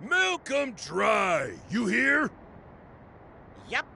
Mail come dry, you hear? Yep.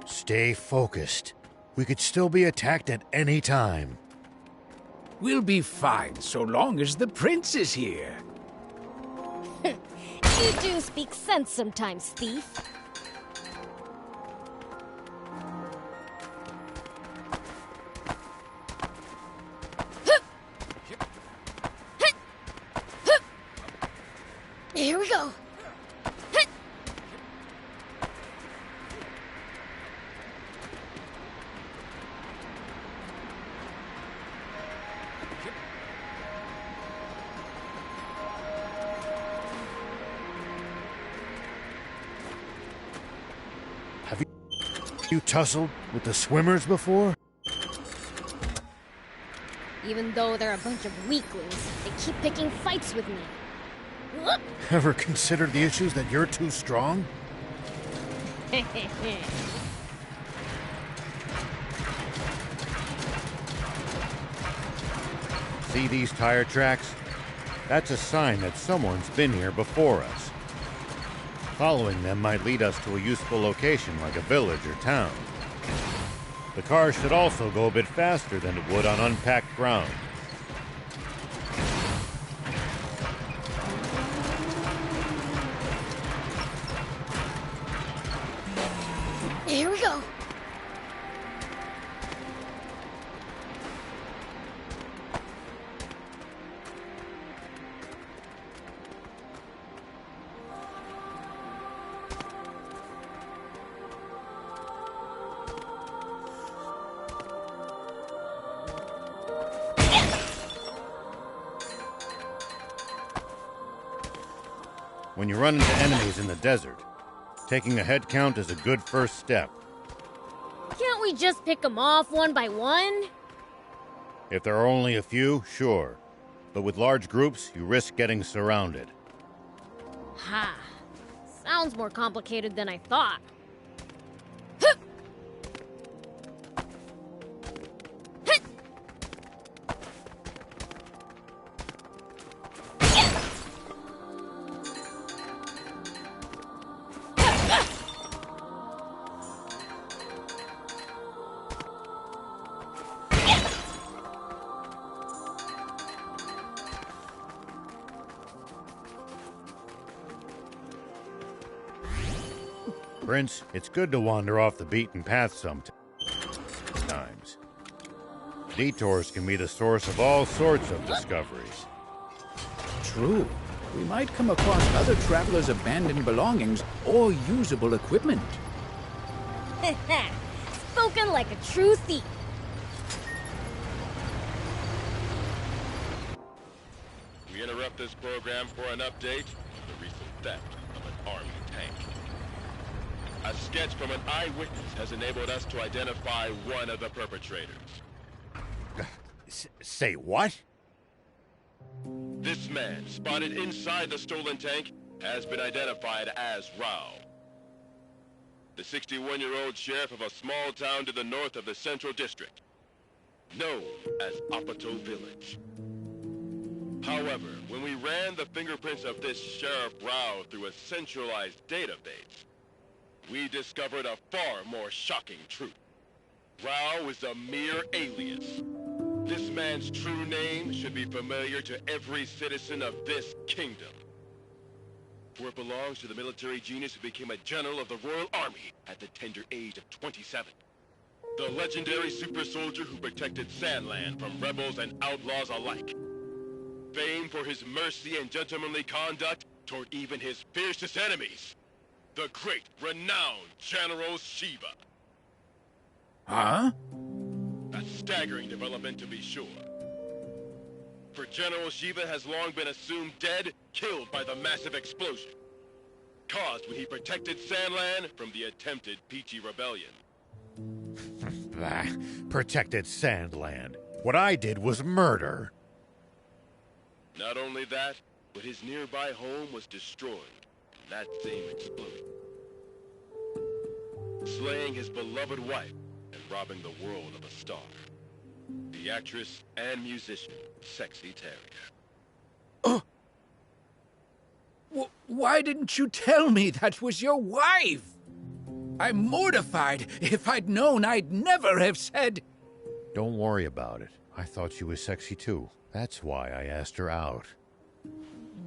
Stay focused. We could still be attacked at any time. We'll be fine so long as the prince is here. You do speak sense sometimes, thief. Here we go. Have you tussled with the swimmers before? Even though they're a bunch of weaklings, they keep picking fights with me. Ever considered the issues that you're too strong? See these tire tracks? That's a sign that someone's been here before us. Following them might lead us to a useful location like a village or town. The car should also go a bit faster than it would on unpacked ground. Here we go. When you run into enemies in the desert, taking a head count is a good first step. Can't we just pick them off one by one? If there are only a few, sure. But with large groups, you risk getting surrounded. Ha. Sounds more complicated than I thought. Prince, it's good to wander off the beaten path sometimes. Detours can be the source of all sorts of discoveries. True. We might come across other travelers' abandoned belongings or usable equipment. Spoken like a true thief. We interrupt this program for an update on the recent theft Army tank. A sketch from an eyewitness has enabled us to identify one of the perpetrators. Say what? This man, spotted inside the stolen tank, has been identified as Rao. The 61-year-old sheriff of a small town to the north of the Central District, known as Apato Village. However, when we ran the fingerprints of this Sheriff Rao through a centralized database, we discovered a far more shocking truth. Rao is a mere alias. This man's true name should be familiar to every citizen of this kingdom, for it belongs to the military genius who became a general of the Royal Army at the tender age of 27. The legendary super soldier who protected Sandland from rebels and outlaws alike. Famed for his mercy and gentlemanly conduct toward even his fiercest enemies. The great, renowned General Shiva. Huh? A staggering development, to be sure. For General Shiva has long been assumed dead, killed by the massive explosion caused when he protected Sandland from the attempted Peachy Rebellion. Protected Sandland. What I did was murder. Not only that, but his nearby home was destroyed in that same explosion, slaying his beloved wife and robbing the world of a star. The actress and musician, Sexy Terrier. Why didn't you tell me that was your wife? I'm mortified. If I'd known, I'd never have said... Don't worry about it. I thought she was sexy too. That's why I asked her out.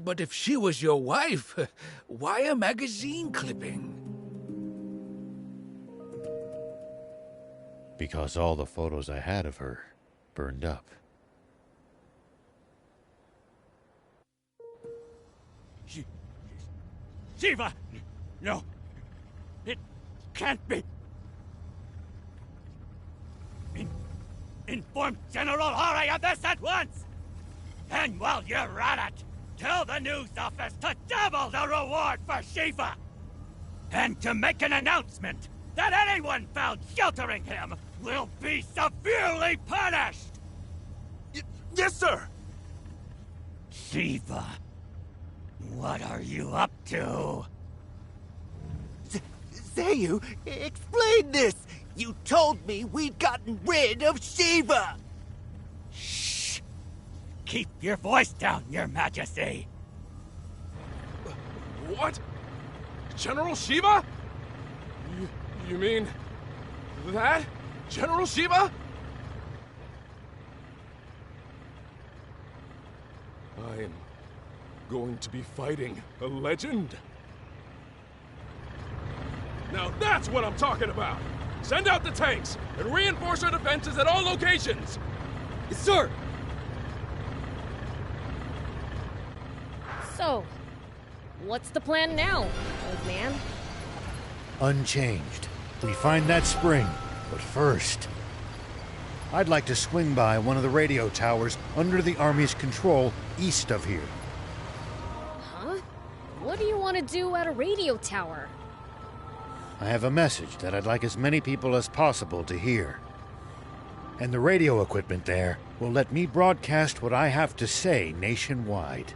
But if she was your wife, why a magazine clipping? Because all the photos I had of her burned up. Shiva! No. It can't be. Inform General Hari of this at once! And while you're at it, tell the news office to double the reward for Shiva! And to make an announcement that anyone found sheltering him will be severely punished! Yes, sir! Shiva, what are you up to? Zayu, explain this! You told me we'd gotten rid of Shiva! Shh! Keep your voice down, Your Majesty! What? General Shiva? You mean... that? General Shiva? I'm going to be fighting a legend. Now that's what I'm talking about! Send out the tanks and reinforce our defenses at all locations! Yes, sir! So, what's the plan now, old man? Unchanged. We find that spring, but first... I'd like to swing by one of the radio towers under the Army's control east of here. Huh? What do you want to do at a radio tower? I have a message that I'd like as many people as possible to hear. And the radio equipment there will let me broadcast what I have to say nationwide.